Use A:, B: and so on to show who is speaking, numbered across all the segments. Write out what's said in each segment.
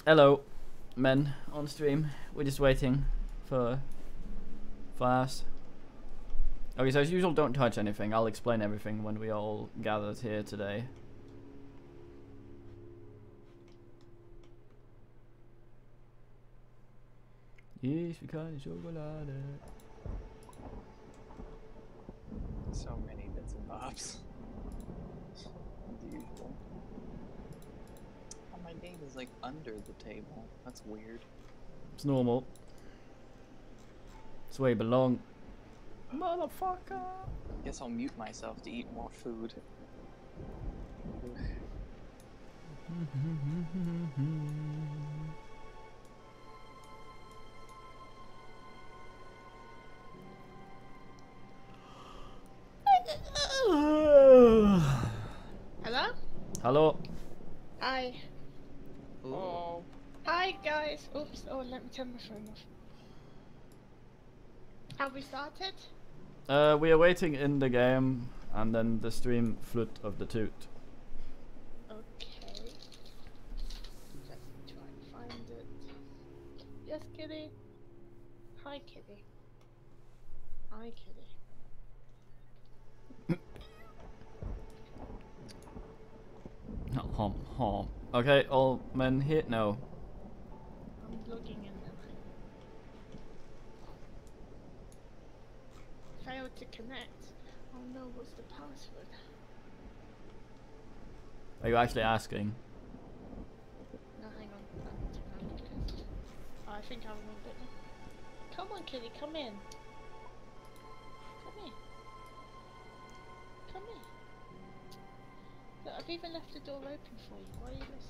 A: Hello, men on stream. We're just waiting for us. Okay, so as usual, don't touch anything. I'll explain everything when we are all gathered here today. Yes, vi kan chocolate.
B: So many bits and bobs. The usual. Oh, my name is like under the table. That's weird.
A: It's normal. It's where you belong. Motherfucker!
B: Guess I'll mute myself to eat more food.
C: Hello?
A: Hello.
C: Hi.
B: Oh.
C: Hi guys. Oops. Oh, let me turn my phone off. Have we started?
A: We are waiting in the game, and then the stream flut of the toot.
C: Okay. Let's try and find it. Yes, kitty. Hi, kitty. Hi, kitty.
A: Okay, all men here? No.
C: I'm logging in now. Failed to connect. Oh no, what's the password?
A: Are you actually asking?
C: No, hang on. Oh, I think I remember it now. Come on, kitty, come in. Come in. Come in. Look, I've even left the door open for you. Why are you listening?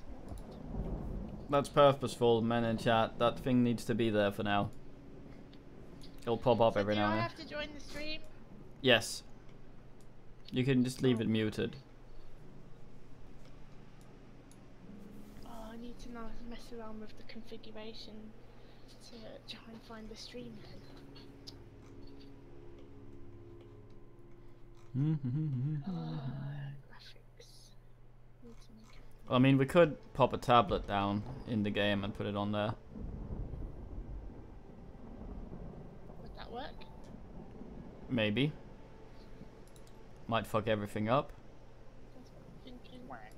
A: That's purposeful, men in chat. That thing needs to be there for now. It'll pop up
C: So
A: every
C: do
A: now
C: I
A: and then.
C: have to join the stream?
A: Yes. You can just leave it muted.
C: Oh, I need to now mess around with the configuration to try and find the stream then. Graphics. Need to make it.
A: I mean, we could pop a tablet down in the game and put it on there.
C: Would that work?
A: Maybe. Might fuck everything up.
C: That's what I'm thinking.
A: Where?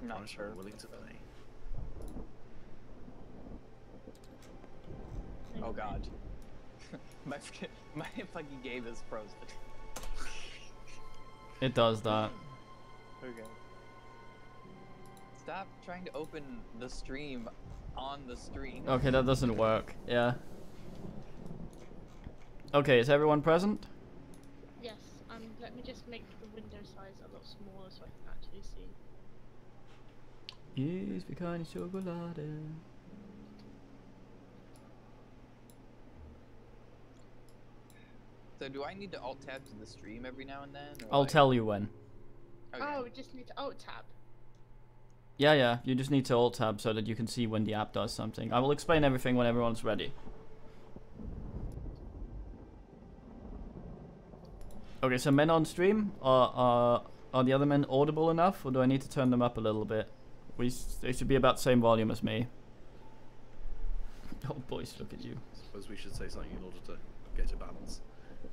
B: I'm not sure.
D: Willing to play.
B: Oh god. my fucking game is frozen.
A: It does that.
B: Okay. Stop trying to open the stream on the screen.
A: Okay, that doesn't work. Yeah. Okay, is everyone present?
C: Yes, let me just make the window size a lot smaller so I can actually see.
A: Yes, vi kan chocolate.
B: So do I need to alt tab to the stream every now and then? Or
A: I'll
B: like...
A: tell you when.
B: Okay.
C: Oh, we just need to alt tab.
A: Yeah, you just need to alt tab so that you can see when the app does something. I will explain everything when everyone's ready. Okay, so men on stream, are the other men audible enough, or do I need to turn them up a little bit? They should be about the same volume as me. Oh boys, look at you.
D: Suppose we should say something in order to get a balance.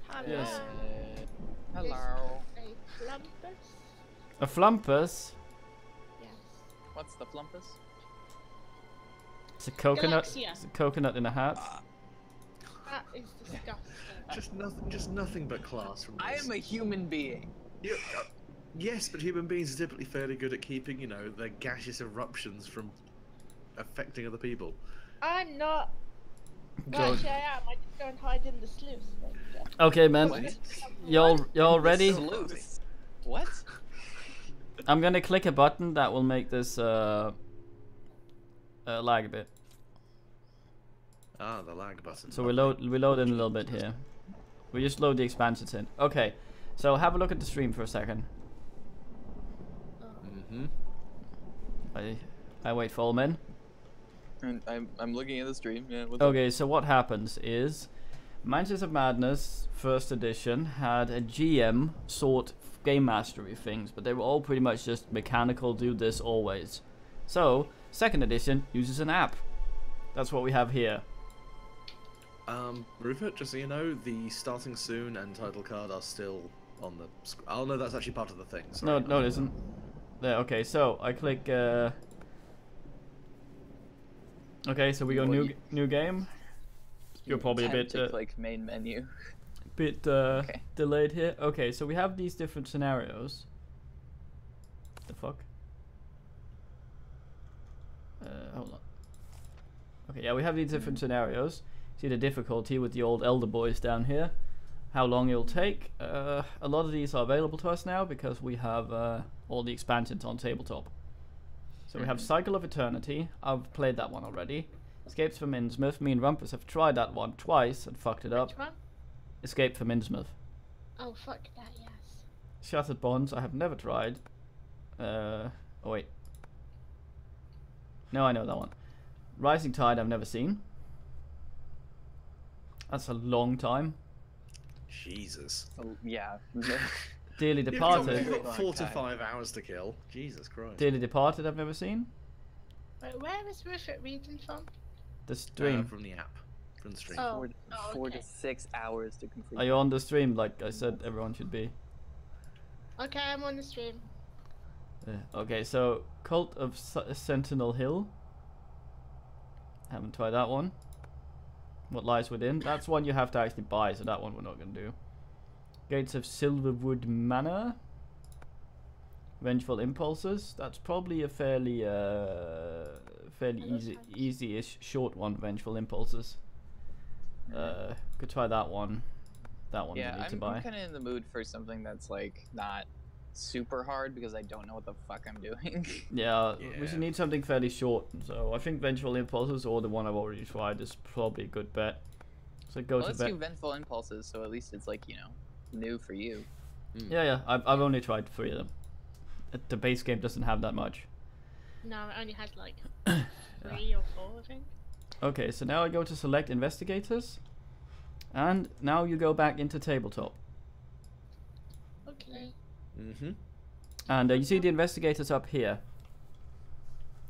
C: Hello.
A: Yes.
B: Hello.
C: A flumpus?
A: A flumpus?
C: Yes.
B: What's the flumpus?
A: It's a coconut.
C: Galaxia.
A: It's a coconut in a hat.
C: That is disgusting.
D: Just nothing but class from this.
B: I am a human being.
D: Yes, but human beings are typically fairly good at keeping, you know, their gaseous eruptions from affecting other people.
C: I'm not. Well,
A: Go-
C: actually, I am. I just go and hide in the sluice.
A: Okay, man. Y'all ready?
B: Sleuth. What?
A: I'm gonna click a button that will make this lag a bit.
D: Ah, the lag button.
A: So we load in a little bit here. We just load the expansions in. Okay, so have a look at the stream for a second.
D: Mm-hmm.
A: I wait for all men.
B: I'm looking at the stream. Yeah.
A: Okay, so what happens is, Mansions of Madness First Edition had a GM sort game mastery things, but they were all pretty much just mechanical. Do this always. So, second edition uses an app. That's what we have here.
D: Rupert, just so you know, the starting soon and title card are still on the. Oh no, that's actually part of the thing. Sorry.
A: No, it isn't. There. Okay, so I click. Okay, so we go new game. You're probably a bit
B: to click main menu.
A: Okay. Delayed here. Okay, so we have these different scenarios. The fuck? Hold on. Okay, yeah, we have these different scenarios. See the difficulty with the old elder boys down here. How long it'll take. A lot of these are available to us now because we have all the expansions on tabletop. So we have Cycle of Eternity. I've played that one already. Escapes from Innsmouth. Me and Rumpus have tried that one twice and fucked it up.
C: Which one?
A: Escape from Innsmouth.
C: Oh, fuck that, yes.
A: Shattered Bonds. I have never tried. Oh wait. No, I know that one. Rising Tide. I've never seen. That's a long time.
D: Jesus.
B: Oh, yeah.
A: Dearly
D: You've
A: Departed.
D: got 4 to 5 hours to kill. Jesus Christ.
A: Dearly Departed. I've never seen.
C: Wait, where is Rupert reading from?
A: The stream.
D: From the app. From the stream.
C: Oh,
B: Four
C: okay.
B: to 6 hours to complete.
A: Are you on the stream like I said everyone should be?
C: Okay, I'm on the stream.
A: Okay, so Cult of Sentinel Hill. Haven't tried that one. What Lies Within? That's one you have to actually buy, so that one we're not going to do. Gates of Silverwood Manor. Vengeful Impulses. That's probably a fairly easy-ish short one. Vengeful Impulses. Could try that one. That one
B: Yeah,
A: we need to buy.
B: I'm kind of in the mood for something that's like not super hard because I don't know what the fuck I'm doing.
A: Yeah, we should need something fairly short. So I think Vengeful Impulses or the one I've already tried is probably a good bet. So go to
B: Let's do Vengeful Impulses, so at least it's like, you know, new for you.
A: Yeah, I've only tried 3 of them. The base game doesn't have that much.
C: No, it only had like 3 or 4, I think.
A: Okay, so now I go to select investigators, and now you go back into tabletop.
C: Okay.
A: And you see the investigators up here,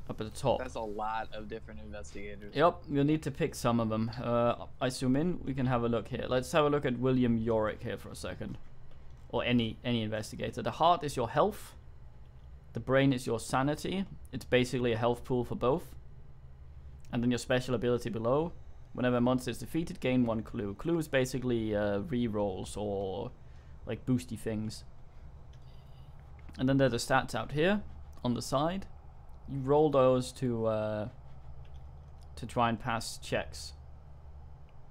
A: up at the top.
B: That's a lot of different investigators.
A: Yep, you'll need to pick some of them. I zoom in, we can have a look here. Let's have a look at William Yorick here for a second. Or any investigator. The heart is your health. The brain is your sanity. It's basically a health pool for both. And then your special ability below. Whenever a monster is defeated, gain 1 clue. Clue is basically re-rolls or like boosty things. And then there are the stats out here on the side. You roll those to try and pass checks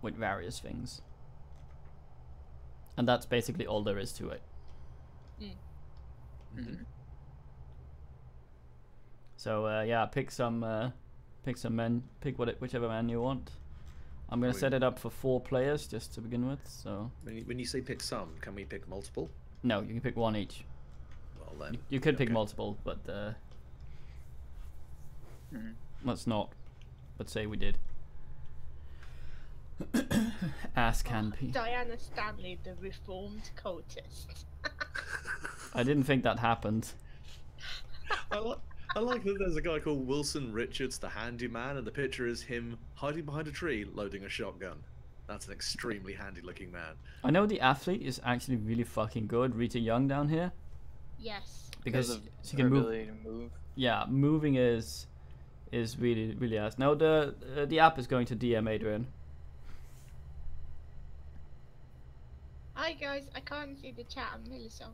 A: with various things. And that's basically all there is to it. So yeah, pick some men, whichever man you want. I'm gonna set it up for 4 players just to begin with. So
D: when you say pick some, can we pick multiple?
A: no, you can pick 1 each.
D: Well then,
A: You could pick multiple, but let's not. But say we did. Ass can be.
C: Diana Stanley, the reformed cultist.
A: I didn't think that happened.
D: I like that there's a guy called Wilson Richards, the handyman, and the picture is him hiding behind a tree loading a shotgun. That's an extremely handy-looking man.
A: I know the athlete is actually really fucking good. Rita Young down here.
C: Yes.
A: Because she
B: her
A: can move.
B: ability to move.
A: Yeah, moving is really ass. Now the app is going to DM Adrian.
C: Hi guys, I can't see the chat. I'm really sorry.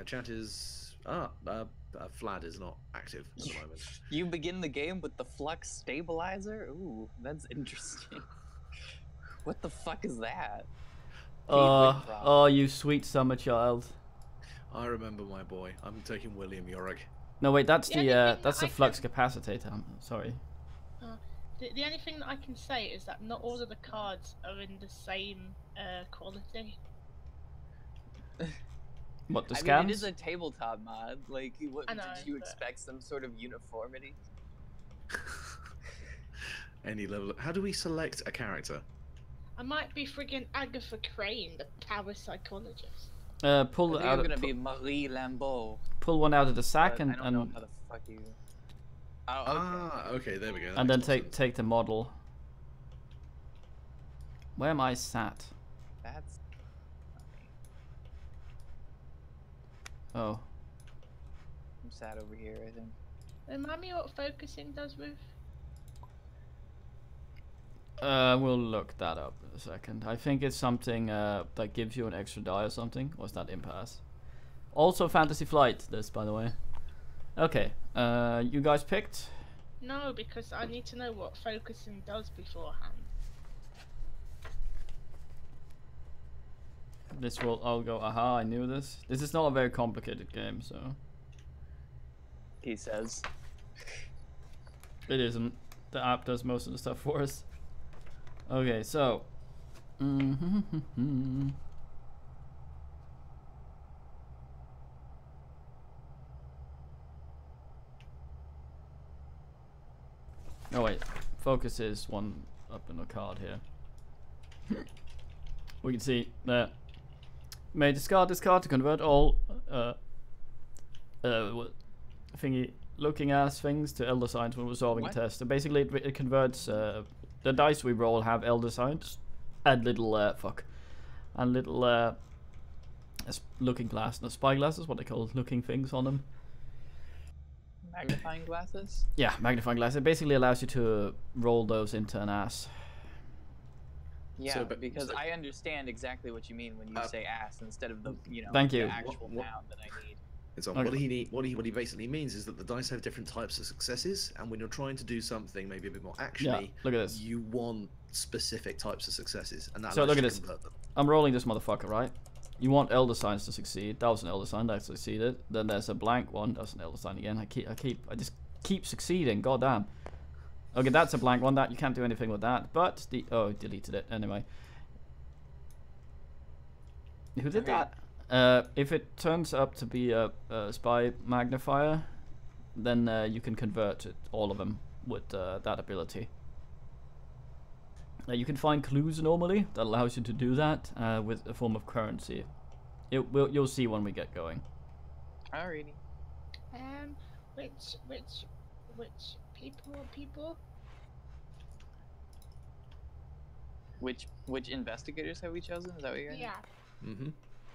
D: Chat is Vlad is not active at the moment.
B: You begin the game with the flux stabilizer? Ooh, that's interesting. What the fuck is that?
A: Oh, you sweet summer child.
D: I remember my boy. I'm taking William Yorick.
A: No wait, that's
C: The
A: the flux capacitator. I'm sorry.
C: The only thing that I can say is that not all of the cards are in the same quality.
A: What, the
B: I
A: scans?
B: mean, it is a tabletop mod. Like, what,
C: I know,
B: did you
C: but-
B: expect some sort of uniformity?
D: Any level. How do we select a character?
C: I might be friggin' Agatha Crane, the power psychologist.
A: Pull
B: I think
A: out.
B: I'm gonna be Marie Lambeau.
A: Pull one out of the sack
B: But
A: and
B: I don't know how the fuck you. Oh, okay.
D: Ah, okay, there we go. that
A: And then
D: makes more
A: take
D: sense.
A: take the model. Where am I sat?
B: That's funny.
A: Oh.
B: I'm sat over here, I think.
C: Remind me what focusing does, Ruth?
A: We'll look that up in a second. I think it's something that gives you an extra die or something. Or is that impasse? Also Fantasy Flight, this, by the way. Okay, you guys picked?
C: No, because I need to know what focusing does beforehand.
A: This will, I'll go, aha, I knew this. This is not a very complicated game, so.
B: He says.
A: It isn't. The app does most of the stuff for us. Okay, so. Oh wait, focus is one up in the card here. We can see that. May discard this card to convert all what thingy looking ass things to elder signs when resolving
B: What?
A: a test. So basically, it converts the dice we roll have elder signs and little and little looking glass, no, spyglasses, what they call looking things on them.
B: Magnifying glasses?
A: Yeah, magnifying glass. It basically allows you to roll those into an ass.
B: Yeah,
D: So, but-
B: because
D: so-
B: I understand exactly what you mean when you say ass instead of the
A: Thank
B: the
A: you.
B: actual
D: What-
B: noun that I need.
D: It's on
A: Okay.
D: what he basically means is that the dice have different types of successes, and when you're trying to do something maybe a bit more actiony,
A: Look at this.
D: you want specific types of successes, and that
A: So
D: allows
A: look
D: you
A: at
D: to
A: this.
D: convert them.
A: I'm rolling this motherfucker, right? You want elder signs to succeed. That was an elder sign that succeeded. Then there's a blank one. That's an elder sign again. I just keep succeeding. Goddamn. Okay, that's a blank one. That you can't do anything with that. But the deleted it anyway. Who did
B: Okay.
A: that? If it turns up to be a spy magnifier, then you can convert it, all of them with that ability. You can find clues normally that allows you to do that with a form of currency. You'll see when we get going.
B: Alrighty.
C: Which people?
B: Which investigators have we chosen? Is that what you're
C: Yeah.
D: Mm-hmm.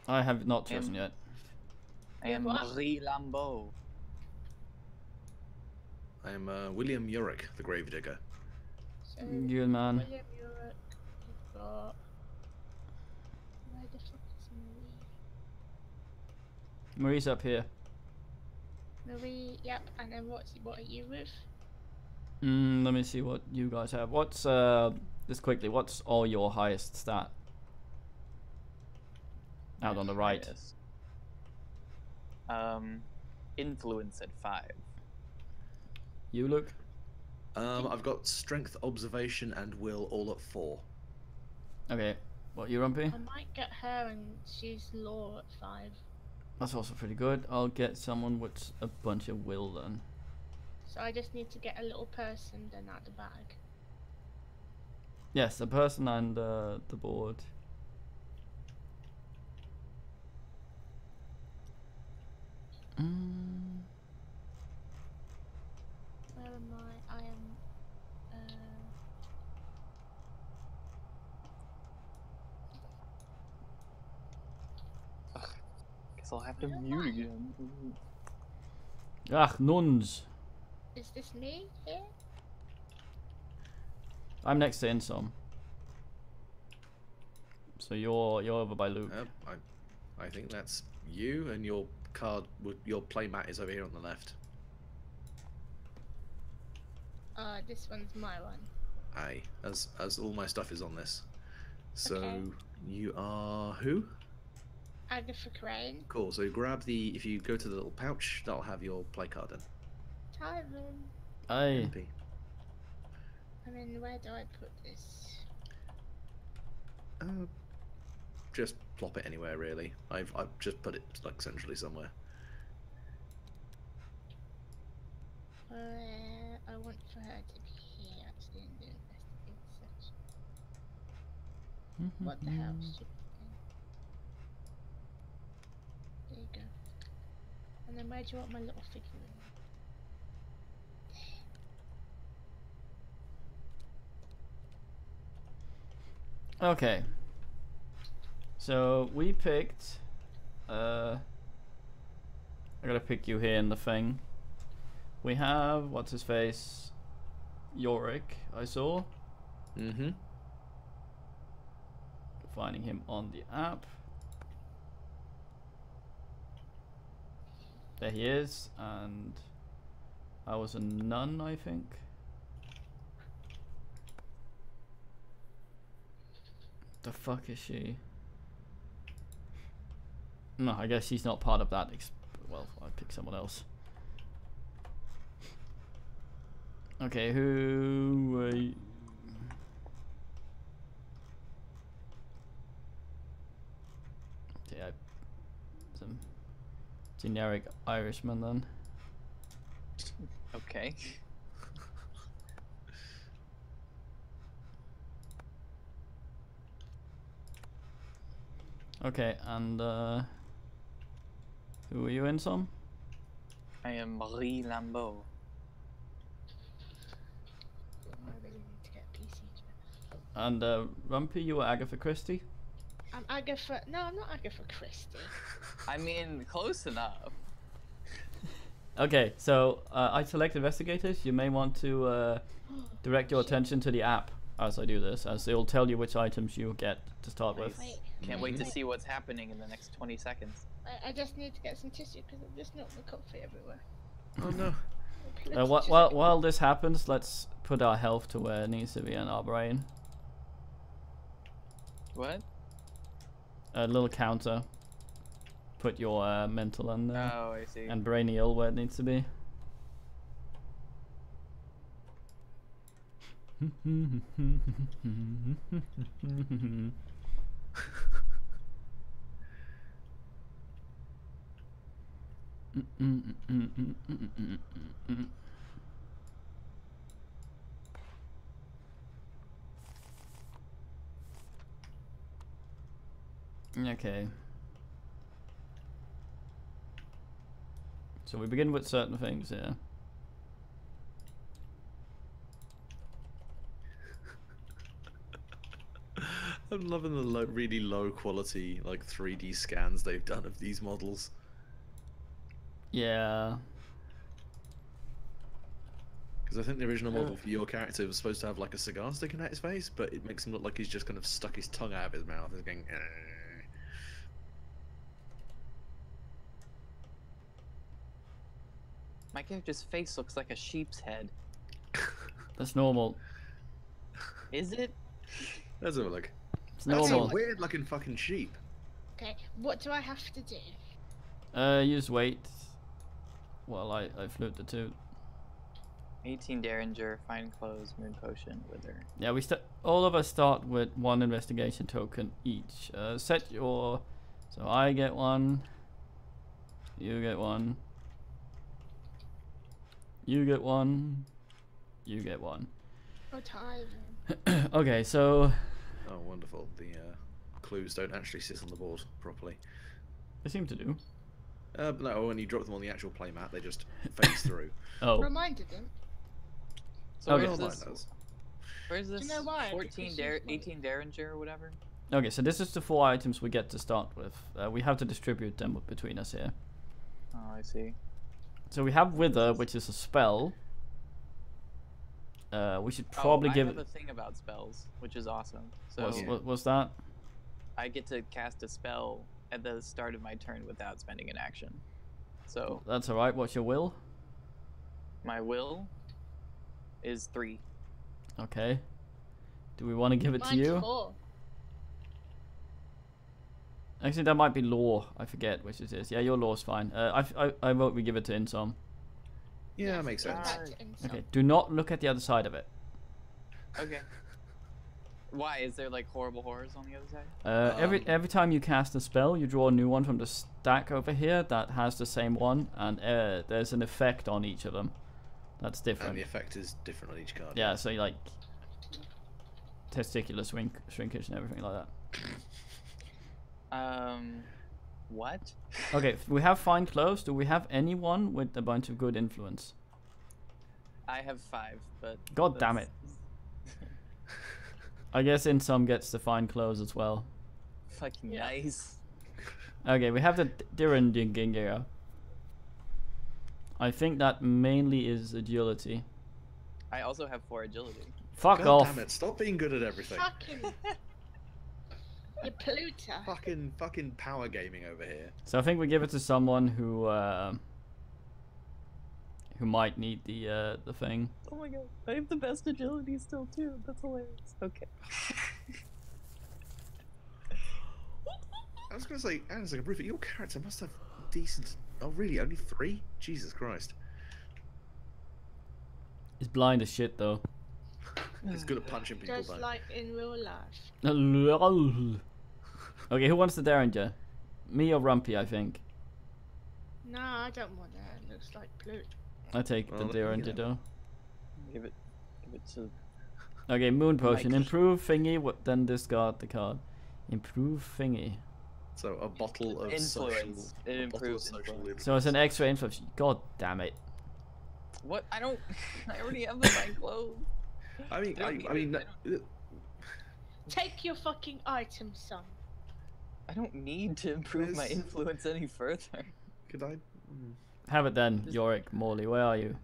A: I have not chosen yet.
B: I am
C: What?
B: Marie Lambeau.
D: I am William Yorick, the Gravedigger.
C: So
A: Good man.
C: William Europe, you've got. Where the fuck is Marie?
A: Marie's up here.
C: Marie, yep. And then what are you, Ruth?
A: Let me see what you guys have. What's just quickly? What's all your highest stat? Out on the right.
B: Highest. Influence at 5.
A: You look.
D: I've got strength, observation, and will all at 4.
A: Okay. What you Rumpy?
C: I might get her, and she's law at 5.
A: That's also pretty good. I'll get someone with a bunch of will then.
C: So I just need to get a little person then out the bag.
A: Yes, the person and the board.
C: Where am I? I am.
B: Guess I'll have to mute again.
A: Ach, nuns.
C: Is this me here?
A: I'm next to Insom. So you're over by Luke.
D: I think that's you, and your card, your playmat is over here on the left.
C: This one's my one.
D: Aye, as all my stuff is on this. So
C: Okay.
D: you are who?
C: Agatha Crane.
D: Cool. So grab if you go to the little pouch, that'll have your play card in.
C: Tyron.
A: Aye.
D: MP.
C: And then where do I put this?
D: Just plop it anywhere really. I've just put it like centrally somewhere.
C: I want for her to be here actually in the investigate section. What the hell? Stupid thing. There you go. And then where do you want my little figurine?
A: Okay. So we picked. I gotta pick you here in the thing. We have what's his face, Yorick. I saw.
D: Mm-hmm.
A: Finding him on the app. There he is, and I was a nun, I think. The fuck is she? No, I guess she's not part of that. Well, I picked someone else. Okay, who? Yeah, some generic Irishman then.
B: Okay.
A: Okay, and who are you in, Sam?
B: I am Marie Lambeau.
C: I really need to get a PC.
A: And Rumpy, you were Agatha Christie?
C: I'm Agatha. No, I'm not Agatha Christie.
B: I mean, close enough.
A: Okay, so I select investigators. You may want to direct your
C: Shit.
A: attention to the app as I do this, as it'll tell you which items you get to start with.
C: Wait.
B: Can't wait to see what's happening in the next 20 seconds.
C: I just need to get some tissue because I'm just not my comfy everywhere.
D: Oh no.
A: While this happens, let's put our health to where it needs to be in our brain.
B: What?
A: A little counter. Put your mental in there.
B: Oh, I see.
A: And brainy ill where it needs to be. Okay. So we begin with certain things here.
D: I'm loving the really low quality, like 3D scans they've done of these models.
A: Yeah.
D: Because I think the original model for your character was supposed to have like a cigar sticking out his face, but it makes him look like he's just kind of stuck his tongue out of his mouth and going.
B: My character's face looks like a sheep's head.
A: That's normal.
B: Is it?
D: Let's have a look.
A: It's
D: That's a
A: normal.
D: weird looking fucking sheep.
C: Okay, what do I have to do?
A: You just wait. Well, I flute the two.
B: 18 Derringer, fine clothes, moon potion, wither.
A: Yeah, all of us start with one investigation token each. Set your. So I get one. You get one. You get one. You get one.
C: Oh, time.
A: Okay, so
D: Oh, wonderful. The clues don't actually sit on the board properly.
A: they seem to do.
D: No, when you drop them on the actual playmat, they just phase through.
A: Oh,
C: Reminded him.
B: So
A: Okay.
B: where's
D: Well,
B: this?
D: mine does.
B: Where's this?
C: you know why?
B: 14
C: Because she's
B: 18 Derringer or whatever?
A: okay. So this is the 4 items we get to start with. We have to distribute them between us here.
B: Oh, I see.
A: So we have Wither, which is a spell. We should probably give
B: I have a thing about spells, which is awesome. So
A: what's that?
B: I get to cast a spell at the start of my turn without spending an action. So
A: That's alright. What's your will?
B: my will is 3.
A: Okay. Do we want to give it to
C: Mine's
A: you?
C: 4.
A: Actually, that might be law. I forget which it is. Yeah, your law's fine. I vote we give it to Insom.
D: Yeah, makes
C: give
D: sense.
C: that to Insom.
A: Okay. Do not look at the other side of it.
B: Okay. Why? Is there like horrible horrors on the other side?
A: Every time you cast a spell, you draw a new one from the stack over here that has the same one, and there's an effect on each of them. That's different.
D: And the effect is different on each card.
A: Yeah, so you like testicular shrinkage and everything like that.
B: What?
A: Okay, we have fine clothes. Do we have anyone with a bunch of good influence?
B: I have 5, but
A: God damn it. I guess Insom gets the fine clothes as well.
B: Fucking
C: Yeah.
B: nice.
A: Okay, we have the Dirundinginger. I think that mainly is agility.
B: I also have 4 agility.
A: Fuck
D: God
A: off.
D: damn it! Stop being good at everything.
C: Fucking. You polluter.
D: Fucking power gaming over here.
A: So I think we give it to someone who might need the thing.
B: Oh my god, I have the best agility still too. That's hilarious. Okay.
D: I was gonna say, Anna's like a proof. Your character must have decent. Oh really? Only 3? Jesus Christ.
A: He's blind as shit though.
D: He's good at punching people
C: Just
D: though.
C: like in real life.
A: Okay, who wants the Derringer? Me or Rumpy, I think.
C: No, I don't want that. It looks like polluter.
A: I take
D: Well,
A: the
D: you
A: Derringer
D: know.
A: though.
B: Give it to.
A: Okay, Moon Potion.
B: Mike.
A: Improve thingy, then discard the card. Improve thingy.
D: So a bottle of social.
B: Influence. It
D: a bottle of
B: improves
D: social
B: influence.
D: lubricants.
A: So it's an extra influence. God damn it.
B: What? I don't. I already have the fine clothes.
D: I mean,
B: don't need
D: I mean,
B: it,
C: Take your fucking item, son.
B: I don't need to improve my
D: There's-
B: influence any further.
D: could I?
A: Have it then, Yorick Morley. Where are you?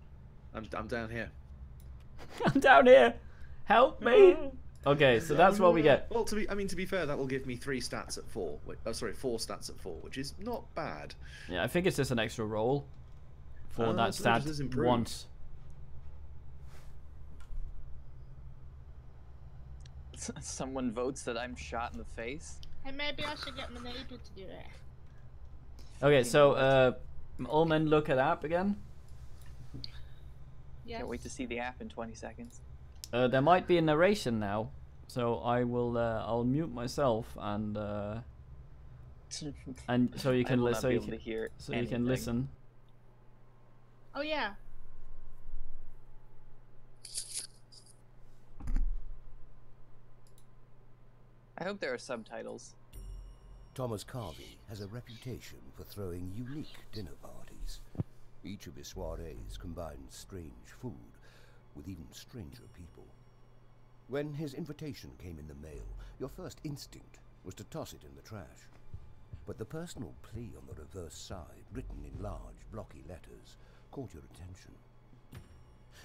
D: I'm down here.
A: I'm down here. Help me. Okay, so that's what we get.
D: Well, to be fair, that will give me 3 stats at 4. Wait, oh, sorry, 4 stats at 4, which is not bad.
A: Yeah, I think it's just an extra roll for
D: Oh,
A: that
D: so it
A: stat
D: is improved.
A: once.
B: Someone votes that I'm shot in the face.
C: Hey, maybe I should get my neighbor to do it.
A: Okay, so all men look at app again.
C: Yes.
B: Can't wait to see the app in 20 seconds.
A: There might be a narration now, so I will. I'll mute myself and so you
B: I
A: can
B: will
A: listen.
B: not be able to hear
A: So you can
B: anything.
A: listen.
C: Oh yeah.
B: I hope there are subtitles.
E: Thomas Carvey has a reputation for throwing unique dinner parties. Each of his soirees combines strange food with even stranger people. When his invitation came in the mail, your first instinct was to toss it in the trash. But the personal plea on the reverse side, written in large, blocky letters, caught your attention.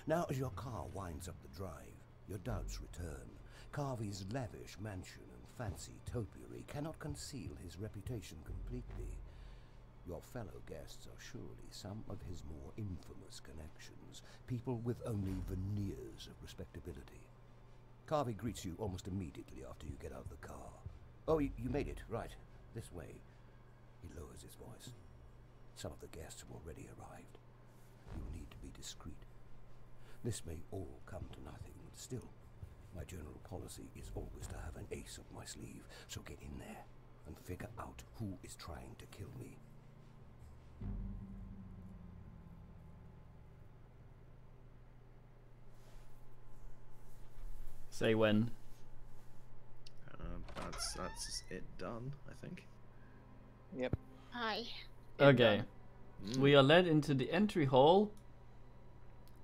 E: Now, as your car winds up the drive, your doubts return. Carvey's lavish mansion and fancy topiary cannot conceal his reputation completely. Your fellow guests are surely some of his more infamous connections, people with only veneers of respectability. Carvey greets you almost immediately after you get out of the car. Oh, you made it, right. This way. He lowers his voice. Some of the guests have already arrived. You need to be discreet. This may all come to nothing, but still, my general policy is always to have an ace up my sleeve, so get in there and figure out who is trying to kill me.
A: Say when.
D: That's it done, I think.
B: Yep.
C: Hi.
A: Okay.
D: Mm.
A: We are led into the entry hall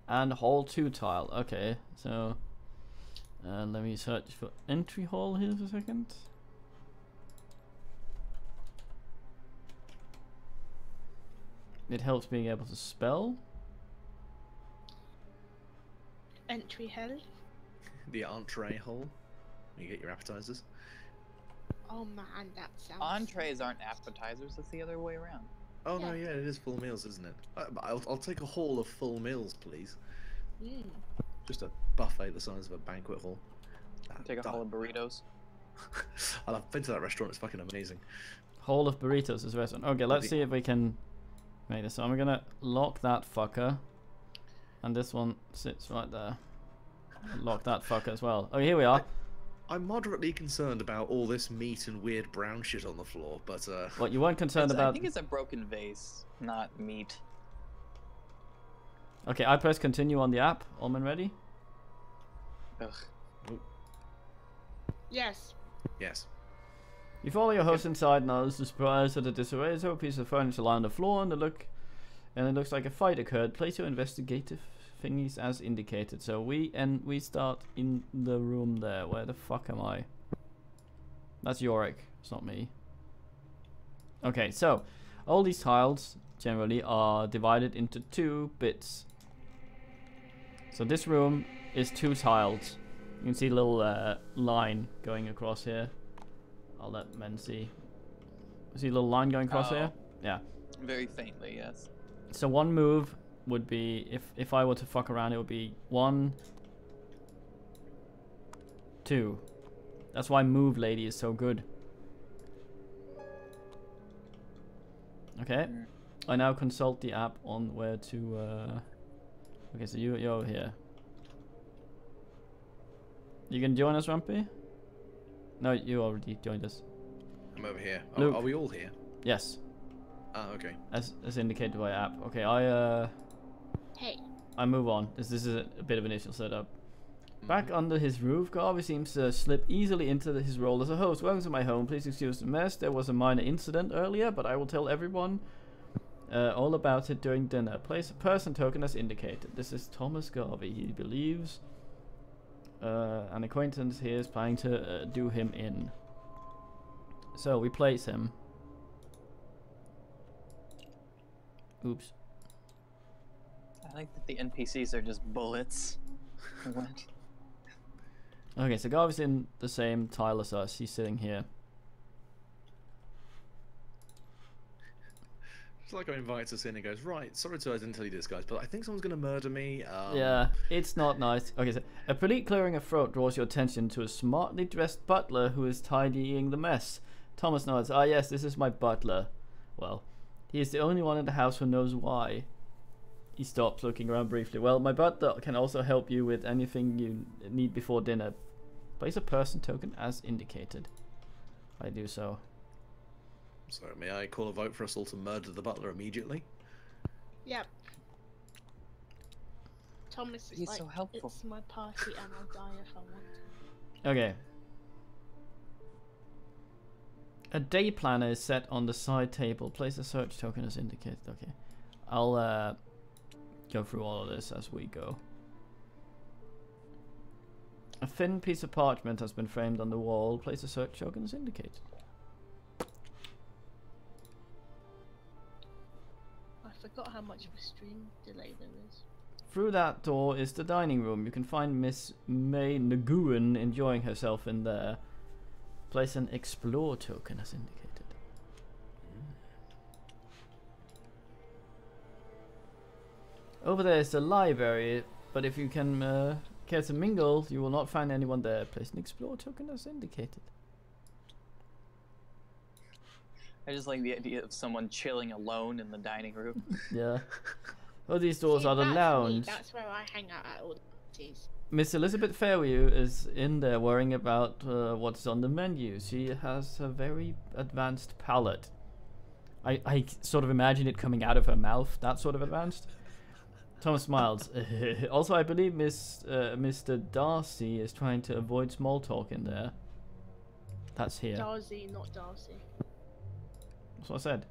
A: and hall 2 tile. Okay, so let me search for entry hall here for a second. It helps being able to spell.
C: Entry hell.
D: The entree hole. You get your appetizers.
C: Oh man, that sounds.
B: Entrees aren't appetizers, it's the other way around.
D: Oh no,
C: Yeah.
D: yeah, it is full meals, isn't it? I'll take a hall of full meals, please.
C: Mm.
D: Just a buffet the size of a banquet hall.
B: Take a hall of burritos.
D: I've been to that restaurant. It's fucking amazing.
A: Hall of burritos is restaurant. Okay, let's see if we can make this. So I'm gonna lock that fucker, and this one sits right there. Lock that fucker as well. Oh, here we are.
D: I'm moderately concerned about all this meat and weird brown shit on the floor, but
A: What, you weren't concerned
B: I
A: about?
B: think it's a broken vase, not meat.
A: Okay, I press continue on the app. Allman ready?
B: Ugh.
C: Yes.
D: yes.
A: You follow your host inside, now is surprised at the disarray. So a piece of furniture lying on the floor, and it looks like a fight occurred. Place your investigative thingies as indicated. So we start in the room there. Where the fuck am I? That's Yorick. It's not me. Okay, so all these tiles generally are divided into 2 bits. So this room is 2 tiles. You can see a little line going across here. I'll let men see. See a little line going across here? Yeah.
B: Very faintly, yes.
A: So one move would be, if I were to fuck around, it would be 1, 2. That's why Move Lady is so good. Okay. I now consult the app on where to... Okay, so you're over here. You can join us, Rumpy? No, you already joined us.
D: I'm over here.
A: Luke.
D: Are we all here?
A: Yes.
D: Ah, okay.
A: As indicated by app. Okay,
C: Hey.
A: I move on. This is a bit of initial setup. Back under his roof, Garvey seems to slip easily into his role as a host. Welcome to my home. Please excuse the mess. There was a minor incident earlier, but I will tell everyone all about it during dinner. Place a person token as indicated. This is Thomas Garvey. He believes an acquaintance here is planning to do him in. So we place him. Oops.
B: I like that the NPCs are just bullets. What?
A: Okay, so Garvey's in the same tile as us. He's sitting here.
D: It's like I invites us in and goes, right, sorry I didn't tell you this, guys, but I think someone's going to murder me.
A: Yeah, it's not nice. Okay, so a police clearing of throat draws your attention to a smartly dressed butler who is tidying the mess. Thomas nods. Ah, yes, this is my butler. Well, he is the only one in the house who knows why. He stops, looking around briefly. Well, my butler can also help you with anything you need before dinner. Place a person token as indicated. I do so.
D: So may I call a vote for us all to murder the butler immediately?
C: Yep. Thomas is
B: He's
C: like,
B: so helpful.
C: it's my party and I'll die if I want to.
A: Okay. A day planner is set on the side table. Place a search token as indicated. Okay. I'll go through all of this as we go. A thin piece of parchment has been framed on the wall. Place a search token as indicated.
C: I forgot how much of a stream delay there is.
A: Through that door is the dining room. You can find Miss May Nguyen enjoying herself in there. Place an explore token as indicated. Over there is the library, but if you can care to mingle, you will not find anyone there. Place an explore token as indicated.
B: I just like the idea of someone chilling alone in the dining room.
A: Yeah. Oh, these doors
C: See,
A: are the
C: that's
A: lounge.
C: me. That's where I hang out at all the parties.
A: Miss Elizabeth Fairview is in there worrying about what's on the menu. She has a very advanced palate. I sort of imagine it coming out of her mouth, that sort of advanced. Thomas smiles. Also, I believe Mr. Darcy is trying to avoid small talk in there. That's here.
C: Darcy, not Darcy.
A: That's what I said.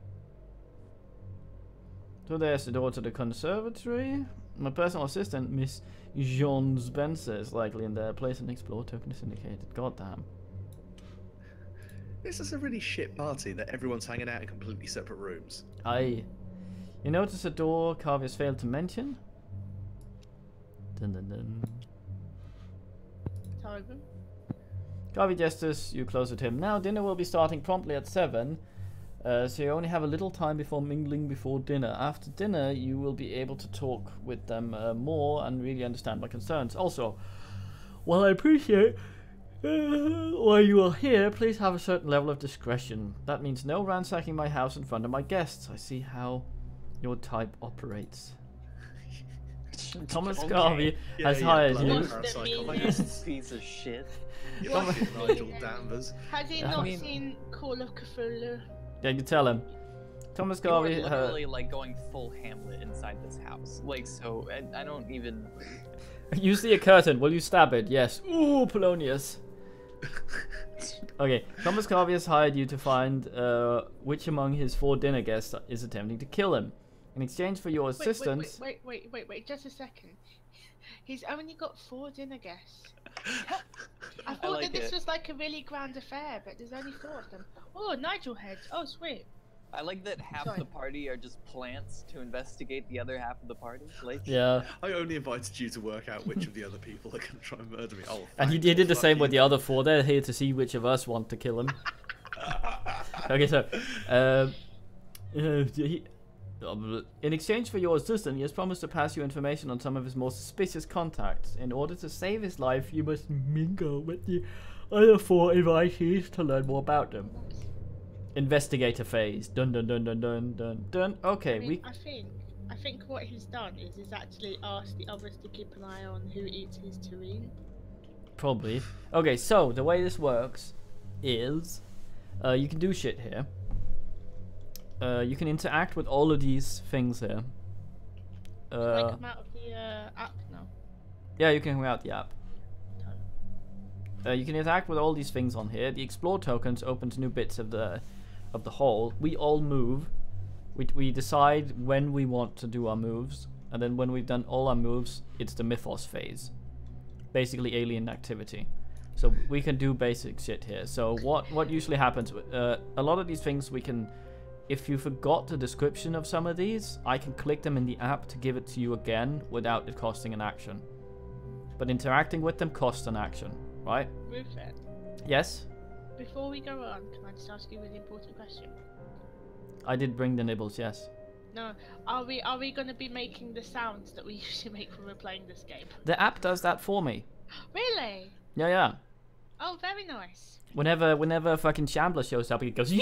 A: So there's the door to the conservatory. My personal assistant, Miss Jean Spencer, is likely in there. Place an explore token is indicated. God damn.
D: This is a really shit party that everyone's hanging out in completely separate rooms.
A: Aye. You notice a door Carvey's failed to mention? Dun dun dun.
C: Targan.
A: Carvey gestures you closer to him. Now dinner will be starting promptly at 7. So you only have a little time before mingling before dinner. After dinner, you will be able to talk with them more and really understand my concerns. Also, while I appreciate while you are here, please have a certain level of discretion. That means no ransacking my house in front of my guests. I see how your type operates. Thomas
B: Okay.
A: Garvey has hired
D: bloody
A: you.
C: What's the
D: parapsychologist.
B: Piece of shit.
D: You like it, Nigel Danvers.
C: Has he
A: I
C: not
B: mean-
C: seen Call of Cthulhu?
A: Yeah, you tell him. Thomas
B: You are
A: Garvey.
B: literally like going full Hamlet inside this house. Like, so I don't even.
A: You see a curtain. Will you stab it? Yes. Ooh, Polonius. Okay, Thomas Garvey has hired you to find which among his 4 dinner guests is attempting to kill him. In exchange for your assistance...
C: Wait, just a second. He's only got 4 dinner guests. I thought
B: like
C: that this
B: it.
C: was like a really grand affair, but there's only 4 of them. Oh, Nigel heads. Oh, sweet.
B: I like that half
C: Sorry.
B: the party are just plants to investigate the other half of the party. Like,
A: Yeah.
D: I only invited you to work out which of the other people are going to try and murder me. Oh,
A: And he
D: thanks,
A: did the
D: fuck
A: same
D: you.
A: with the other 4. They're here to see which of us want to kill him. Okay, so... in exchange for your assistance, he has promised to pass you information on some of his more suspicious contacts. In order to save his life, you must mingle with the other 4 invitees to learn more about them. Investigator phase. Dun dun dun dun dun dun dun. Okay,
C: I mean, I think what he's done is actually asked the others to keep an eye on who eats his terrine.
A: Probably. Okay, so the way this works is you can do shit here. You can interact with all of these things here.
C: Can I come out of the app now?
A: Yeah, you can come out the app. You can interact with all these things on here. The explore tokens opens new bits of the hall. We all move. We decide when we want to do our moves, and then when we've done all our moves, it's the mythos phase. Basically alien activity. So we can do basic shit here. So what usually happens, a lot of these things we can, if you forgot the description of some of these, I can click them in the app to give it to you again without it costing an action. But interacting with them costs an action, right?
C: Rupert,
A: Yes?
C: before we go on, can I just ask you a really important question?
A: I did bring the nibbles, yes.
C: No, are we going to be making the sounds that we usually make when we're playing this game?
A: The app does that for me.
C: Really?
A: Yeah, yeah.
C: Oh, very nice.
A: Whenever fucking Shambler shows up, it goes,
C: That's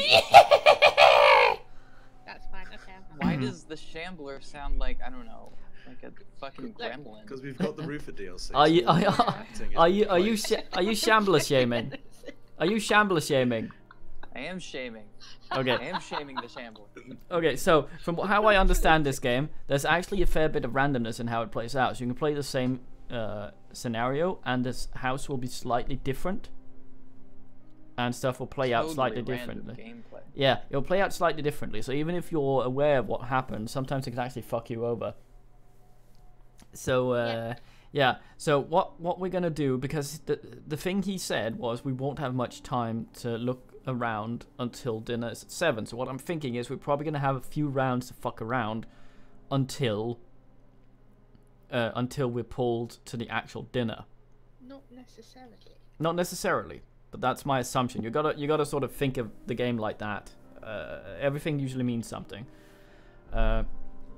C: fine. Okay.
B: why does the Shambler sound like, I don't know, like a fucking
C: Like-
B: gremlin?
D: Because we've got the Roofer DLC.
A: Are you
D: so all the
C: are-
D: acting is
A: are you
D: great.
A: are you Shambler shaming? Are you Shambler shaming?
B: I am shaming.
A: Okay.
B: I am shaming the Shambler.
A: Okay, so from how I understand this game, there's actually a fair bit of randomness in how it plays out. So you can play the same scenario, and this house will be slightly different, and stuff will play out slightly
B: Totally random
A: differently.
B: gameplay.
A: Yeah, it'll play out slightly differently. So even if you're aware of what happened, sometimes it can actually fuck you over. So yeah. So what we're gonna do, because the thing he said was we won't have much time to look around until dinner is at 7. So what I'm thinking is we're probably gonna have a few rounds to fuck around until we're pulled to the actual dinner.
C: Not necessarily.
A: Not necessarily, but that's my assumption. You gotta sort of think of the game like that. Everything usually means something.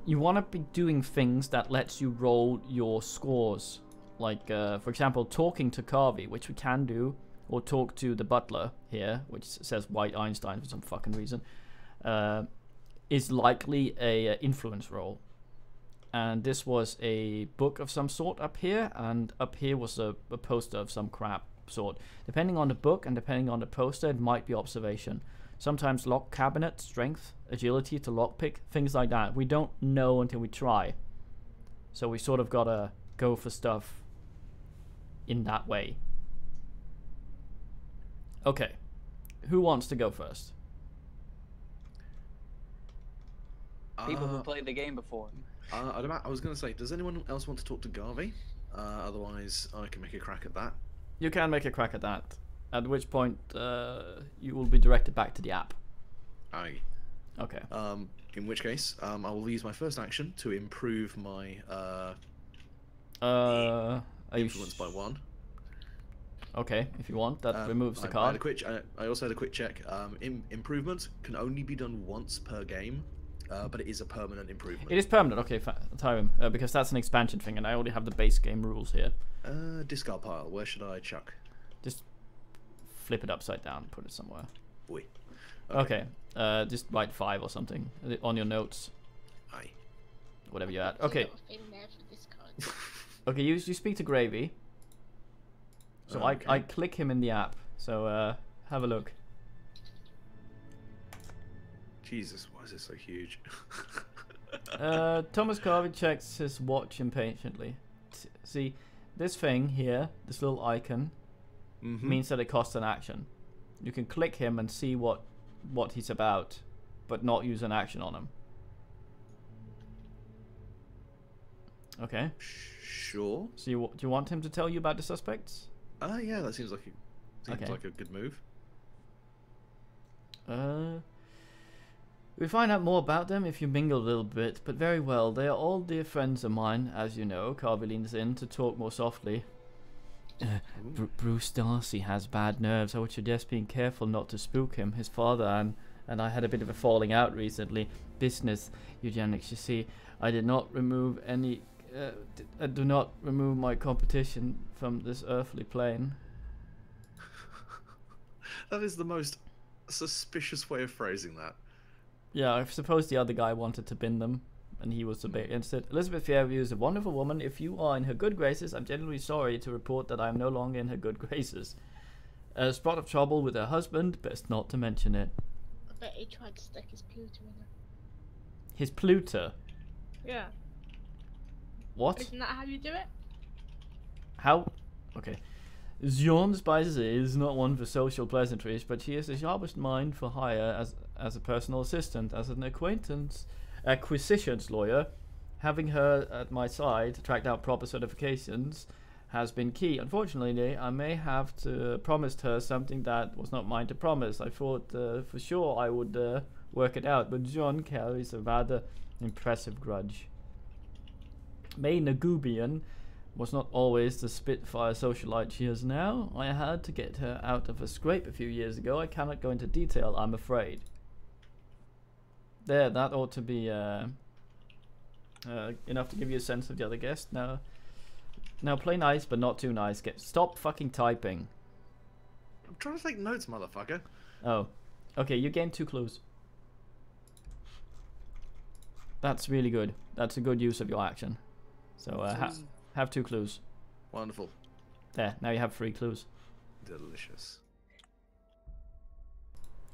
A: You want to be doing things that lets you roll your scores, like for example talking to Carvey, which we can do, or talk to the butler here, which says White Einstein for some fucking reason, is likely a influence roll. And this was a book of some sort up here, and up here was a poster of some crap sort. Depending on the book and depending on the poster, it might be observation. Sometimes lock cabinet, strength, agility to lockpick, things like that. We don't know until we try. So we sort of gotta go for stuff in that way. Okay. Who wants to go first?
B: People who played the game before.
D: I was going to say, does anyone else want to talk to Garvey? Otherwise, I can make a crack at that.
A: You can make a crack at that. At which point, you will be directed back to the app.
D: Aye.
A: Okay.
D: In which case, I will use my first action to improve my
A: Are you
D: influence by 1.
A: Okay, if you want, that removes the
D: I had
A: card.
D: a quick, I also had a quick check. Improvement can only be done once per game, but it is a permanent improvement.
A: It is permanent. Okay, Tyrim, because that's an expansion thing, and I already have the base game rules here.
D: Discard pile. Where should I chuck?
A: Just flip it upside down, put it somewhere.
D: Oi.
A: Okay. Just write 5 or something on your notes,
D: Aye.
A: whatever you're at.
C: There's a
A: Okay.
C: lot of thing there for this card.
A: Okay, you speak to Gravy. So
D: Okay.
A: I click him in the app. So have a look.
D: Jesus, why is it so huge?
A: Thomas Carvey checks his watch impatiently. See, this thing here, this little icon, means that it costs an action. You can click him and see what he's about, but not use an action on him. Okay.
D: Sure.
A: So do you want him to tell you about the suspects?
D: Yeah, that seems like
A: Okay.
D: like a good move.
A: We find out more about them if you mingle a little bit, but very well. They are all dear friends of mine, as you know. Carvey leans in to talk more softly. Bruce Darcy has bad nerves. I would suggest being careful not to spook him. His father and I had a bit of a falling out recently. Business, eugenics, you see. I did not remove any... I do not remove my competition from this earthly plane.
D: That is the most suspicious way of phrasing that.
A: Yeah, I suppose the other guy wanted to bin them, and he was a bit against it. Elizabeth Fairview is a wonderful woman. If you are in her good graces, I'm genuinely sorry to report that I am no longer in her good graces. A spot of trouble with her husband, best not to mention it.
C: I bet he tried to stick his Pluto in her.
A: His Pluto?
C: Yeah.
A: What?
C: Isn't that how you do it?
A: How? Okay. Jean Spicer is not one for social pleasantries, but she is the sharpest mind for hire as a personal assistant, as an acquisitions lawyer. Having her at my side to track down proper certifications has been key. Unfortunately, I may have to promised her something that was not mine to promise. I thought for sure I would work it out, but John carries a rather impressive grudge. May Nagubian was not always the spitfire socialite she is now. I had to get her out of a scrape a few years ago. I cannot go into detail, I'm afraid. There, that ought to be enough to give you a sense of the other guest. Now play nice, but not too nice. Stop fucking typing.
D: I'm trying to take notes, motherfucker.
A: Oh. Okay, you gained 2 clues. That's really good. That's a good use of your action. So, have 2 clues.
D: Wonderful.
A: There, now you have 3 clues.
D: Delicious.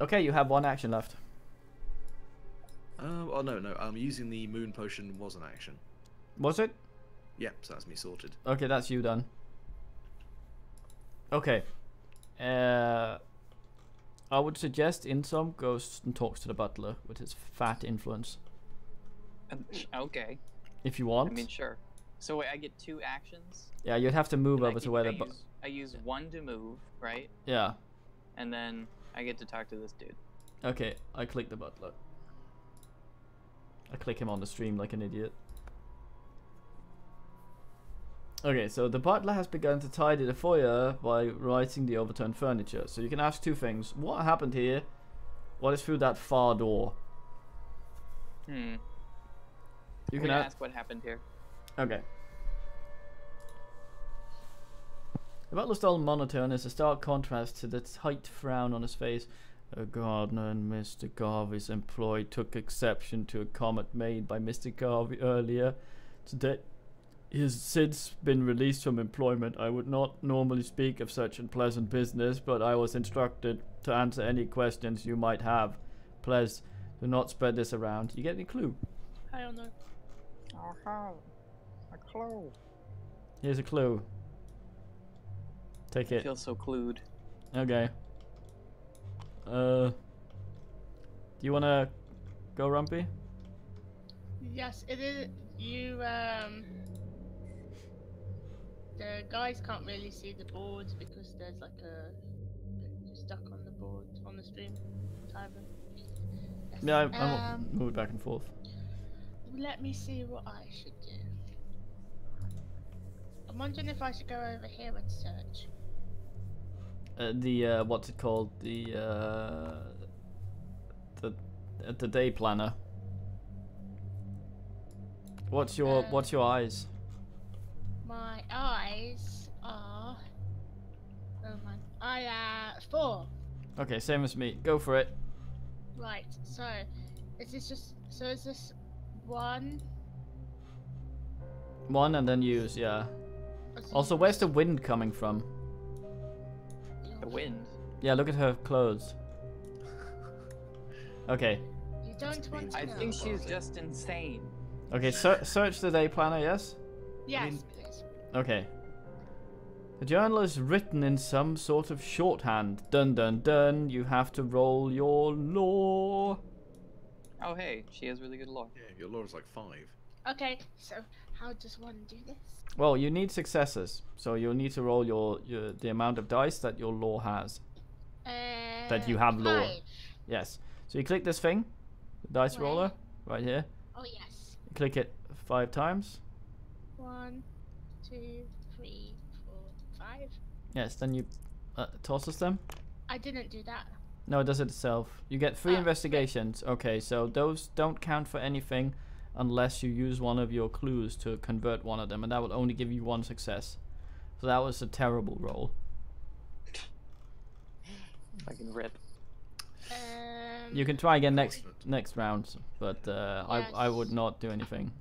A: Okay, you have 1 action left.
D: Oh, no. Using the moon potion was an action.
A: Was it?
D: Yep, so that's me sorted.
A: Okay, that's you done. Okay. I would suggest Insom goes and talks to the butler with his fat influence.
B: Okay.
A: If you want.
B: I mean, sure. So wait, I get 2 actions?
A: Yeah, you'd have to move
B: And
A: over to where the...
B: I use 1 to move, right?
A: Yeah.
B: And then I get to talk to this dude.
A: Okay, I click the butler. I click him on the stream like an idiot. Okay, so the butler has begun to tidy the foyer by righting the overturned furniture. So you can ask 2 things. What happened here? What is through that far door? You can
B: ask what happened here.
A: Okay. The butler's dull monotone is a stark contrast to the tight frown on his face. A gardener and Mr. Garvey's employee took exception to a comment made by Mr. Garvey earlier today. He has since been released from employment. I would not normally speak of such unpleasant business, but I was instructed to answer any questions you might have. Please, do not spread this around. You get any clue?
C: I don't know.
B: Oh, a clue.
A: Here's a clue. Take
B: I
A: it.
B: feel so clued.
A: Okay. Do you wanna go, Rumpy?
C: Yes, it is. You, the guys can't really see the boards because there's like a bit stuck on the board on the stream. Tyler. Yes.
A: Yeah, I'm moving back and forth.
C: Let me see what I should do. I'm wondering if I should go over here and search.
A: What's it called? The day planner. What's your eyes?
C: My eyes are. Oh man, 4.
A: Okay, same as me. Go for it.
C: Right. So, is this 1?
A: 1 and then use, yeah. Also, where's the wind coming from?
B: The wind.
A: Yeah, look at her clothes. Okay.
C: You don't want to
B: I
C: know.
B: think she's just insane.
A: Okay, search the day planner, yes?
C: Yes, please.
A: Okay. The journal is written in some sort of shorthand. Dun dun dun, you have to roll your law.
B: Oh hey, she has really good lore.
D: Yeah, your law is like 5.
C: Okay, so How does one do this?
A: Well, you need successes, so you'll need to roll the amount of dice that your lore has. That you have lore.
C: 5.
A: Yes. So you click this thing, the dice
C: Where?
A: roller, right here.
C: Oh yes.
A: You click it 5 times.
C: 1, 2, 3, 4, 5.
A: Yes. Then you tosses them.
C: I didn't do that.
A: No, it does it itself. You get 3
C: Ah,
A: investigations. Okay, so those don't count for anything unless you use one of your clues to convert one of them, and that will only give you 1 success. So that was a terrible roll.
B: Fucking rip.
A: You can try again next round, but I would
C: Yes.
A: not do anything.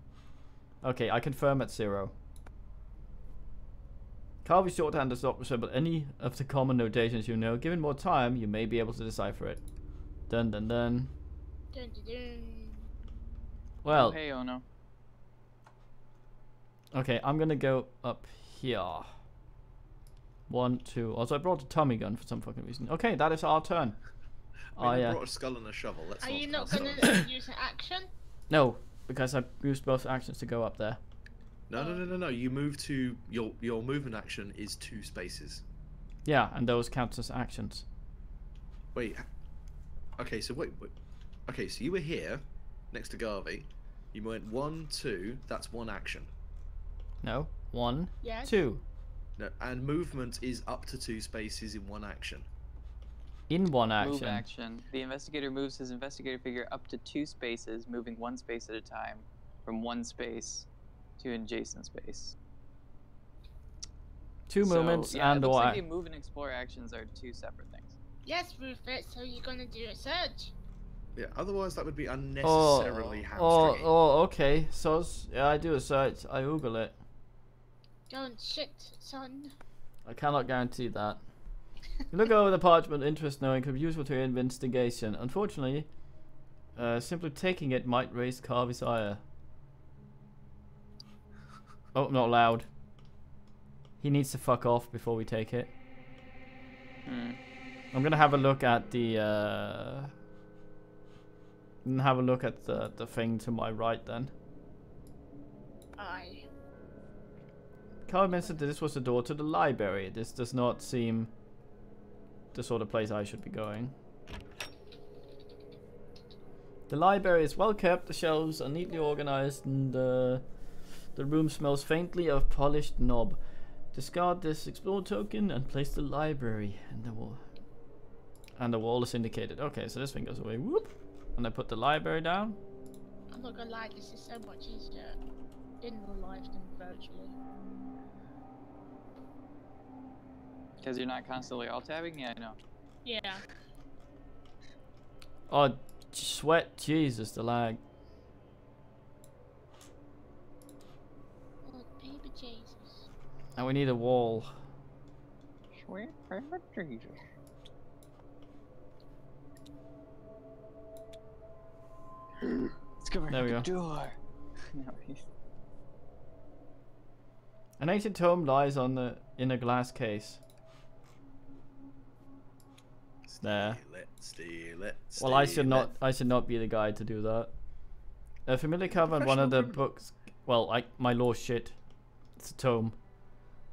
A: Okay, I confirm at 0. Carvey shorthand does not resemble any of the common notations you know. Given more time, you may be able to decipher it. Dun dun dun.
C: Dun, dun, dun.
A: Well,
B: Oh, hey, oh no.
A: okay, I'm gonna go up here. 1, 2. Also, I brought a Tommy gun for some fucking reason. Okay, that is our turn.
D: I brought a skull and a shovel. Let's
C: Are you not
D: pass
C: gonna
D: that.
C: use an action?
A: No, because I used both actions to go up there.
D: No. You move to your movement action is 2 spaces.
A: Yeah, and those count as actions.
D: Wait. Okay, so wait. Okay, so you were here, next to Garvey. You went 1, 2. That's 1 action.
A: No, 1,
C: Yes.
A: 2.
D: No, and movement is up to 2 spaces in 1 action.
A: In 1
B: Move
A: action.
B: action. The investigator moves his investigator figure up to 2 spaces, moving 1 space at a time, from 1 space to an adjacent space.
A: 2
B: So,
A: movements
B: yeah,
A: and
B: it looks
A: or
B: like the move and explore actions are 2 separate things.
C: Yes, Rufus. So you're gonna do a search.
D: Yeah, otherwise that would be unnecessarily
A: oh,
D: hamstringy.
A: okay. So yeah, I do a search. I Google it.
C: Don't shit, son.
A: I cannot guarantee that. You look over the parchment, interest knowing could be useful to your investigation. Unfortunately, simply taking it might raise Carvey's ire. Oh, not allowed. He needs to fuck off before we take it. I'm gonna have a look at the the thing to my right then.
C: Aye.
A: Carl mentioned that this was the door to the library. This does not seem the sort of place I should be going. The library is well kept, the shelves are neatly organized, and the room smells faintly of polished knob. Discard this explore token and place the library in the wall. And the wall is indicated. Okay, so this thing goes away. Whoop! And I put the library down.
C: I'm not gonna lie, this is so much easier in real life than virtually.
B: Because you're not constantly alt-tabbing? Yeah, I know.
C: Yeah.
A: Oh, sweat Jesus, the lag.
C: Oh, baby Jesus.
A: And we need a wall.
B: Sweet baby Jesus. Let's go
A: There we
B: the
A: go.
B: door. No,
A: An ancient tome lies in a glass case. It's there.
D: Steal it.
A: Well, I should not be the guy to do that. A familiar cover on one of the books. Well, my lore shit. It's a tome.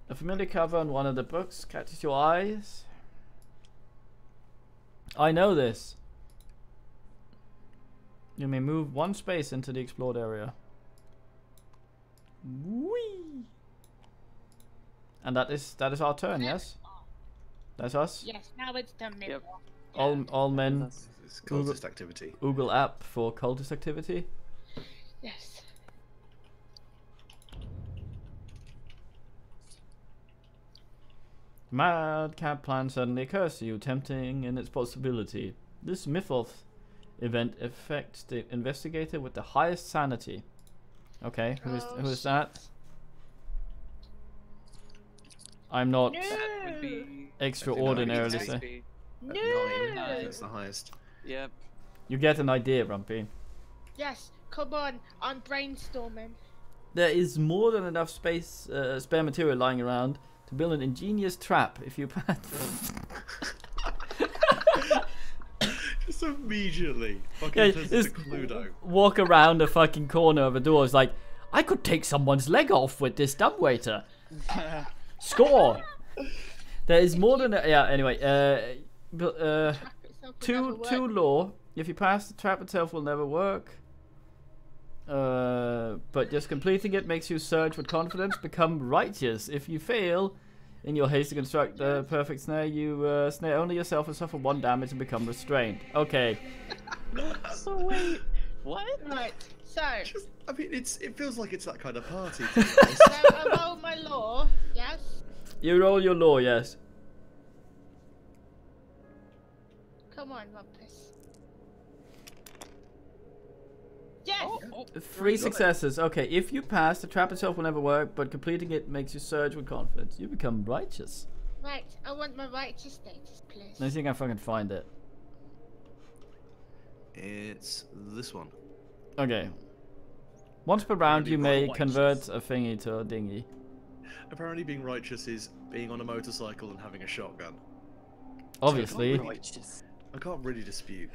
A: A familiar cover on one of the books catches your eyes. I know this. You may move 1 space into the explored area. Whee! And that is our turn, yes? That's us?
C: Yes, now it's the middle.
B: Yep.
A: All men.
D: It's cultist activity.
A: Google app for cultist activity.
C: Yes.
A: Madcap plan suddenly occurs to you, tempting in its possibility. This mythos event affects the investigator with the highest sanity. Okay, who is that? I'm not
C: No.
B: That would be...
A: extraordinarily
D: That'd
A: so.
B: be-
C: No.
D: 9.
B: Nine.
D: That's the highest.
B: Yep.
A: You get an idea, Rumpy.
C: Yes, come on, I'm brainstorming.
A: There is more than enough space, spare material lying around to build an ingenious trap if you plan.
D: Just immediately.
A: Yeah,
D: Fucking turns into
A: just
D: Cluedo.
A: walk around a fucking corner of a door. It's like, I could take someone's leg off with this dumbwaiter. Score. There is more than yeah. Anyway, two law. If you pass, the trap itself will never work. But just completing it makes you surge with confidence, become righteous. If you fail in your haste to construct the perfect snare, you snare only yourself and suffer 1 damage and become restrained. Okay.
B: So wait, what?
C: Right. So.
D: I mean, it feels like it's that kind of party.
C: So I roll my law. Yes.
A: You roll your law, yes.
C: Come on, Rumpus. Yes.
B: Oh,
A: 3 successes. Okay, if you pass, the trap itself will never work, but completing it makes you surge with confidence. You become righteous.
C: Right. I want my righteous status, please.
A: I think I fucking find it.
D: It's this one.
A: Okay. Once per round,
D: Apparently
A: you may
D: righteous.
A: convert a thingy to a dinghy.
D: Apparently, being righteous is being on a motorcycle and having a shotgun.
A: Obviously.
D: I can't really dispute.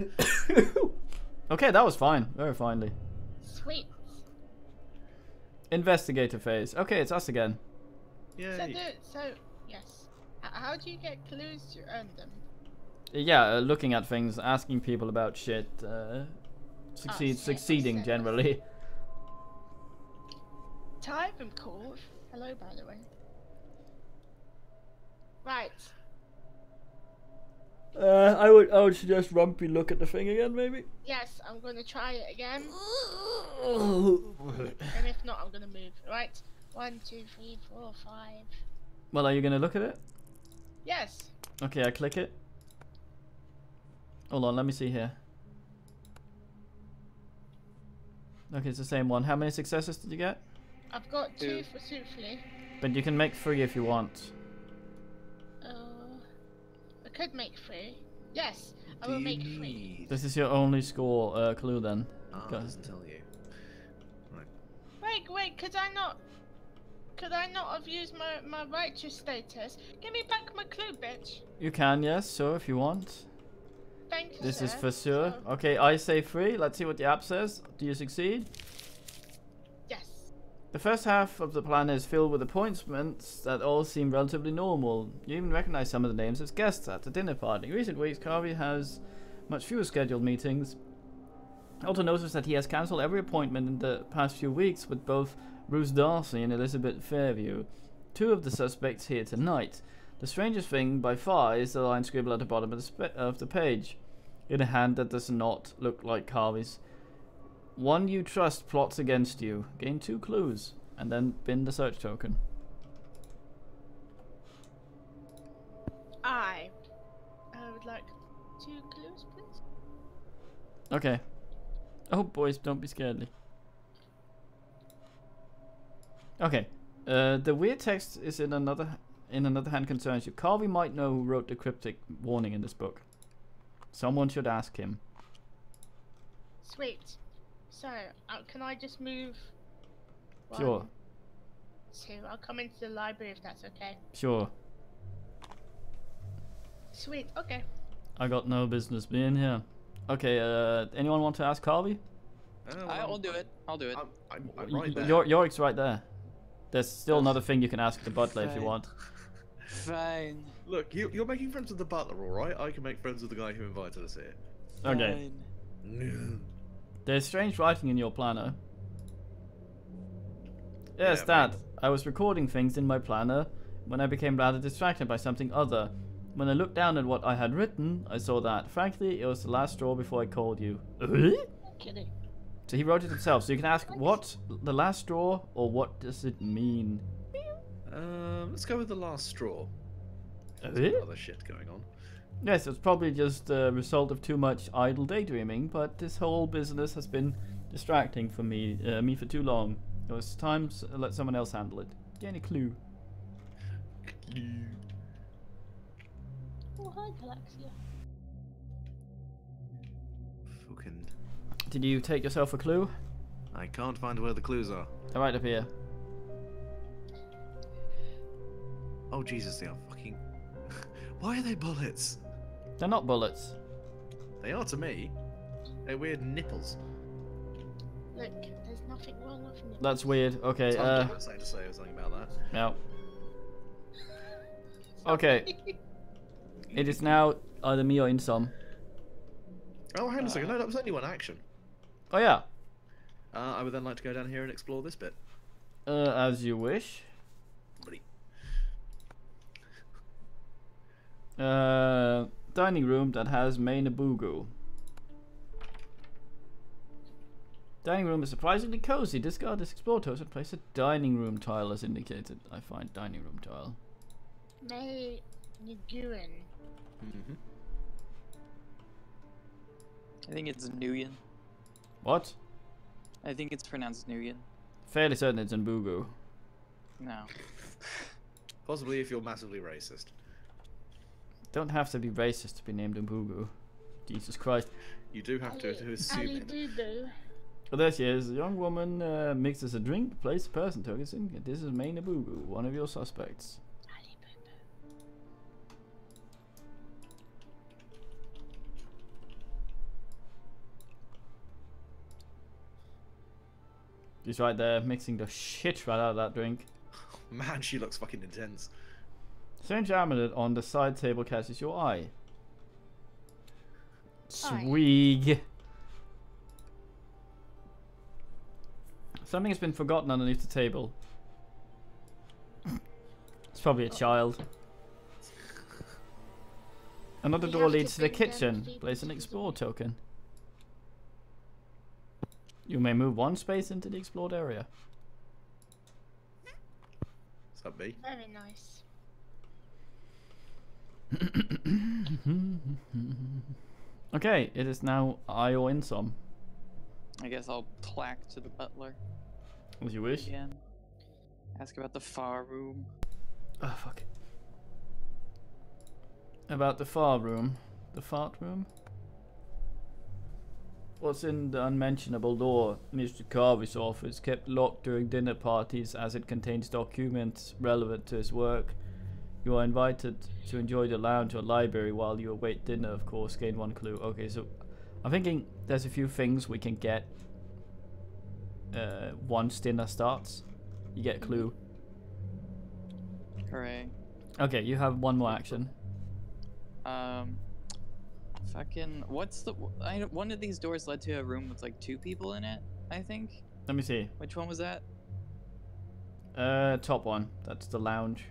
A: Okay, that was fine. Very finely.
C: Sweet.
A: Investigator phase. Okay, it's us again.
D: Yay.
C: So yes. How do you get clues to earn them?
A: Yeah, looking at things, asking people about shit. Succeeding generally.
C: Type and call. Hello, by the way. Right.
A: I would suggest Rumpy look at the thing again, maybe.
C: Yes, I'm gonna try it again.
A: Well,
C: And if not, I'm gonna move. Right. 1, 2, 3, 4, 5.
A: are you gonna look at it?
C: Yes.
A: Okay, I click it. Hold on, let me see here. Okay, it's the same one. How many successes did you get?
C: I've got 2
B: 2.
C: for Souffle.
A: But you can make 3 if you want.
C: I could make 3. Yes, I will make 3.
A: This is your only score clue then.
D: Ah,
A: Go.
D: it doesn't tell you. Right.
C: Wait, could I not have used my righteous status? Give me back my clue, bitch.
A: You can, yes, sure, if you want.
C: Thank you,
A: This is
C: sir.
A: for sure.
C: So,
A: Okay, I say 3. Let's see what the app says. Do you succeed?
C: yes.
A: The first half of the plan is filled with appointments that all seem relatively normal. You even recognize some of the names as guests at the dinner party. In recent weeks, Carvey has much fewer scheduled meetings. Also notice that he has cancelled every appointment in the past few weeks with both Bruce Darcy and Elizabeth Fairview. 2 of the suspects here tonight. The strangest thing by far is the line scribbled at the bottom of the page, in a hand that does not look like Carvey's. One you trust plots against you. Gain 2 clues, and then bin the search token.
C: I would like 2 clues, please.
A: Okay. Oh, boys, don't be scared. Okay. The weird text is in another hand concerns you. Carvey might know who wrote the cryptic warning in this book. Someone should ask him.
C: Sweet. So, can I just move? 1,
A: Sure.
C: 2. I'll come into the library if that's okay.
A: Sure.
C: Sweet. Okay.
A: I got no business being here. Okay, anyone want to ask Carvey?
B: I'll do it. I'll do it.
D: I'm right there.
A: Yorick's right there. There's still another thing you can ask the butler if you
B: Fine.
A: want.
B: Fine.
D: Look, you're making friends with the butler, all right? I can make friends with the guy who invited us here.
A: Okay.
B: Fine.
A: There's strange writing in your planner. Yes,
D: Yeah,
A: Dad.
D: mate.
A: I was recording things in my planner when I became rather distracted by something other. When I looked down at what I had written, I saw that, frankly, it was the last straw before I called you.
C: Kidding.
A: So he wrote it himself. So you can ask, what the last straw, or what does it mean?
D: Let's go with the last straw.
A: Uh?
D: Other shit going on.
A: Yes, it's probably just a result of too much idle daydreaming, but this whole business has been distracting for me for too long. It was time to let someone else handle it. Get any clue?
C: Oh, hi, Galaxia.
D: Fucking.
A: Did you take yourself a clue?
D: I can't find where the clues are.
A: They're right up here.
D: Oh Jesus, they are fucking. Why are they bullets?
A: They're not bullets.
D: They are to me. They're weird nipples.
C: Look, there's nothing nothing wrong with nipples.
A: That's weird. Okay.
D: Tom had something to say or something about that.
A: Yeah. Okay. It is now either me or Insom.
D: Oh, hang on a second. No, that was only one action.
A: Oh yeah.
D: I would then like to go down here and explore this bit.
A: As you wish.
D: Buddy.
A: Dining room that has main abugu. Dining room is surprisingly cozy. Discard this explore toast and place a dining room tile as indicated. I find dining room tile.
C: May Nguyen.
B: I think it's Nguyen.
A: What?
B: I think it's pronounced Nguyen.
A: Fairly certain it's in Bugu.
B: No.
D: Possibly if you're massively racist.
A: Don't have to be racist to be named in Bugu. Jesus Christ.
D: You do have to assume
C: Ali
D: it.
C: Doodoo.
A: Oh, there she is. A young woman mixes a drink, place a person tokens in. This is main abugu, one of your suspects.
C: Ali Boo
A: She's right there, mixing the shit right out of that drink.
D: Man, she looks fucking intense.
A: Strange amulet on the side table catches your eye.
C: Eye.
A: Swig. Something has been forgotten underneath the table. It's probably a child. Another
C: We
A: door
C: have to
A: leads to the
C: bring them
A: kitchen.
C: people
A: Place an
C: to the
A: explore
C: door.
A: token. You may move one space into the explored area.
D: What's up, B?
C: Very nice.
A: Okay, it is now I or Insom.
B: I guess I'll clack to the butler
A: As you wish.
B: again. Ask about the far room.
A: Oh, fuck it. About the far room. The fart room? What's in the unmentionable door? Mr. Carvey's office, kept locked during dinner parties as it contains documents relevant to his work. You are invited to enjoy the lounge or library while you await dinner, of course. Gain one clue. Okay, so I'm thinking there's a few things we can get once dinner starts. You get a clue.
B: Hooray.
A: Okay, you have one more action.
B: Fucking, what's the, one of these doors led to a room with like 2 people in it, I think.
A: Let me see.
B: Which one was that?
A: Top one. That's the lounge.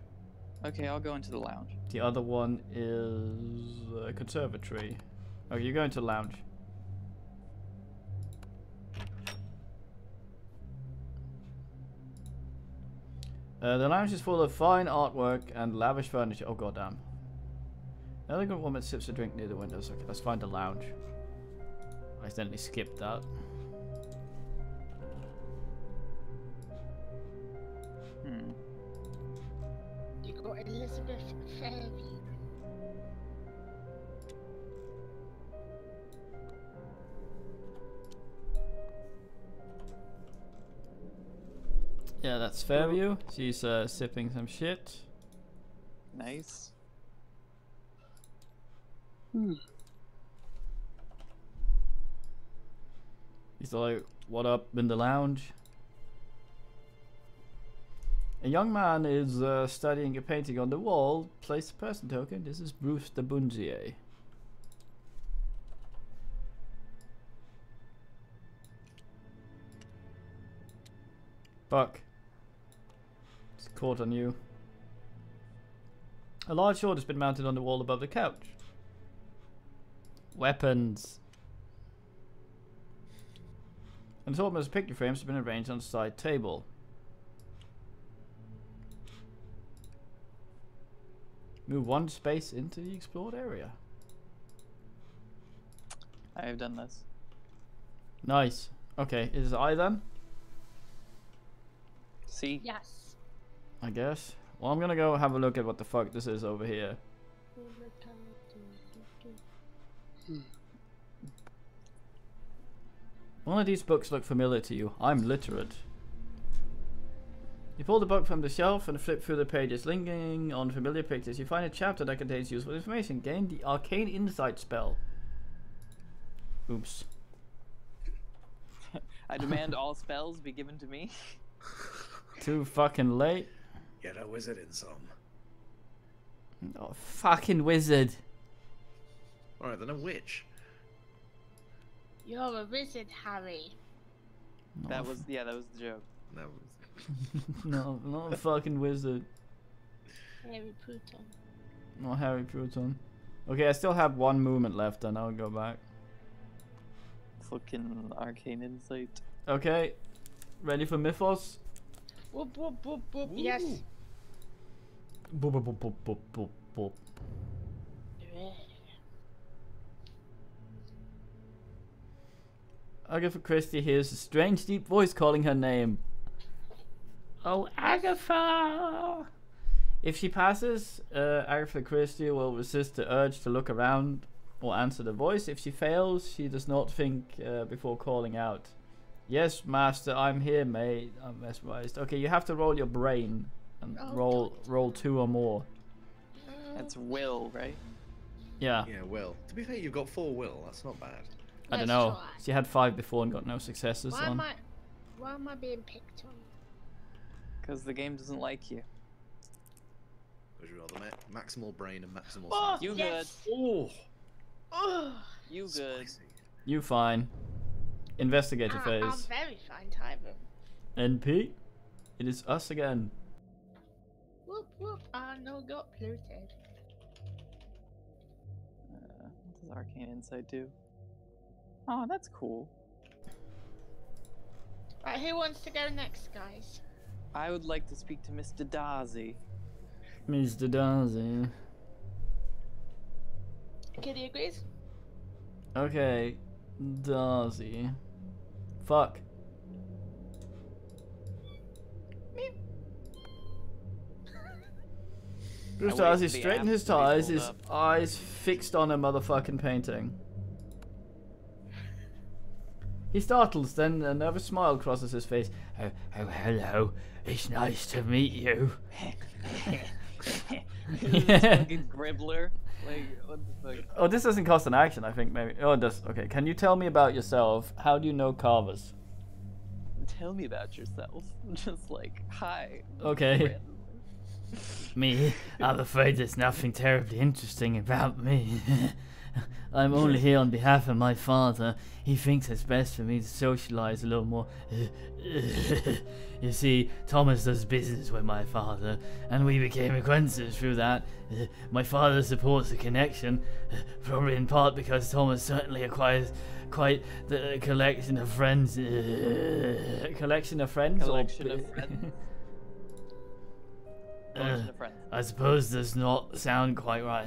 B: Okay, I'll go into the lounge.
A: The other one is a conservatory. Okay, you're going to the lounge. The lounge is full of fine artwork and lavish furniture. Oh goddamn. An elegant woman sips a drink near the windows. Okay, let's find the lounge. I accidentally skipped that.
C: You got Elizabeth Fairview.
A: Yeah, that's Fairview. She's sipping some shit.
B: Nice.
A: He's like, what up in the lounge? A young man is studying a painting on the wall. Place a person token. This is Bruce de Bunzier. Buck. It's caught on you. A large sword has been mounted on the wall above the couch. Weapons. An assortment of picture frames has been arranged on the side table. Move one space into the explored area.
B: I have done this.
A: Nice. Okay, is it I then?
B: See?
C: Yes.
A: I guess. Well, I'm gonna go have a look at what the fuck this is over here. One of these books look familiar to you. I'm literate. You pull the book from the shelf and flip through the pages, linking on familiar pictures. You find a chapter that contains useful information. Gain the Arcane Insight spell. Oops.
B: I demand all spells be given to me.
A: Too fucking late.
D: Get a wizard in some.
A: Oh, fucking wizard.
D: Alright, then a witch.
C: You're a wizard, Harry.
B: That was the joke.
D: That was...
A: No, not a fucking wizard.
C: Harry Potter.
A: Not Harry Potter. Okay, I still have one movement left, and I'll go back.
B: Fucking arcane insight.
A: Okay, ready for Mythos?
C: Whoop whoop whoop whoop. Yes.
A: Boop, boop, boop, boop, boop, boop, boop. Agatha Christie hears a strange deep voice calling her name. Oh, Agatha! If she passes, Agatha Christie will resist the urge to look around or answer the voice. If she fails, she does not think before calling out. Yes, master, I'm here, mate. I'm mesmerized. Okay, you have to roll your brain and roll 2 or more.
B: That's will, right?
A: Yeah.
D: Yeah, will. To be fair, you've got 4 will. That's not bad.
A: I don't
C: Let's
A: know.
C: try.
A: She had 5 before and got no successes
C: Why
A: on.
C: am I being picked on?
B: Because the game doesn't like you.
D: Would you rather maximal brain and maximal
C: Oh,
D: sense?
B: You
C: yes.
D: Oh,
C: Oh,
B: You good.
D: spicy.
A: You fine. Investigator
C: I'm
A: phase.
C: very fine, Tyrone.
A: NP? It is us again.
C: Whoop whoop. I no got polluted.
B: What does arcane insight do? Oh, that's cool.
C: Right, who wants to go next, guys?
B: I would like to speak to Mr. Darcy.
A: Mr. Darcy.
C: Kitty agrees.
A: Okay. Darcy. Fuck. Bruce
B: wait
A: Darcy
B: for the
A: straightened
B: apps
A: his
B: to be
A: ties,
B: pulled
A: his
B: up.
A: eyes fixed on a motherfucking painting. He startles, then a nervous smile crosses his face. Oh, hello. It's nice to meet you.
B: This fucking gribbler. Like, what the fuck?
A: Oh, this doesn't cost an action, I think, maybe. Oh, it does. Okay, can you tell me about yourself? How do you know carvers?
B: Tell me about yourself. Just like, hi.
A: Okay.
B: randomly.
A: Me? I'm afraid there's nothing terribly interesting about me. I'm only here on behalf of my father. He thinks it's best for me to socialize a little more. You see, Thomas does business with my father, and we became acquaintances through that. My father supports the connection, probably in part because Thomas certainly acquires quite the collection of friends. Collection of friends?
B: Collection
A: or...
B: of friends. Collection of friends.
A: I suppose does not sound quite right.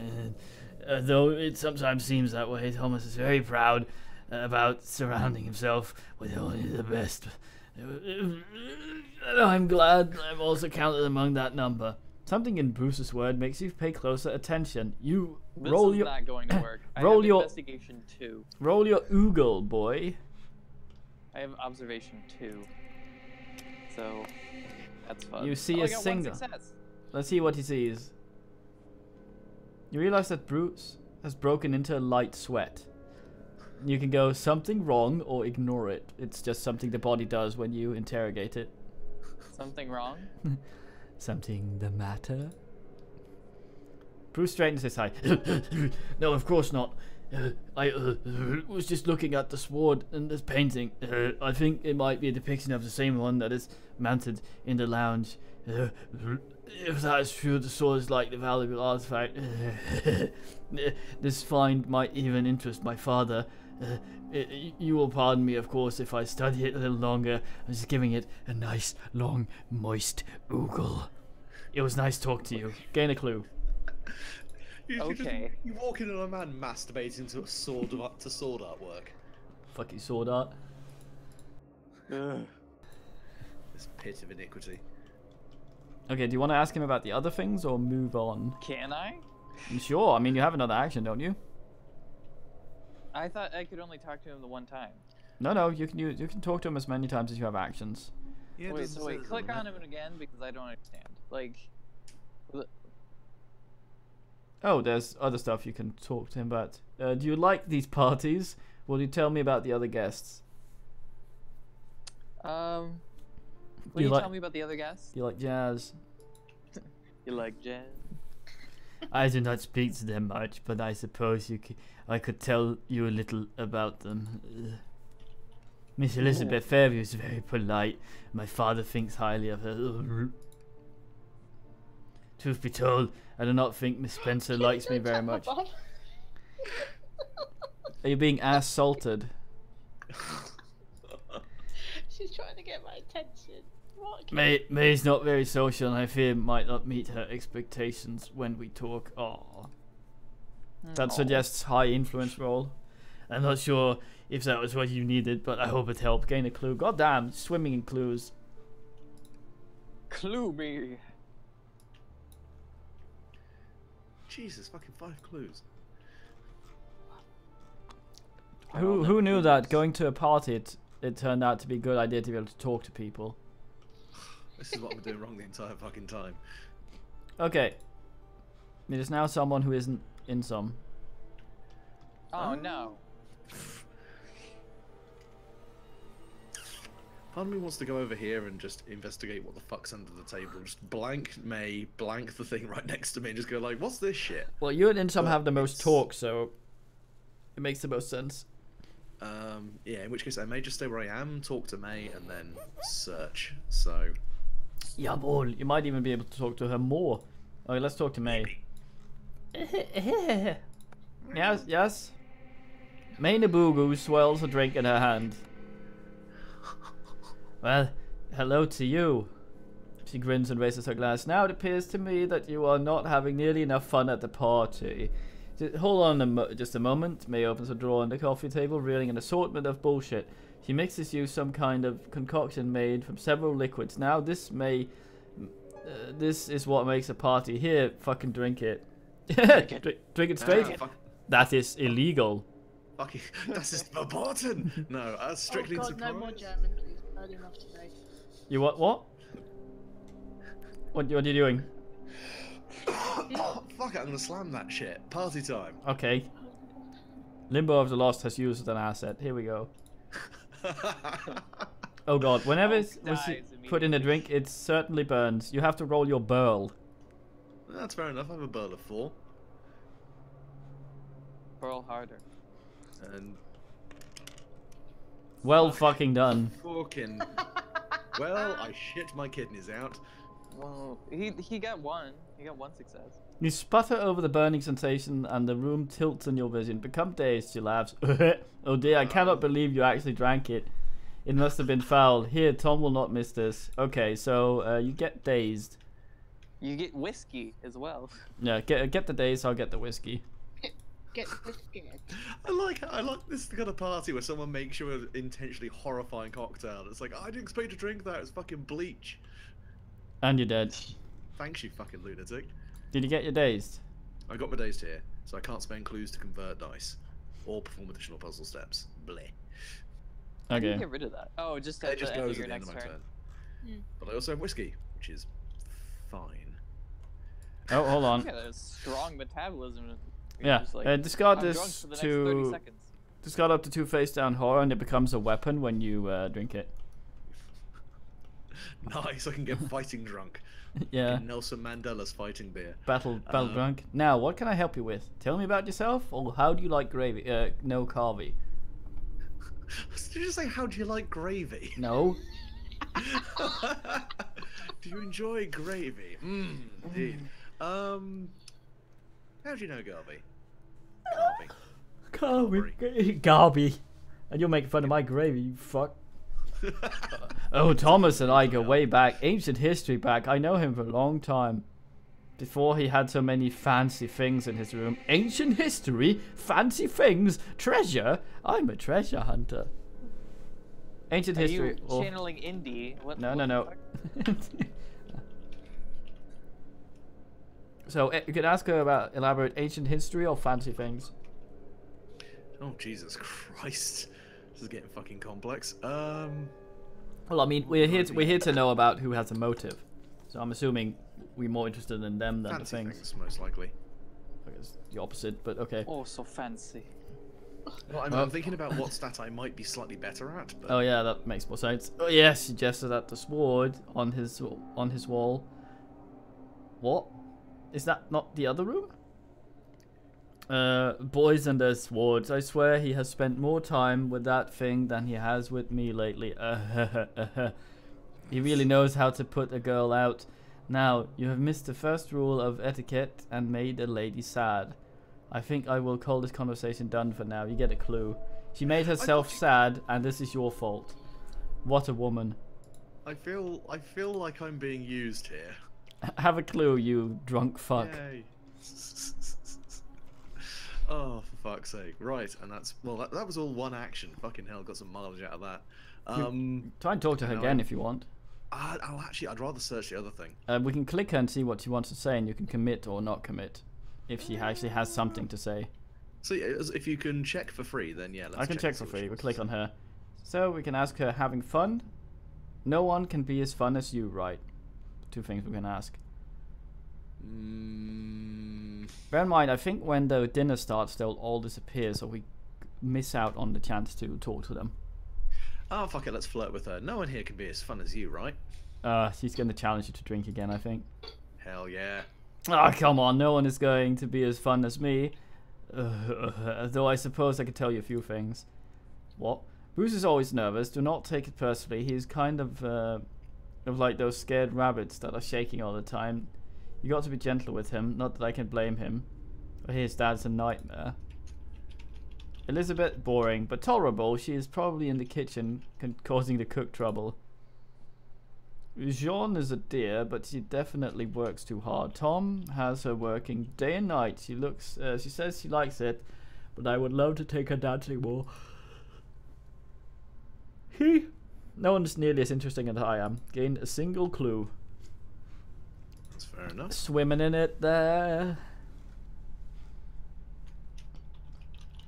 A: Though it sometimes seems that way, Thomas is very proud about surrounding himself with only the best. And I'm glad I'm also counted among that number. Something in Bruce's word makes you pay closer attention. You
B: This
A: roll
B: is
A: your
B: not going to work. I
A: roll
B: have
A: your-
B: investigation 2.
A: roll your oogle, boy.
B: I have observation 2. So that's fun.
A: You see
B: oh,
A: a
B: I got
A: single.
B: One success.
A: Let's see what he sees. You realize that Bruce has broken into a light sweat. You can go something wrong or ignore it. It's just something the body does when you interrogate it.
B: Something wrong?
A: Something the matter? Bruce straightens his tie. No, of course not. I was just looking at the sword and this painting. I think it might be a depiction of the same one that is mounted in the lounge. If that is true, the sword is like the valuable artifact. This find might even interest my father. You will pardon me, of course, if I study it a little longer. I'm just giving it a nice, long, moist oogle. It was nice talk to you. Gain a clue.
B: Okay.
D: You walk in on a man masturbating to sword artwork.
A: Fuck you, sword art.
B: Ugh.
D: This pit of iniquity.
A: Okay, do you want to ask him about the other things or move on?
B: Can I?
A: Sure, I mean, you have another action, don't you?
B: I thought I could only talk to him the one time.
A: No, you can talk to him as many times as you have actions.
D: Yeah, it
B: Wait,
D: doesn't
B: so
D: say
B: wait,
D: that
B: click
D: on
B: on
D: it.
B: him again because I don't understand. Like,
A: Oh, there's other stuff you can talk to him about. Do you like these parties? Will you tell me about the other guests?
B: Will
A: You
B: you
A: like-
B: tell me about the other guests?
A: You like jazz?
B: You like jazz?
A: I do not speak to them much, but I suppose I could tell you a little about them. Miss Elizabeth Fairview is very polite. My father thinks highly of her. Truth be told, I do not think Miss Spencer likes me very much. Are you being ass-salted?
C: She's trying to get my attention. What?
A: May's not very social, and I fear might not meet her expectations when we talk. Aww. That suggests high influence role. I'm not sure if that was what you needed, but I hope it helped gain a clue. Goddamn, swimming in clues.
B: Clue me.
D: Jesus, fucking 5 clues.
A: Who knew that going to a party it turned out to be a good idea to be able to talk to people?
D: This is what I'm doing wrong the entire fucking time.
A: Okay. It is now someone who isn't in some.
B: Oh no.
D: Part of me wants to go over here and just investigate what the fuck's under the table. Just blank May, blank the thing right next to me, and just go like, "What's this shit?"
A: Well, you and Insum
D: But
A: have the most
D: it's-
A: talk, so it makes the most sense.
D: Yeah. In which case, I may just stay where I am, talk to May, and then search. So.
A: Jawohl, you might even be able to talk to her more. Okay, let's talk to May. Yes, yes. May Nabugu swirls a drink in her hand. Well, hello to you. She grins and raises her glass. Now it appears to me that you are not having nearly enough fun at the party. Hold on just a moment. May opens a drawer on the coffee table, revealing an assortment of bullshit. She mixes you some kind of concoction made from several liquids. Now this is what makes a party. Here, fucking drink it. Drink it straight.
D: Fuck,
A: That is illegal.
D: fucking, das ist verboten. No, strictly
C: Oh
D: in
C: god, no more
D: surprise.
C: German, please. Early enough today.
A: You what? What are you doing?
D: Fuck it, I'm gonna slam that shit. Party time.
A: Okay. Limbo of the Lost has used an asset. Here we go. Oh god, whenever it's
B: dies
A: put in a drink, it certainly burns. You have to roll your burl.
D: That's fair enough. I have a burl of 4.
B: Pearl harder.
D: And
A: Well fucking done.
D: fucking. Well, I shit my kidneys out.
B: Well, he got one. He got 1 success.
A: You sputter over the burning sensation and the room tilts in your vision. Become dazed, she laughs. Oh dear, I cannot believe you actually drank it. It must have been foul. Here, Tom will not miss this. Okay, so you get dazed.
B: You get whiskey as well.
A: Yeah, get the dazed, I'll get the whiskey.
C: Get scared.
D: I like this kind of party where someone makes you an intentionally horrifying cocktail. It's like, I didn't expect to drink that. It's fucking bleach.
A: And you're dead.
D: Thanks, you fucking lunatic.
A: Did you get your dazed?
D: I got my dazed here, so I can't spend clues to convert dice or perform additional puzzle steps. Bleh.
B: How do you
A: Okay.
B: get rid of that? Oh, just
D: It
B: at
D: just
B: the end
D: goes
B: of
D: at
B: your
D: the end
B: next
D: of my
B: turn.
D: turn. But I also have whiskey, which is fine.
A: Oh, hold on.
B: You got a strong metabolism. You're
A: Yeah,
B: just like,
A: discard
B: I'm drunk
A: this
B: for the next 30
A: to
B: seconds.
A: discard up to 2 face down horror, and it becomes a weapon when you drink it.
D: Nice, I can get fighting drunk.
A: Yeah,
D: Nelson Mandela's fighting beer.
A: battle drunk. Now, what can I help you with? Tell me about yourself, or how do you like gravy? No carvy.
D: Did you just say, how do you like gravy?
A: No.
D: Do you enjoy gravy? Indeed. How do you know Garvey?
A: Garby. And you're making fun of my gravy, you fuck. Oh, Thomas and I go way back. Ancient history back. I know him for a long time. Before he had so many fancy things in his room. Ancient history? Fancy things? Treasure? I'm a treasure hunter. Ancient
B: Are
A: history.
B: you channeling indie? What,
A: No,
B: what
A: no,
B: the
A: no.
B: fuck?
A: So, you could ask her about elaborate ancient history or fancy things.
D: Oh, Jesus Christ. This is getting fucking complex.
A: Well, I mean, we're here to know about who has a motive. So I'm assuming we're more interested in them than
D: fancy
A: the things.
D: most likely.
A: I guess the opposite, but okay.
B: Oh, so fancy.
D: Well, I'm thinking about what stat I might be slightly better at. But...
A: Oh yeah, that makes more sense. Oh yes, he gestured at the sword on his wall. What? Is that not the other room? Boys and their swords. I swear he has spent more time with that thing than he has with me lately. He really knows how to put a girl out. Now, you have missed the first rule of etiquette and made a lady sad. I think I will call this conversation done for now. You get a clue. She made herself sad, and this is your fault. What a woman.
D: I feel like I'm being used here.
A: Have a clue, you drunk fuck.
D: Yay. Oh, for fuck's sake. Right, and that's... Well, that was all one action. Fucking hell, got some mileage out of that.
A: Try and talk to her again if you want.
D: I'd rather search the other thing.
A: We can click her and see what she wants to say, and you can commit or not commit. If she actually has something to say.
D: So if you can check for free, then yeah, let's
A: I can check for free. We click on her. So we can ask her, having fun? No one can be as fun as you, right? Two things we can ask. Bear in mind, I think when the dinner starts, they'll all disappear, so we miss out on the chance to talk to them.
D: Oh, fuck it, let's flirt with her. No one here can be as fun as you, right?
A: She's going to challenge you to drink again, I think.
D: Hell yeah.
A: Oh, come on, no one is going to be as fun as me. Though I suppose I could tell you a few things. What? Bruce is always nervous. Do not take it personally. He's kind of like those scared rabbits that are shaking all the time. You got to be gentle with him. Not that I can blame him. His dad's a nightmare. Elizabeth, boring, but tolerable. She is probably in the kitchen, causing the cook trouble. Jean is a dear, but she definitely works too hard. Tom has her working day and night. She says she likes it, but I would love to take her dancing more. No one is nearly as interesting as I am. Gained a single clue.
D: That's fair enough.
A: Swimming in it there.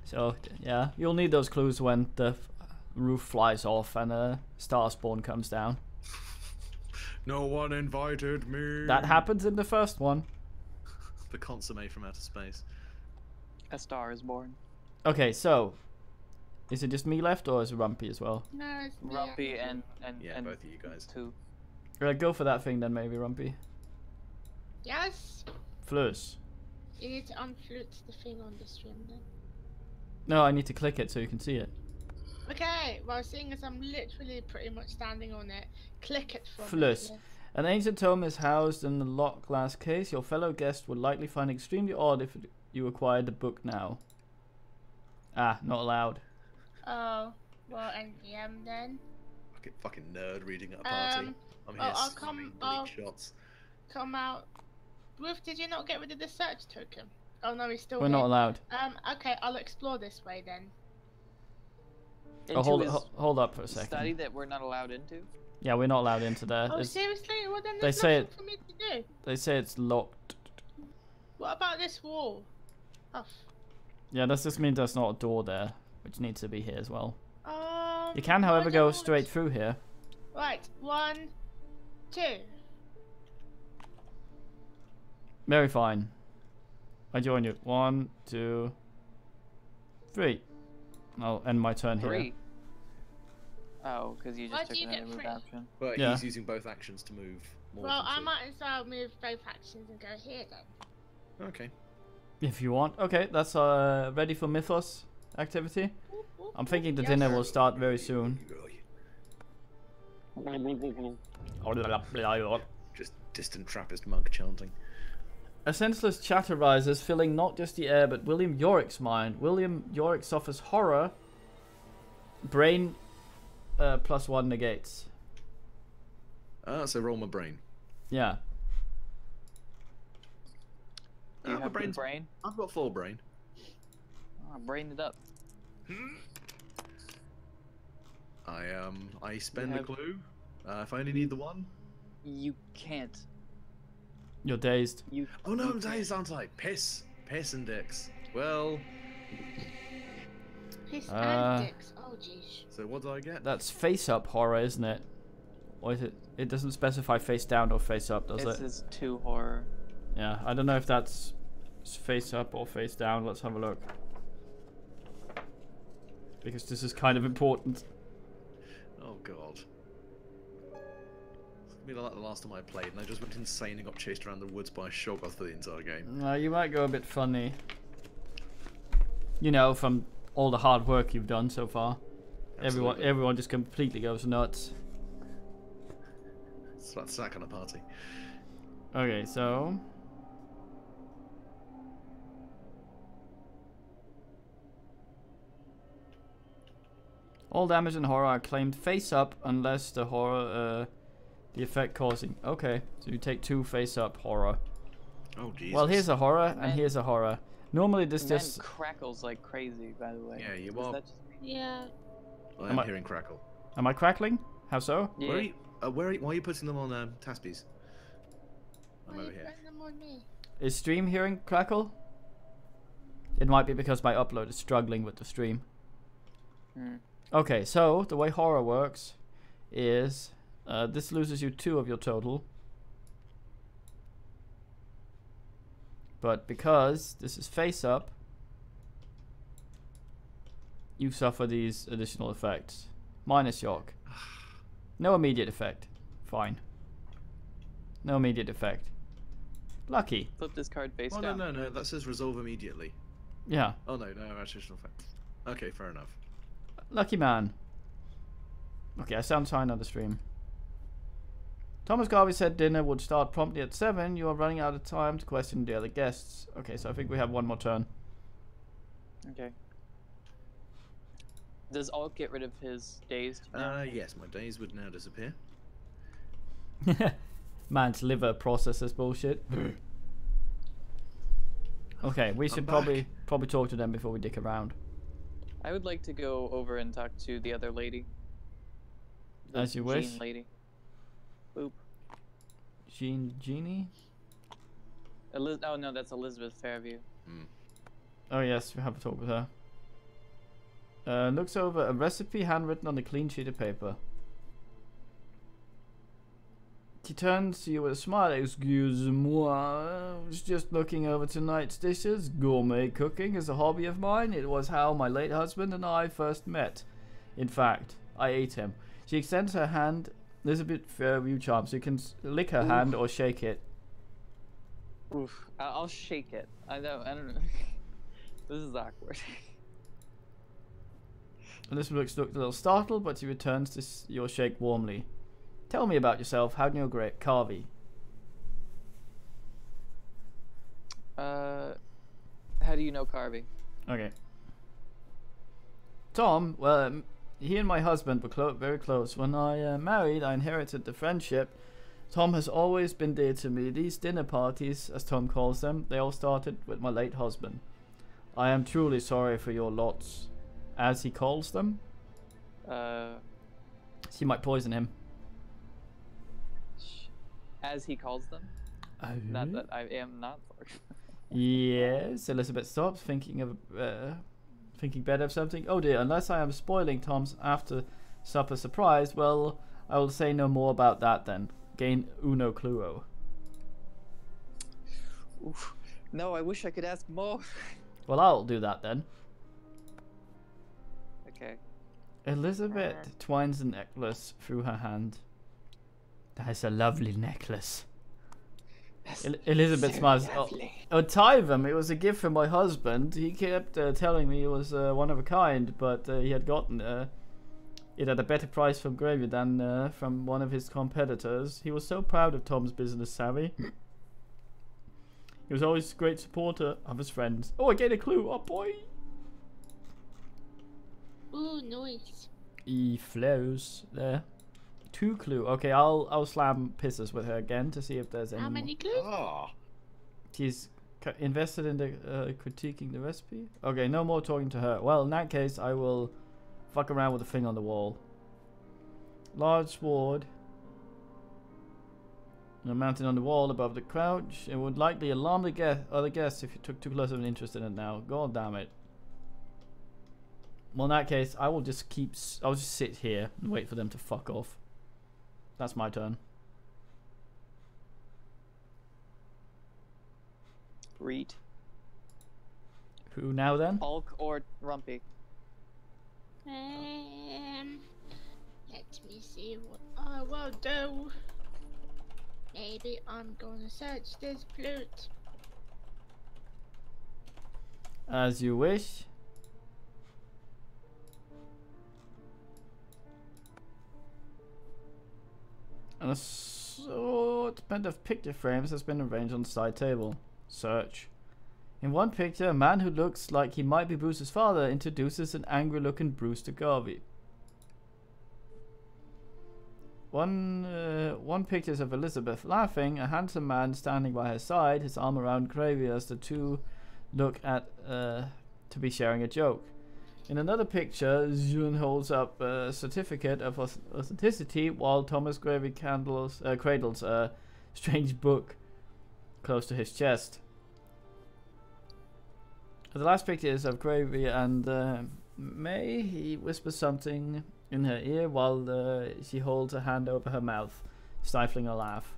A: So, yeah, you'll need those clues when the roof flies off and a star spawn comes down.
D: No one invited me.
A: That happens in the first one.
D: The consomme from outer space.
B: A star is born.
A: Okay, so is it just me left, or is it Rumpy as well?
C: No, it's me.
B: Rumpy and
D: both of you guys.
B: Two.
A: Go for that thing then, maybe Rumpy.
C: Yes.
A: Fleurs.
C: You need to unflute the thing on the stream then.
A: No, I need to click it so you can see it.
C: Okay, well, seeing as I'm literally pretty much standing on it, click it for
A: Fleurs.
C: me.
A: An ancient tome is housed in a locked glass case. Your fellow guest would likely find it extremely odd if you acquired the book now. Ah, not allowed.
C: Oh, well, NPM then.
D: Fucking nerd reading at a party. I'm here
C: I'll
D: slamming
C: I'll
D: bleak shots.
C: come out. Ruth, did you not get rid of the search token? Oh no, he's still
A: We're
C: here.
A: not allowed.
C: Okay, I'll explore this way then.
A: Oh, hold up for a second.
B: Study that we're not allowed into?
A: Yeah, we're not allowed into there.
C: Oh, seriously? Well, then
A: they
C: there's
A: say
C: nothing for me to do.
A: They say it's locked.
C: What about this wall? Oh.
A: Yeah, that just means there's not a door there, which needs to be here as well. You can,
C: why
A: however,
C: don't
A: go
C: I-
A: straight through here.
C: Right, 1, 2.
A: Very fine. I join you. 1, 2, 3. I'll end my turn here.
B: 3. Oh, because you
C: Why
B: just
C: do
B: took
C: you
B: another
C: get
B: move
C: 3?
B: option.
D: But
A: Yeah.
D: he's using both actions to move more
C: Well,
D: than
C: I
D: two.
C: might as well move both actions and go here then.
D: Okay.
A: If you want. Okay, that's ready for Mythos activity.
C: Whoop, whoop,
A: I'm thinking the
C: Yes.
A: dinner will start very soon.
D: Just distant Trappist monk chanting.
A: A senseless chatter rises, filling not just the air, but William Yorick's mind. William Yorick suffers horror. Brain +1 negates.
D: So roll my brain.
A: Yeah.
B: Do you
D: my
B: have good
D: brain's-
B: brain?
D: I've got full brain.
B: Oh, brain it up.
D: I spend a
B: have-
D: clue. If I only need the one.
B: You can't.
A: You're dazed.
B: You.
D: Oh no,
B: you
D: I'm dazed, aren't I? Piss and dicks. Well,
C: Piss
A: Uh,
C: and dicks. Oh, jeez.
D: so what do I get?
A: That's face up horror, isn't it? Or is it? It doesn't specify face down or face up, does
B: This
A: it?
B: is 2 horror.
A: Yeah, I don't know if that's face up or face down. Let's have a look. because this is kind of important.
D: Oh god. I mean, like the last time I played, and I just went insane and got chased around the woods by a shoggoth for the entire game.
A: You might go a bit funny. You know, from all the hard work you've done so far.
D: Absolutely.
A: Everyone just completely goes nuts.
D: So that's that kind of party.
A: Okay, so... all damage and horror are claimed face up unless the horror, the effect causing. Okay, so you take 2 face up horror.
D: Oh Jesus.
A: Well, here's a horror and
B: Man.
A: here's a horror. Normally this
B: Man
A: just...
B: crackles like crazy, by the way.
D: Yeah, you
B: Is
D: are.
B: that just me?
C: Yeah.
D: I
A: Am
D: am
A: I-
D: hearing crackle.
A: Am I crackling? How so?
B: Yeah.
D: Why are you putting them on Taspies? I'm
C: Why
D: over
C: you
D: here.
C: putting them on me?
A: Is stream hearing crackle? It might be because my upload is struggling with the stream.
B: Hmm.
A: Okay, so the way horror works is this loses you 2 of your total. But because this is face up, you suffer these additional effects. Minus shock. No immediate effect. Fine. No immediate effect. Lucky.
B: Flip this card face
D: Oh
B: down.
D: no, that says resolve immediately.
A: Yeah.
D: Oh no, additional effect. Okay, fair enough.
A: Lucky man. Okay, I sound fine on the stream. Thomas Garvey said dinner would start promptly at 7. You are running out of time to question the other guests. Okay, so I think we have one more turn.
B: Okay. Does Alt get rid of his dazed now?
D: Yes, my days would now disappear.
A: Man's liver processes bullshit. Okay, we should probably talk to them before we dick around.
B: I would like to go over and talk to the other lady. The
A: As you
B: Jean
A: wish.
B: lady. Boop.
A: Genie?
B: Oh no, that's Elizabeth Fairview.
A: Oh yes, we have a talk with her. Looks over a recipe handwritten on a clean sheet of paper. She turns to you with a smile. Excuse-moi, I was just looking over tonight's dishes. Gourmet cooking is a hobby of mine. It was how my late husband and I first met. In fact, I ate him. She extends her hand. There's a bit Fairview charm, so you can lick her hand or shake it.
B: Oof. I'll shake it. I don't know. This is awkward.
A: Elizabeth looks a little startled, but she returns to your shake warmly. Tell me about yourself. How do you know Carvey?
B: How do you know Carvey?
A: Okay. Tom, well, he and my husband were very close. When I married, I inherited the friendship. Tom has always been dear to me. These dinner parties, as Tom calls them, they all started with my late husband. I am truly sorry for your lots, as he calls them. She might poison him.
B: As he calls them? Not that I am not sorry.
A: Yes, Elizabeth stops, thinking better of something. Oh dear, unless I am spoiling Tom's after supper surprise, well, I will say no more about that then. Gain uno cluo.
B: Oof. No, I wish I could ask more.
A: Well, I'll do that then.
B: Okay.
A: Elizabeth twines a necklace through her hand. That is a lovely necklace. Elizabeth smiles. Oh, Tyvum, it was a gift from my husband. He kept telling me it was one of a kind, but he had gotten it at a better price from Gravy than from one of his competitors. He was so proud of Tom's business savvy. He was always a great supporter of his friends. Oh, I get a clue. Oh boy.
C: Ooh, nice.
A: He flows there. 2 clue. Okay, I'll slam pisses with her again to see if there's any.
C: How many clues?
D: Ah.
A: She's invested in the critiquing the recipe. Okay, no more talking to her. Well, in that case, I will fuck around with the thing on the wall. Large sword. Mounted on the wall above the couch. It would likely alarm the other guests if you took too close of an interest in it now. God damn it. Well, in that case, I'll just sit here and wait for them to fuck off. That's my turn.
B: Reet.
A: Who now then?
B: Hulk or Rumpy?
C: Let me see what I will do. Maybe I'm gonna search this flute.
A: As you wish. An assortment of picture frames has been arranged on the side table. Search. In one picture, a man who looks like he might be Bruce's father introduces an angry-looking Bruce to Garvey. One picture is of Elizabeth laughing, a handsome man standing by her side, his arm around Gravy as the two look at to be sharing a joke. In another picture, June holds up a certificate of authenticity while Thomas Gravy cradles a strange book close to his chest. The last picture is of Gravy and May. He whispers something in her ear while she holds a hand over her mouth, stifling a laugh.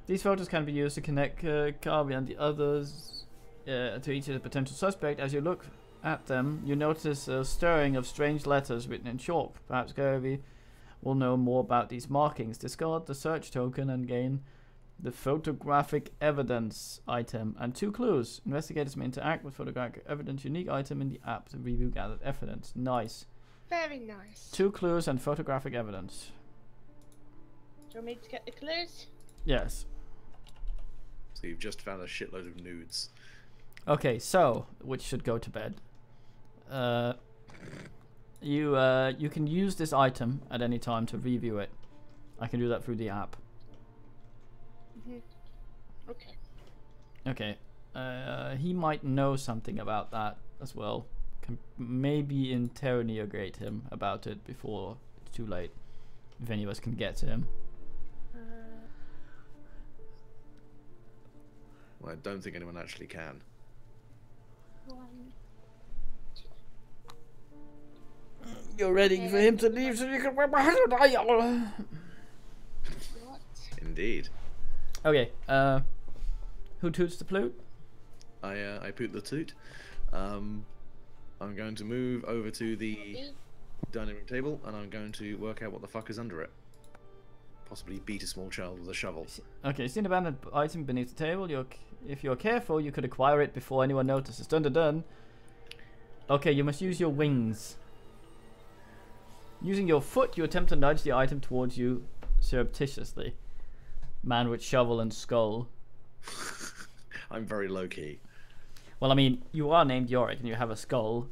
A: These photos can be used to connect Garvey and the others to each of the potential suspect. As you look at them, you notice a stirring of strange letters written in chalk. Perhaps Garvey will know more about these markings. Discard the search token and gain the photographic evidence item and 2 clues. Investigators may interact with photographic evidence unique item in the app to review gathered evidence. Nice.
C: Very nice.
A: 2 clues and photographic evidence.
C: Do you want me to get the clues?
A: Yes.
D: So you've just found a shitload of nudes.
A: Okay, so which should go to bed. You can use this item at any time to review it. I can do that through the app.
C: Okay.
A: Okay. He might know something about that as well. Can maybe interrogate him about it before it's too late. If any of us can get to him.
D: Well, I don't think anyone actually can.
C: 1, 2.
A: You're ready for him to leave so you can wear my
C: What?
D: Indeed.
A: Okay, who toots the flute?
D: I put the toot. I'm going to move over to the dining room table and I'm going to work out what the fuck is under it. Possibly beat a small child with a shovel.
A: Okay, see an abandoned item beneath the table. If you're careful, you could acquire it before anyone notices. Dun dun dun. Okay, you must use your wings. Using your foot, you attempt to nudge the item towards you surreptitiously. Man with shovel and skull.
D: I'm very low key.
A: Well, I mean, you are named Yorick and you have a skull,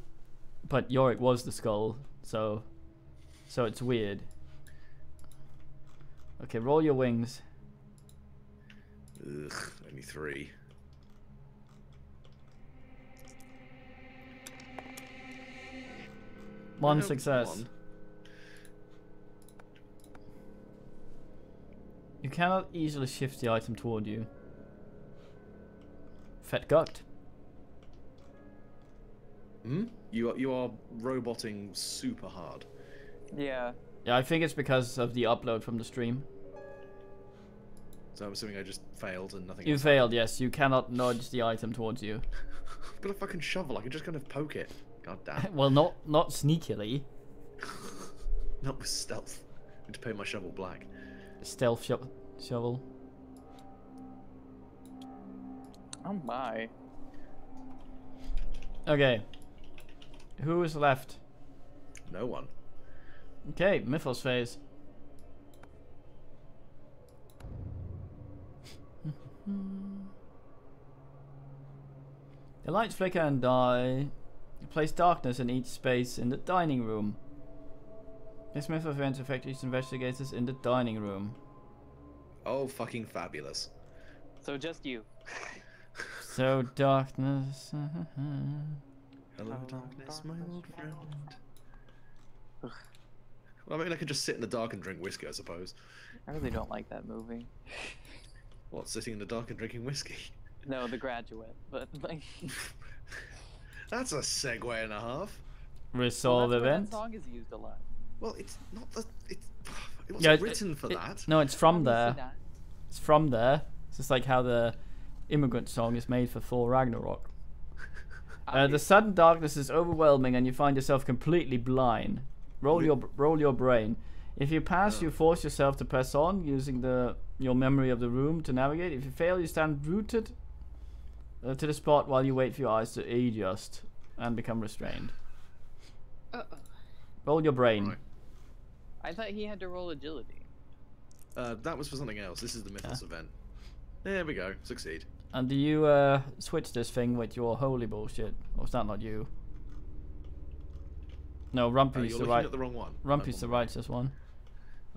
A: but Yorick was the skull, so it's weird. Okay, roll your wings.
D: Ugh, only 3.
A: One success.
D: 1.
A: You cannot easily shift the item toward you. Fett gucked.
D: Hmm? You are roboting super hard.
B: Yeah.
A: Yeah, I think it's because of the upload from the stream.
D: So I'm assuming I just failed and nothing
A: You
D: else.
A: failed, yes. You cannot nudge the item towards you.
D: I've got a fucking shovel. I can just kind of poke it. God damn.
A: Well, not sneakily.
D: Not with stealth. I need to paint my shovel black.
A: Stealth shovel.
B: Oh my.
A: Okay. Who is left?
D: No one.
A: Okay, Mythos phase. The lights flicker and die. Place darkness in each space in the dining room. This myth of events affect each investigators in the dining room.
D: Oh, fucking fabulous.
B: So just you.
A: So darkness.
D: Hello, darkness, my old friend. Well, I mean, I could just sit in the dark and drink whiskey, I suppose.
B: I really don't like that movie.
D: What, sitting in the dark and drinking whiskey?
B: No, The Graduate, but like.
D: That's a segue and a half.
A: Resolve
B: Well, that's where
A: event.
B: that song is used a lot.
D: Well, it's not the. It wasn't
A: Yeah,
D: written for that.
A: No, it's from
B: Obviously
A: there.
B: not.
A: It's from there. It's just like how the immigrant song is made for Thor Ragnarok. The sudden darkness is overwhelming, and you find yourself completely blind. Roll your brain. If you pass, you force yourself to press on using your memory of the room to navigate. If you fail, you stand rooted to the spot while you wait for your eyes to adjust and become restrained. Roll your brain.
D: Right.
B: I thought he had to roll agility.
D: That was for something else. This is the Mythos event. There we go. Succeed.
A: And do you switch this thing with your holy bullshit? Or is that not you? No, Rumpy's
D: You're
A: the
D: looking
A: right.
D: at the wrong one.
A: Rumpy's the righteous one.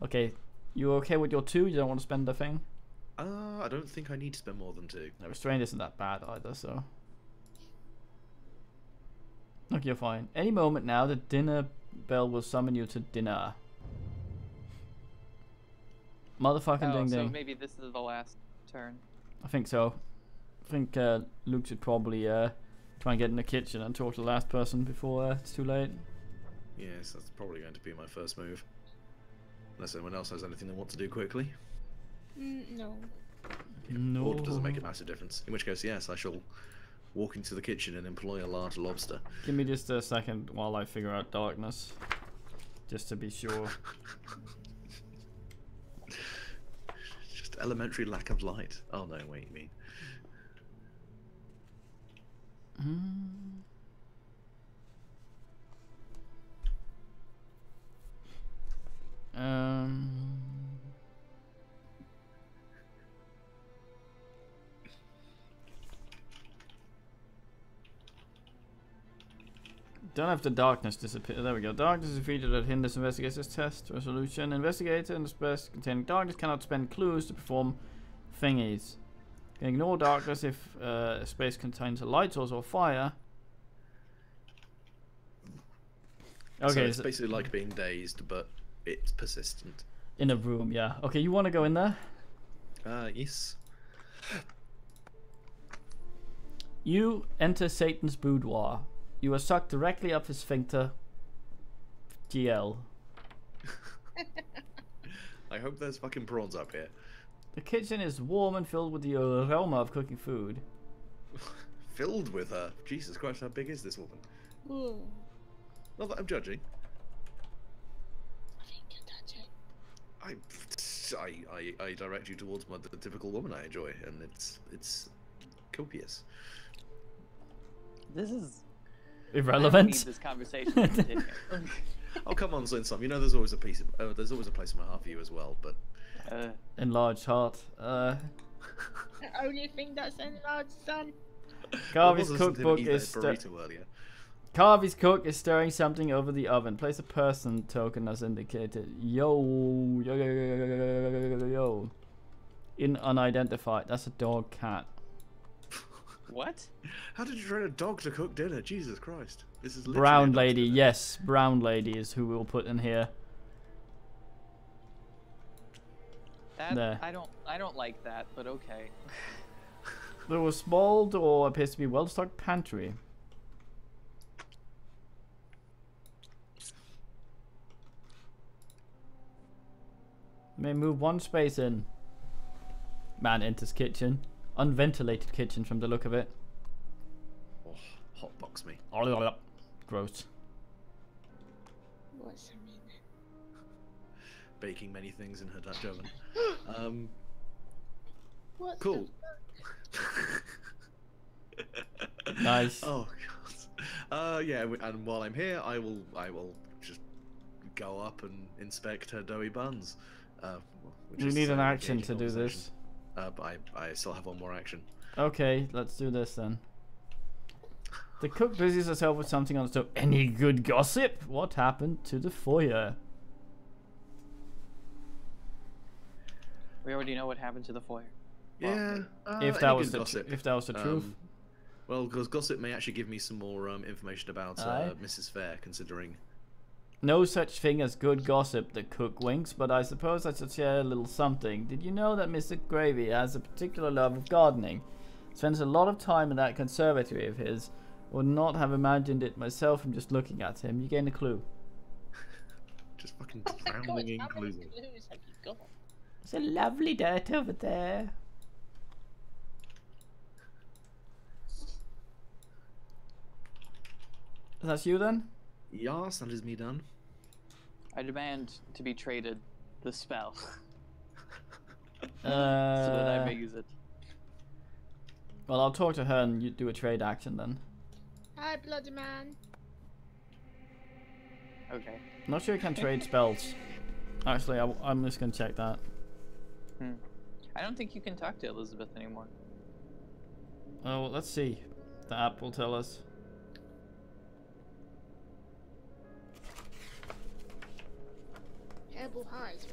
A: Okay, you okay with your 2? You don't want to spend the thing?
D: I don't think I need to spend more than 2.
A: No, restraint isn't that bad either, so. Look, you're fine. Any moment now, the dinner bell will summon you to dinner. Motherfucking ding
B: so
A: ding.
B: maybe this is the last turn.
A: I think so. I think Luke should probably try and get in the kitchen and talk to the last person before it's too late.
D: Yes, that's probably going to be my first move. Unless anyone else has anything they want to do quickly.
C: No.
A: No.
D: Order doesn't make a massive difference. In which case, yes, I shall walk into the kitchen and employ a large lobster.
A: Give me just a second while I figure out darkness. Just to be sure.
D: Just elementary lack of light. Oh no, wait, you mean.
A: Don't have the darkness disappear. There we go. Darkness is a feature that hinders investigators' test resolution. Investigator in the space containing darkness cannot spend clues to perform thingies. Can ignore darkness if a space contains a light source or fire. Okay,
D: So it's basically like being dazed, but it's persistent.
A: in a room, yeah. Okay, you want to go in there?
D: Yes.
A: You enter Satan's boudoir. You are sucked directly up his sphincter. GL.
D: I hope there's fucking prawns up here.
A: The kitchen is warm and filled with the aroma of cooking food.
D: Filled with her. Jesus Christ, how big is this woman?
C: Ooh.
D: Not that I'm judging.
C: I think you're touching.
D: I direct you towards the typical woman I enjoy, and it's copious.
B: This is
A: Irrelevant.
B: I don't need this conversation to continue.
D: Oh come on, Slim. You know there's always a place in my heart for you as well, but
A: Enlarged heart.
C: The only thing that's enlarged, son.
A: Carvy's
D: I wasn't listening to him
A: cookbook
D: eat that
A: is
D: burrito earlier.
A: Carvy's cook is stirring something over the oven. Place a person token as indicated. Yo, yo, yo, yo, yo, yo, yo, yo, yo. In unidentified. That's a dog cat.
B: What?
D: How did you train a dog to cook dinner? Jesus Christ. This is literally
A: Brown
D: a dog's
A: lady,
D: dinner.
A: yes, brown lady is who we'll put in here.
B: That
A: There.
B: I don't like that, but okay.
A: There was small door appears to be well-stocked pantry. May move one space in. Man enters kitchen. Unventilated kitchen from the look of it.
D: Oh, hotbox me.
A: Gross.
C: What's her name?
D: Baking many things in her Dutch oven.
C: What's
D: Cool.
A: Nice.
D: Oh god. Yeah, and while I'm here, I will just go up and inspect her doughy buns. Which
A: You
D: is
A: need an
D: an
A: action to
D: engaging
A: do this.
D: But I still have one more action.
A: Okay, let's do this then. The cook busies herself with something on the stove. Any good gossip? What happened to the foyer?
B: We already know what happened to the foyer.
D: Yeah.
A: If that was the truth.
D: Well, because gossip may actually give me some more information about
A: Aye.
D: Mrs. Fair, considering.
A: No such thing as good gossip, the cook winks, but I suppose I should share a little something. Did you know that Mr. Gravy has a particular love of gardening? Spends a lot of time in that conservatory of his. Would not have imagined it myself from just looking at him. You gain a clue.
D: Just fucking
C: Oh my god,
D: drowning in
C: how many
D: clues.
C: clues have you got?
A: It's a lovely dirt over there. That's you then?
D: Yes, that is me done.
B: I demand to be traded the spell so
A: Uh,
B: that I may use it.
A: well, I'll talk to her and you do a trade action then.
C: Hi, bloody man.
B: Okay.
A: I'm not sure you can trade spells. Actually, I'm just gonna check that.
B: I don't think you can talk to Elizabeth anymore.
A: Oh, well, let's see. The app will tell us.
C: Terrible highs.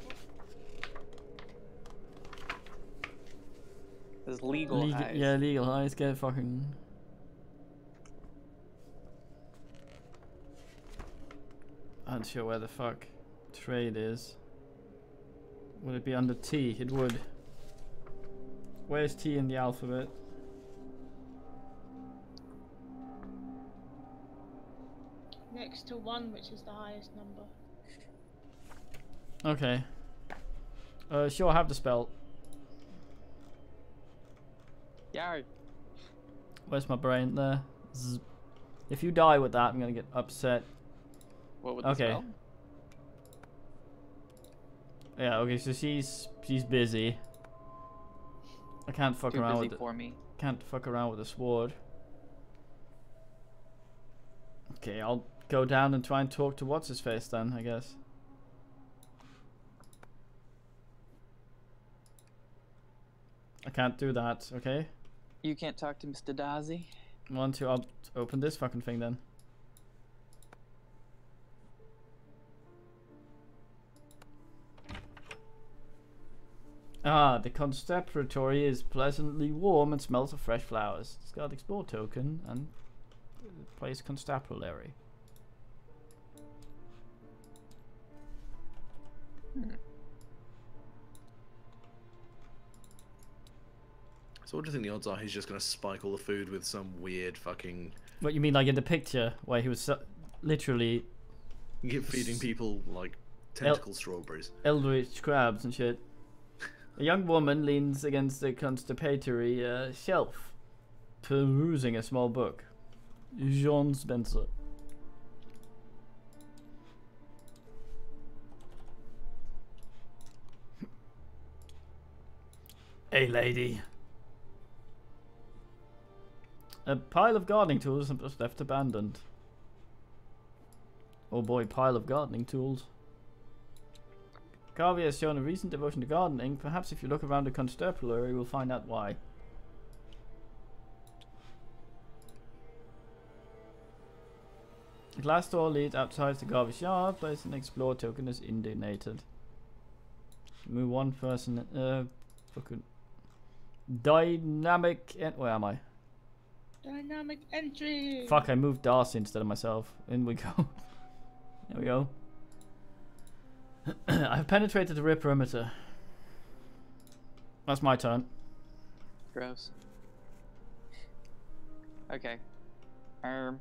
B: There's legal highs.
A: Yeah, legal highs. Get fucking. I'm not sure where the fuck trade is. Would it be under T? It would. Where's T in the alphabet?
C: Next to 1, which is the highest number.
A: Okay. Sure, I have the spell.
B: Yeah.
A: Where's my brain? There. Zzz. If you die with that, I'm gonna get upset.
B: What would the
A: Okay.
B: spell?
A: Yeah. Okay. So she's busy. I can't fuck
B: Too
A: around
B: busy
A: with
B: for me.
A: Can't fuck around with a sword. Okay, I'll go down and try and talk to what's his face then, I guess. I can't do that, okay?
B: You can't talk to Mr. Dazi?
A: I'll open this fucking thing then. Ah, the constabulary is pleasantly warm and smells of fresh flowers. It's got explore token and place constabulary.
D: So what do you think the odds are he's just going to spike all the food with some weird fucking...
A: What you mean, like in the picture where he was literally
D: feeding people, like, tentacle strawberries?
A: eldritch crabs and shit. A young woman leans against the constipatory shelf, perusing a small book. Jean Spencer. Hey, lady. A pile of gardening tools was left abandoned. Oh boy, pile of gardening tools. Garvey has shown a recent devotion to gardening. Perhaps if you look around the constabulary, we'll find out why. The glass door leads outside the Garvey's yard. Place an explore token is indicated. Move one person. Fucking dynamic. Where am I?
C: Dynamic entry.
A: Fuck! I moved Darcy instead of myself. In we go. There we go. I have penetrated the rear perimeter. That's my turn.
B: Gross. Okay. Has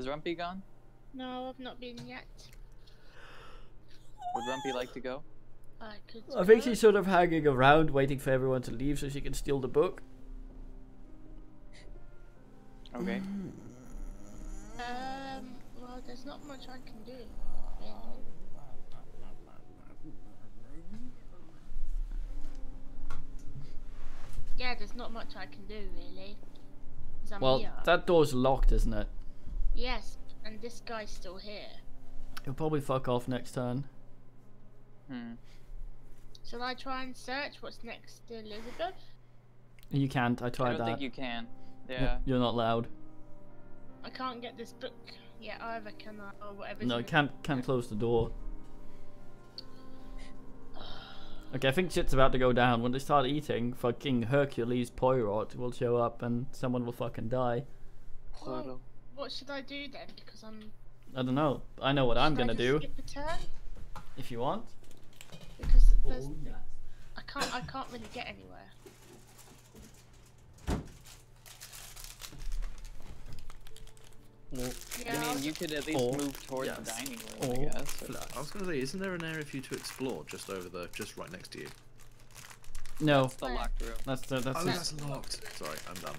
B: Rumpy gone?
C: No, I've not been yet.
B: Would Rumpy like to go?
C: I could.
A: I think she's sort of hanging around, waiting for everyone to leave so she can steal the book.
B: Okay.
C: Well, there's not much I can do. Really. Yeah, there's not much I can do really. 'Cause I'm
A: Well,
C: here.
A: that door's locked, isn't it?
C: Yes, and this guy's still here.
A: He'll probably fuck off next turn.
C: Shall I try and search what's next to Elizabeth?
A: You can't. I
B: I
A: tried
B: don't
A: that.
B: think you can. Yeah.
A: You're not allowed.
C: I can't get this book yet either, can I? Or whatever.
A: No, can't close the door. Okay, I think shit's about to go down. When they start eating, fucking Hercules Poirot will show up and someone will fucking die.
C: Well, what should I do then? Because
A: I don't know. I know what I'm gonna do.
C: Skip a turn?
A: If you want.
C: Because there's, I can't really get anywhere. Yeah,
B: I mean, you could at least move towards the dining room, I guess.
D: I was going to say, isn't there an area for you to explore just right next to you?
A: No.
B: That's the locked room.
A: That's
D: That's locked. Sorry, I'm done.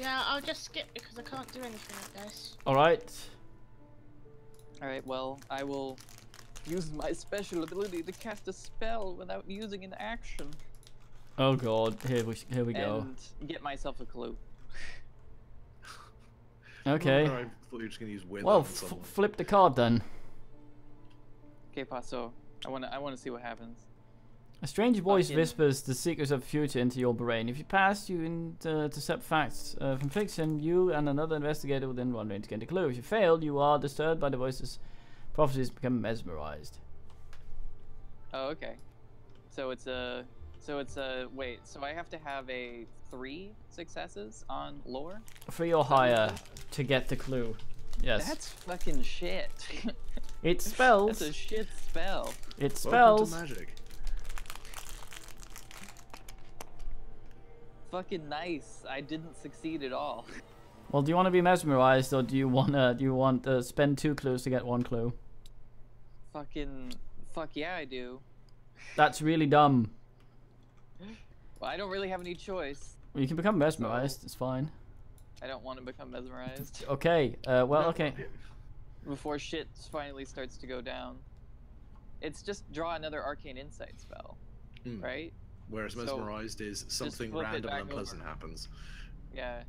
C: Yeah, I'll just skip because I can't do anything with this.
A: Alright.
B: Alright, well, I will use my special ability to cast a spell without using an action.
A: Oh god, here we go.
B: And get myself a clue.
A: Okay.
D: Oh, I thought you were just gonna use wither
A: Well,
D: on someone.
A: flip the card then.
B: Okay, Paso. I wanna see what happens.
A: A strange voice
B: Fucking-
A: whispers the secrets of the future into your brain. If you pass, you intercept facts from fiction. You and another investigator will then wander in to get a clue. If you fail, you are disturbed by the voice's prophecies, become mesmerized.
B: Oh, okay. So it's a wait. So I have to have a 3 successes on lore.
A: 3 or higher to get the clue. Yes.
B: That's fucking shit.
A: It spells.
B: That's a shit spell.
A: It
D: Welcome
A: spells.
D: to magic.
B: Fucking nice. I didn't succeed at all.
A: Well, do you want to be mesmerized, or do you want to spend 2 clues to get 1 clue?
B: Fuck yeah, I do.
A: That's really dumb.
B: Well, I don't really have any choice.
A: Well, you can become mesmerized. It's fine.
B: I don't want to become mesmerized
A: Okay. Well, okay.
B: before shit finally starts to go down. It's just draw another arcane insight spell,
D: Mm.
B: right?
D: Whereas
B: So,
D: mesmerized is something
B: flip it
D: random
B: back
D: and unpleasant
B: over.
D: happens.
B: Yeah.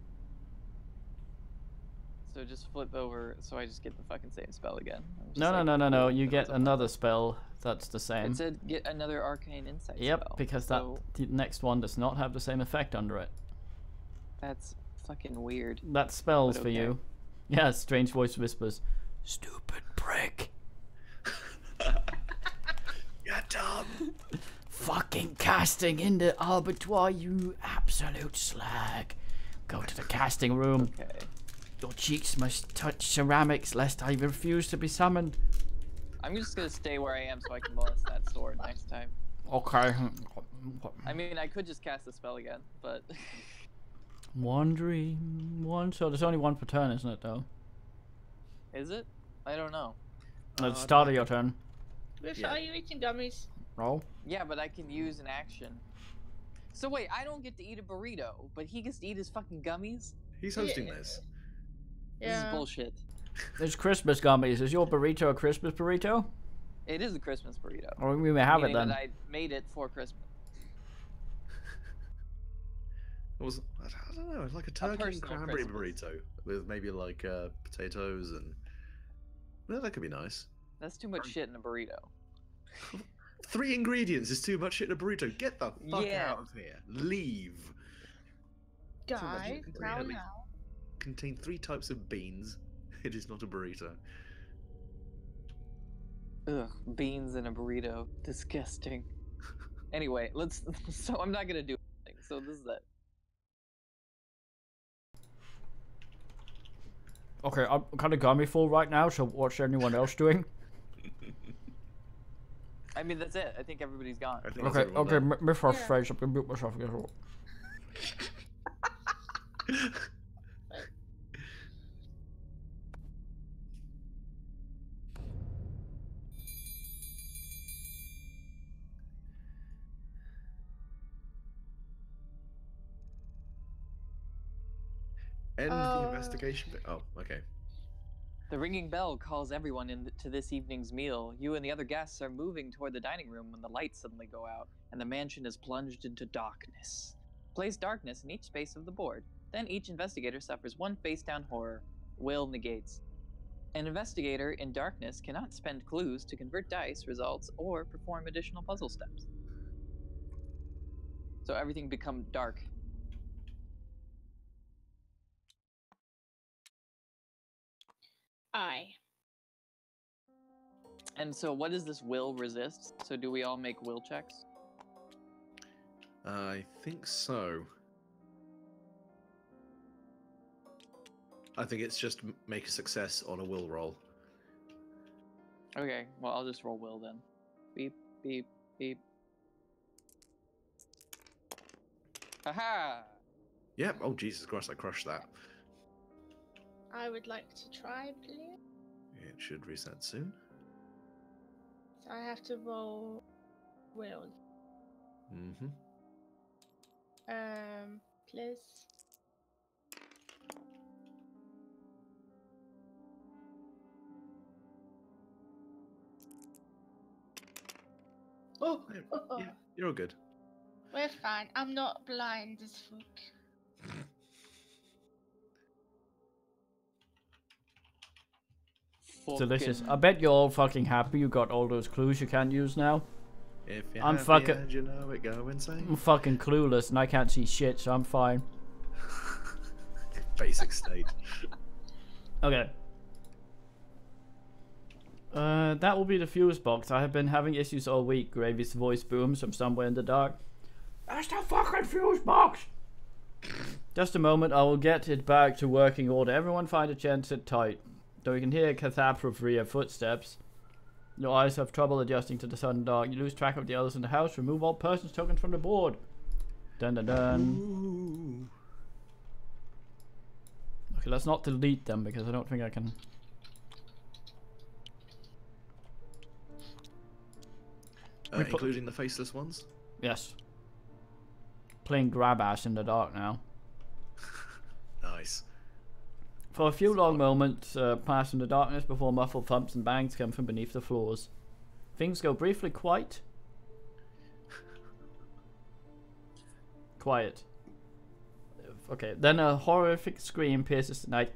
B: So just flip over, so I just get the fucking same spell again. I'm just
A: No,
B: like,
A: no.
B: cool,
A: You
B: that
A: get
B: was a-
A: another spell that's the same.
B: It said get another arcane insight
A: Yep,
B: spell.
A: because
B: so
A: the next one does not have the same effect under it.
B: that's fucking weird.
A: That spells
B: But
A: for
B: okay.
A: you. Yeah, strange voice whispers. Stupid prick.
D: You're dumb.
A: Fucking casting in the abattoir, you absolute slag. Go to the casting room.
B: Okay.
A: Your cheeks must touch ceramics lest I refuse to be summoned.
B: I'm just gonna stay where I am so I can molest that sword next time.
A: Okay.
B: I mean, I could just cast the spell again, but
A: One dream, one. So there's only one per turn, isn't it, though?
B: is it? I don't know.
A: At the start of your turn.
C: Riff,
D: Yeah.
C: are you eating gummies?
A: Roll.
B: Yeah, but I can use an action. So wait, I don't get to eat a burrito, but he gets to eat his fucking gummies?
D: He's hosting
C: Yeah.
D: this.
B: This is
C: Yeah.
B: bullshit.
A: There's Christmas gummies. Is your burrito a Christmas burrito?
B: It is a Christmas burrito.
A: Or we may have it
B: meaning
A: then.
B: that I made it for Christmas.
D: It was, I don't know, like a turkey and
B: personal
D: cranberry
B: Christmas.
D: burrito with maybe like potatoes and. Well, that could be nice.
B: That's too much shit in a burrito.
D: 3 ingredients is too much shit in a burrito. Get the fuck
B: Yeah.
D: out of here. Leave.
C: Guys, now,
D: really.
C: now.
D: Contain 3 types of beans. It is not a burrito.
B: Ugh, beans in a burrito. Disgusting. Anyway, let's. So I'm not gonna do anything. So this is it.
A: Okay, I'm kind of gummy full right now, so what's anyone else doing?
B: I mean, that's it. I think everybody's gone.
D: I think that's
A: Okay,
D: everyone
A: okay,
D: done.
A: me first
C: Yeah.
A: phrase. I'm gonna mute myself again.
D: End the
C: Oh.
D: investigation bit. Oh, okay.
B: The ringing bell calls everyone into this evening's meal. You and the other guests are moving toward the dining room when the lights suddenly go out, and the mansion is plunged into darkness. Place darkness in each space of the board. Then each investigator suffers 1 face-down horror. Will negates. An investigator in darkness cannot spend clues to convert dice results or perform additional puzzle steps. So everything becomes dark.
C: I.
B: And so what does this will resist? So do we all make will checks?
D: I think so. I think it's just make a success on a will roll.
B: Okay, well I'll just roll will then. Beep, beep, beep. Haha!
D: Yep. Oh, Jesus Christ, I crushed that.
C: I would like to try, please.
D: It should reset soon.
C: So I have to roll will.
D: Mm-hmm.
C: Please.
D: Yeah, you're all good.
C: We're fine. I'm not blind as fuck.
A: Delicious. I bet you're all fucking happy you got all those clues you can't use now.
D: If you're
A: I'm
D: happy
A: fucking-
D: and you know it, go insane.
A: I'm fucking clueless and I can't see shit, so I'm fine.
D: Basic state.
A: Okay. That will be the fuse box. I have been having issues all week. Gravy's voice booms from somewhere in the dark. That's the fucking fuse box! Just a moment, I will get it back to working order. Everyone find a chair and sit tight. Though you can hear catastrophe footsteps. Your eyes have trouble adjusting to the sudden dark. You lose track of the others in the house. Remove all persons tokens from the board. Dun dun dun. Okay, let's not delete them because I don't think I can.
D: Including the faceless ones?
A: Yes. Playing grab ass in the dark now.
D: Nice.
A: For a few long moments pass in the darkness before muffled thumps and bangs come from beneath the floors. Things go briefly quiet. Okay, then a horrific scream pierces the night.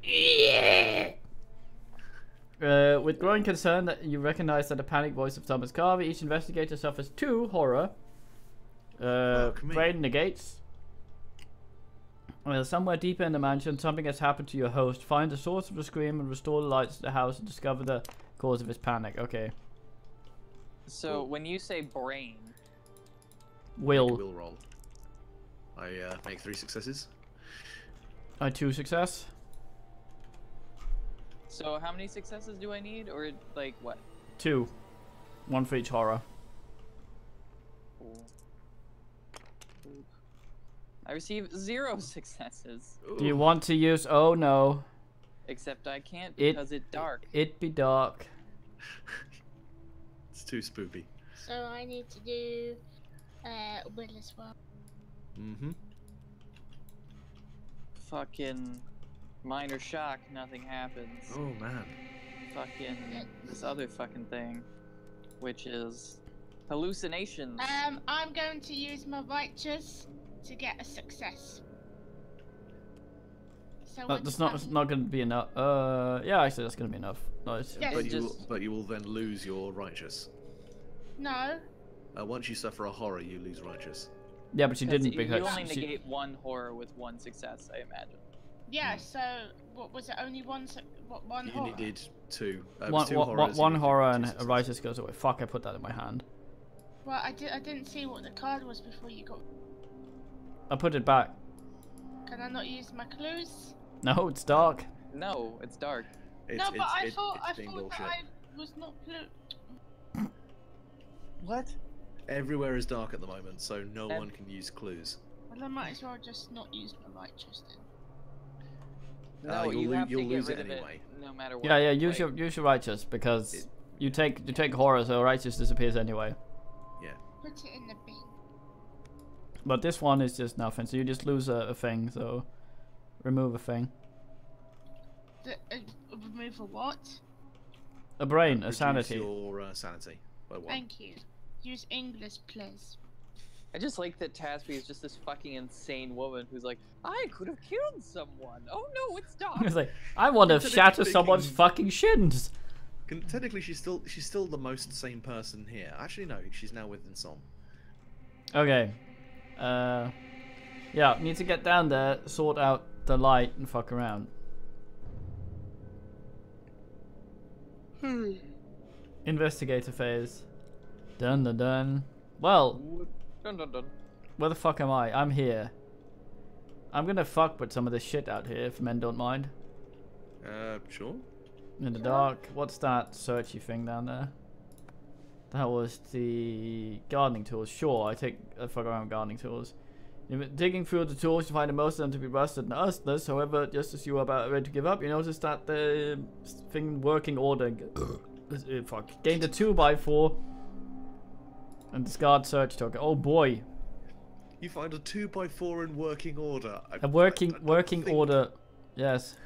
A: With growing concern that you recognize that the panicked voice of Thomas Carvey, each investigator suffers 2 horror. Brain negates. Somewhere deeper in the mansion, something has happened to your host. Find the source of the scream and restore the lights to the house and discover the cause of his panic. Okay.
B: So when you say brain,
A: Will.
D: Make a will roll. I make 3 successes.
A: I 2 success.
B: so how many successes do I need, or like what?
A: 2. 1 for each horror.
B: Cool. I received 0 successes.
A: Do you want to use? Oh no.
B: Except I can't because it's dark.
A: It be dark.
D: It's too spoopy.
C: So I need to do will as well.
D: Mm-hmm.
B: Fucking minor shock, nothing happens.
D: Oh man.
B: Fucking this other fucking thing, which is hallucinations.
C: I'm going to use my righteous to get a success. So
A: That's not going to be enough. Yeah, actually, that's going to be enough. Nice.
C: Yes.
D: But you will then lose your righteous.
C: No.
D: Once you suffer a horror, you lose righteous.
A: Yeah, but she didn't
B: you
A: because
B: only
A: she,
B: negate 1 horror with 1 success, I imagine.
C: Yeah. So what was it? Only one. One
D: You
C: horror.
D: needed 2.
A: one,
D: 2
A: one,
D: horrors,
A: one
D: you
A: horror
D: needed
A: and
D: 2
A: a
D: successes.
A: righteous goes away. Fuck, I put that in my hand.
C: Well, I didn't see what the card was before you got.
A: I put it back.
C: Can I not use my clues?
A: No, it's dark.
B: No, it's dark.
C: No, but I thought
D: it's being
C: that
D: bullshit.
C: I was not clue.
B: What?
D: Everywhere is dark at the moment, so no
B: Ev-
D: one can use clues.
C: Well, I might as well just not use my righteous then.
B: No,
D: you'll
B: you have to
D: you'll
B: get
D: lose
B: rid
D: it
B: of
D: anyway.
B: it no matter what.
A: Yeah, use
B: like,
A: your righteous because you take horror, so righteous disappears anyway.
D: Yeah.
C: Put it in the bin.
A: But this one is just nothing, so you just lose a thing. So remove a thing.
C: Remove a what?
A: A brain, a
D: Reduce
A: sanity.
D: your sanity by 1.
C: Thank you. Use English, please.
B: I just like that Tasby is just this fucking insane woman who's like, I could have killed someone. Oh no, it's dark.
A: It's like I want to
D: Instead of
A: shatter
D: thinking-
A: someone's fucking shins.
D: Technically, she's still the most sane person here. Actually, no, she's now with Insom.
A: Okay. Yeah, need to get down there, sort out the light, and fuck around. Investigator phase. Dun dun dun. Well,
B: Dun dun dun.
A: where the fuck am I? I'm here. I'm gonna fuck with some of this shit out here, if men don't mind.
D: Sure.
A: In the dark. What's that searchy thing down there? That was the gardening tools. Sure, I fuck around with gardening tools. You've been digging through the tools, you find most of them to be rusted and ustless. However, just as you are about ready to give up, you notice that the thing working order. Fuck. Gained a 2x4 and discard search token. Oh boy,
D: You find a 2x4 in working order.
A: a working
D: I don't think-
A: order. Yes.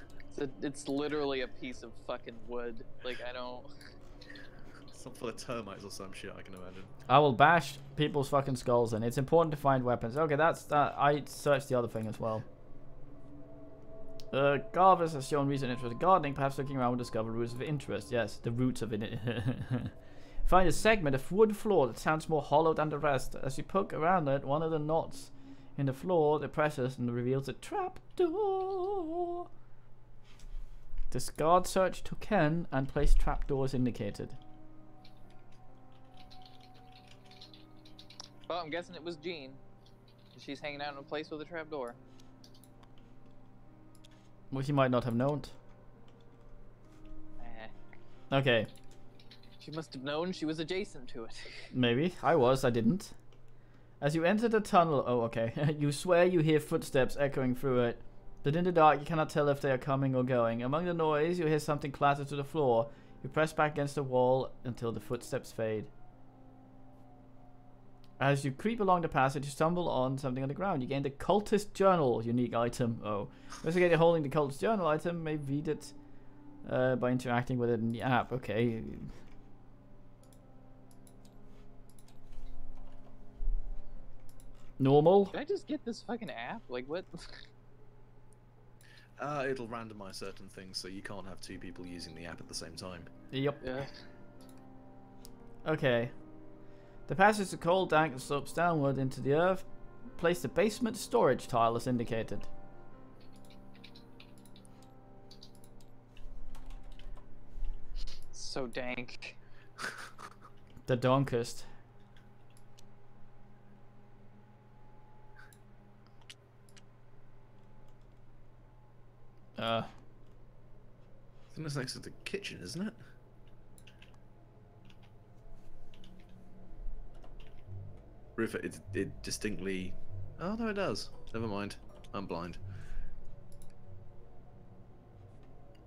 B: It's literally a piece of fucking wood. Like, I don't.
D: Some full of termites or some shit, I can imagine.
A: I will bash people's fucking skulls in. It's important to find weapons. Okay, that's that. I searched the other thing as well. Garvis has shown recent interest in gardening. Perhaps looking around will discover roots of interest. Yes, the roots of it. Find a segment of wood floor that sounds more hollow than the rest. As you poke around it, one of the knots in the floor depresses and reveals a trap door. Discard search token and place trapdoors indicated.
B: Well, I'm guessing it was Jean. She's hanging out in a place with a trapdoor.
A: Well, she might not have known. Okay.
B: She must have known she was adjacent to it.
A: Maybe. I didn't. As you enter the tunnel... Oh, okay. You swear you hear footsteps echoing through it. But in the dark, you cannot tell if they are coming or going. Among the noise, you hear something clatter to the floor. You press back against the wall until the footsteps fade. As you creep along the passage, you stumble on something on the ground. You gain the Cultist Journal, unique item. Oh. Investigator holding the Cultist Journal item may read it by interacting with it in the app. Okay. Normal.
B: Did I just get this fucking app? Like, what?
D: It'll randomize certain things, so you can't have two people using the app at the same time.
A: Yep.
B: Yeah.
A: Okay. The passage is cold, dank, and slopes downward into the earth. Place the basement storage tile as indicated.
B: So dank.
A: The donkest.
D: I think that's next to the kitchen, isn't it? Roof, it distinctly... Oh, no, it does. Never mind. I'm blind.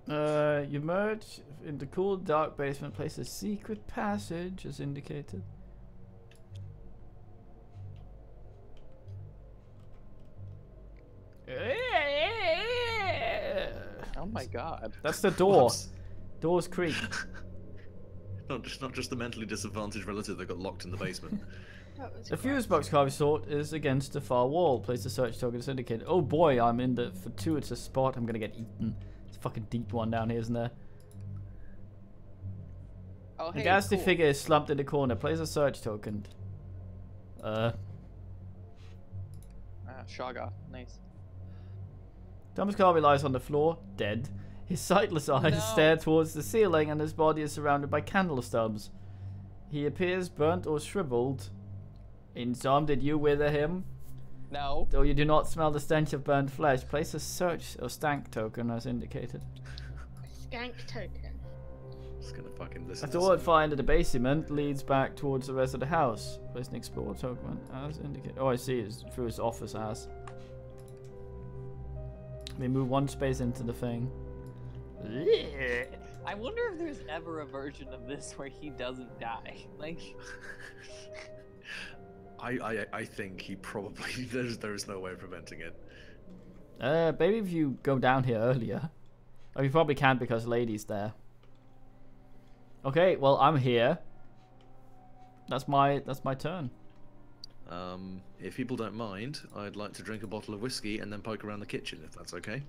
A: You merge in the cool, dark basement. Place a secret passage as indicated.
B: Oh my god.
A: That's the door.
D: Whoops.
A: Doors creak.
D: Not just the mentally disadvantaged relative that got locked in the basement.
A: The fuse box carving sort is against the far wall. Place the search token as indicated. Oh boy, I'm in the fortuitous spot. I'm gonna get eaten. It's a fucking deep one down here, isn't there?
B: Oh,
A: The
B: hey,
A: ghastly
B: cool.
A: figure is slumped in the corner. Place a search token.
B: Shoggoth. Nice.
A: Thomas Carvey lies on the floor, dead. His sightless eyes stare towards the ceiling and his body is surrounded by candle stubs. He appears burnt or shriveled. In some, did you wither him?
B: No.
A: Though you do not smell the stench of burnt flesh, place a search or stank token as indicated.
C: Skank token.
D: Just gonna fucking listen.
A: A
D: to
A: door
D: some-
A: at far end of the basement leads back towards the rest of the house. Place an explore token as indicated. Oh, I see. It's through his office as. We move one space into the thing.
B: I wonder if there's ever a version of this where he doesn't die. Like,
D: I think he probably there is no way of preventing it.
A: Maybe if you go down here earlier. Oh, you probably can't because Lady's there. Okay, well I'm here. That's my turn.
D: If people don't mind, I'd like to drink a bottle of whiskey and then poke around the kitchen, if that's okay.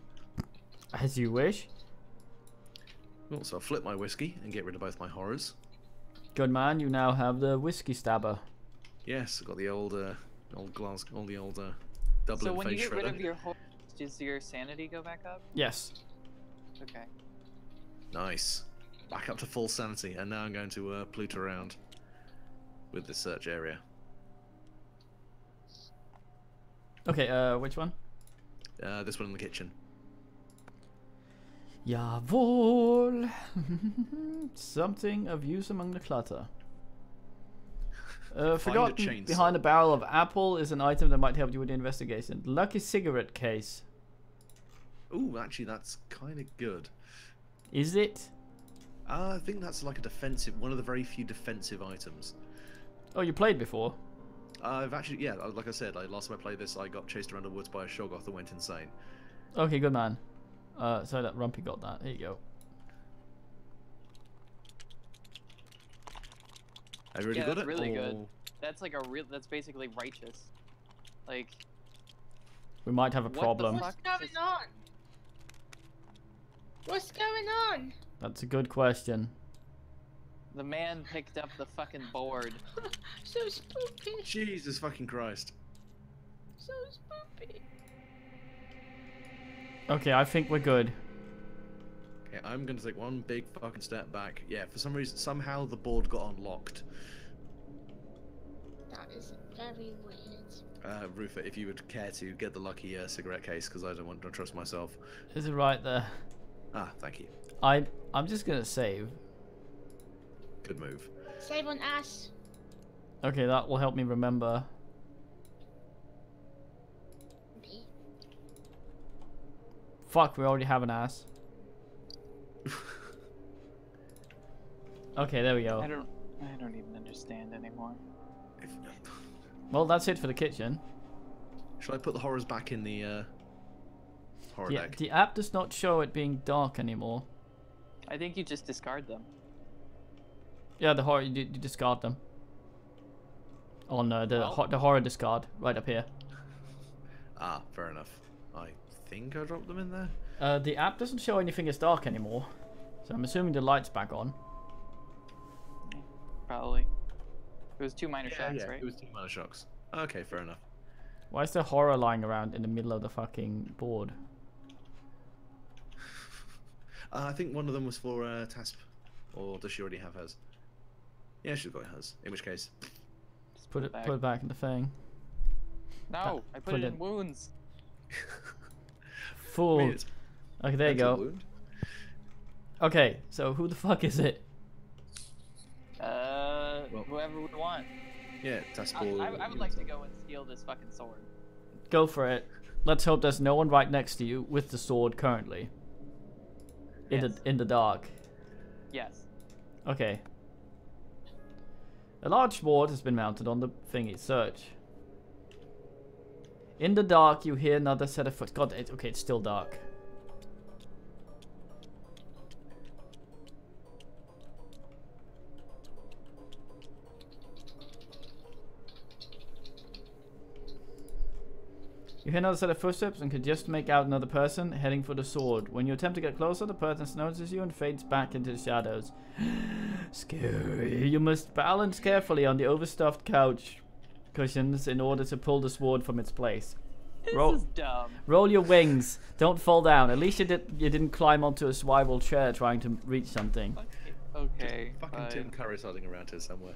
A: As you wish.
D: Well, so I'll flip my whiskey and get rid of both my horrors.
A: Good man, you now have the whiskey stabber.
D: Yes, I've got the old Dublin
B: so when you
D: face
B: get rid of
D: shredder.
B: your horse, does your sanity go back up?
A: Yes.
B: Okay.
D: Nice. Back up to full sanity, and now I'm going to plute around with the search area.
A: Okay, which one?
D: This one in the kitchen.
A: Jawohl. Something of use among the clutter. Forgotten
D: chainsaw.
A: behind a barrel of apple is an item that might help you with the investigation. Lucky cigarette case.
D: Ooh, actually, that's kind of good.
A: Is it?
D: I think that's like a defensive, one of the very few defensive items.
A: Oh, you played before?
D: I've actually, yeah, like I said, last time I played this, I got chased around the woods by a Shoggoth that went insane.
A: Okay, good man. So that Rumpy got that. Here you go.
D: I really
B: Yeah,
D: got
B: that's
D: it.
B: really good.
D: or-
B: That's like a real. That's basically righteous. Like,
A: We might have a
B: What the
A: problem.
B: fuck?
C: What's going on? What's going on?
A: That's a good question.
B: the man picked up the fucking board.
C: So spooky.
D: Jesus fucking Christ.
C: So spooky.
A: Okay, I think we're good.
D: Okay, I'm gonna take one big fucking step back. Yeah, for some reason, somehow the board got unlocked.
C: That is very weird.
D: Rufa, if you would care to get the lucky cigarette case, because I don't trust myself.
A: Is it right there?
D: Ah, thank you.
A: I'm just gonna save.
D: Good move.
C: Save on Ash.
A: Okay, that will help me remember.
C: Okay.
A: Fuck, we already have an ass. Okay, there we
B: I
A: go.
B: don't even understand anymore.
D: If,
A: Well, that's it for the kitchen.
D: should I put the horrors back in the horror
A: The,
D: deck?
A: the app does not show it being dark anymore.
B: I think you just discard them.
A: Yeah, the horror, you discard them. On the
B: Well-
A: the horror discard, right up here.
D: Ah, fair enough. I think I dropped them in there.
A: The app doesn't show anything as dark anymore. So I'm assuming the light's back on.
B: Probably. It was 2 minor shocks,
D: yeah,
B: right?
D: it was 2 mana shocks. Okay, fair enough.
A: Why is there horror lying around in the middle of the fucking board?
D: I think one of them was for Tasp. Or does she already have hers? Yeah, she's got hers. In which case...
B: Just
A: Put it
B: back.
A: back in the thing.
B: No, I put
A: put
B: it in
A: it-
B: wounds.
A: Fool.
D: I mean, it's
A: Okay, there you
D: mental
A: go.
D: wound.
A: Okay, so who the fuck is it?
B: Whoever we want.
D: Yeah, Taspor.
B: I would like to go and steal this fucking sword.
A: Go for it. Let's hope there's no one right next to you with the sword currently.
B: Yes.
A: In the dark.
B: Yes.
A: Okay. A large sword has been mounted on the thingy. Search. In the dark, you hear another set of foot. God, okay, it's still dark. You hear another set of footsteps and can just make out another person heading for the sword. When you attempt to get closer, the person notices you and fades back into the shadows. Scary. You must balance carefully on the overstuffed couch cushions in order to pull the sword from its place.
B: This
A: Roll-
B: is dumb.
A: Roll your wings. Don't fall down. At least you didn't climb onto a swivel chair trying to reach something.
B: Okay.
D: Fucking
B: fine.
D: Tim Curry's hiding around here somewhere.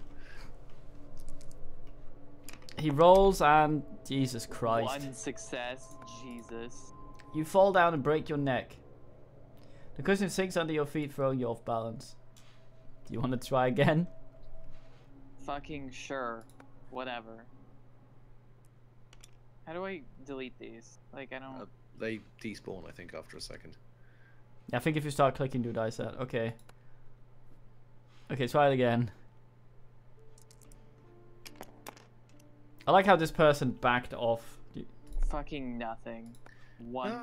A: He rolls and Jesus Christ.
B: One success. Jesus.
A: You fall down and break your neck. The cushion sinks under your feet, throwing you off balance. Do you want to try again?
B: Fucking sure. Whatever. How do I delete these? Like, I don't...
D: They despawn, I think, after a second.
A: Yeah, I think if you start clicking, do die set. Okay. Okay, try it again. I like how this person backed off.
B: Fucking nothing. One.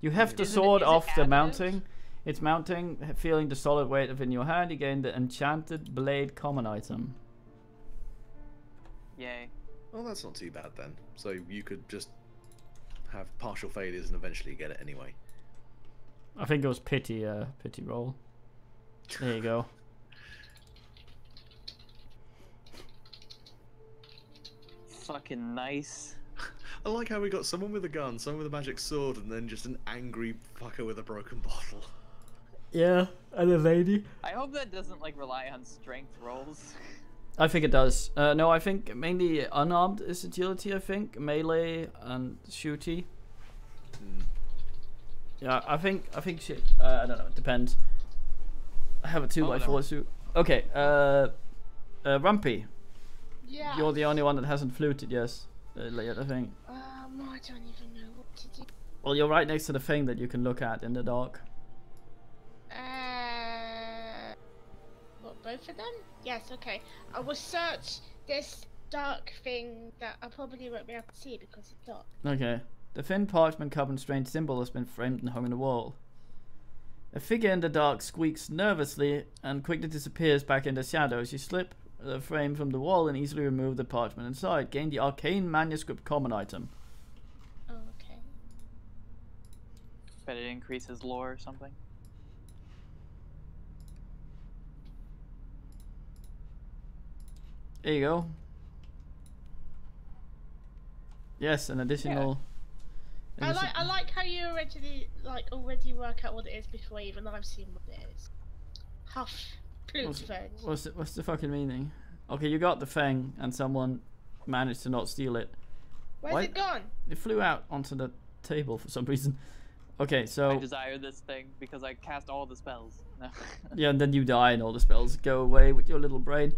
A: You heft the
B: Isn't it-
A: sword
B: is it
A: off the
B: additive?
A: mounting. It's mounting, feeling the solid weight of it in your hand. You gain the enchanted blade common item.
B: Yay.
D: Well, that's not too bad then. So you could just have partial failures and eventually get it anyway.
A: I think it was pity roll. There you go.
B: Fucking nice.
D: I like how we got someone with a gun, someone with a magic sword, and then just an angry fucker with a broken bottle.
A: Yeah, and a lady.
B: I hope that doesn't, like, rely on strength rolls.
A: I think it does. No, I think mainly unarmed is agility. I think melee and shooty. Yeah, I think shit. I don't know. It depends. I have a 2x4 suit. Okay. Rumpy,
C: Yeah.
A: you're the only one that hasn't fluted yet. I think.
C: I don't even know what to do.
A: Well, you're right next to the thing that you can look at in the dark.
C: What, both of them? Yes, okay. I will search this dark thing that I probably won't be able to see because it's dark.
A: Okay. The thin parchment covered strange symbol has been framed and hung on the wall. A figure in the dark squeaks nervously and quickly disappears back in the shadows. You slip the frame from the wall and easily remove the parchment inside. Gain the arcane manuscript common item.
C: Oh, okay.
B: Bet it increases lore or something.
A: There you go. Yes, an additional.
C: I like how you already work out what it is before even I've seen what it is. Huff.
A: What's the fucking meaning? Okay, you got the thing, and someone managed to not steal it.
C: Where's it gone?
A: It flew out onto the table for some reason. Okay, so
B: I desire this thing because I cast all the spells. No.
A: yeah, and then you die, and all the spells go away with your little brain.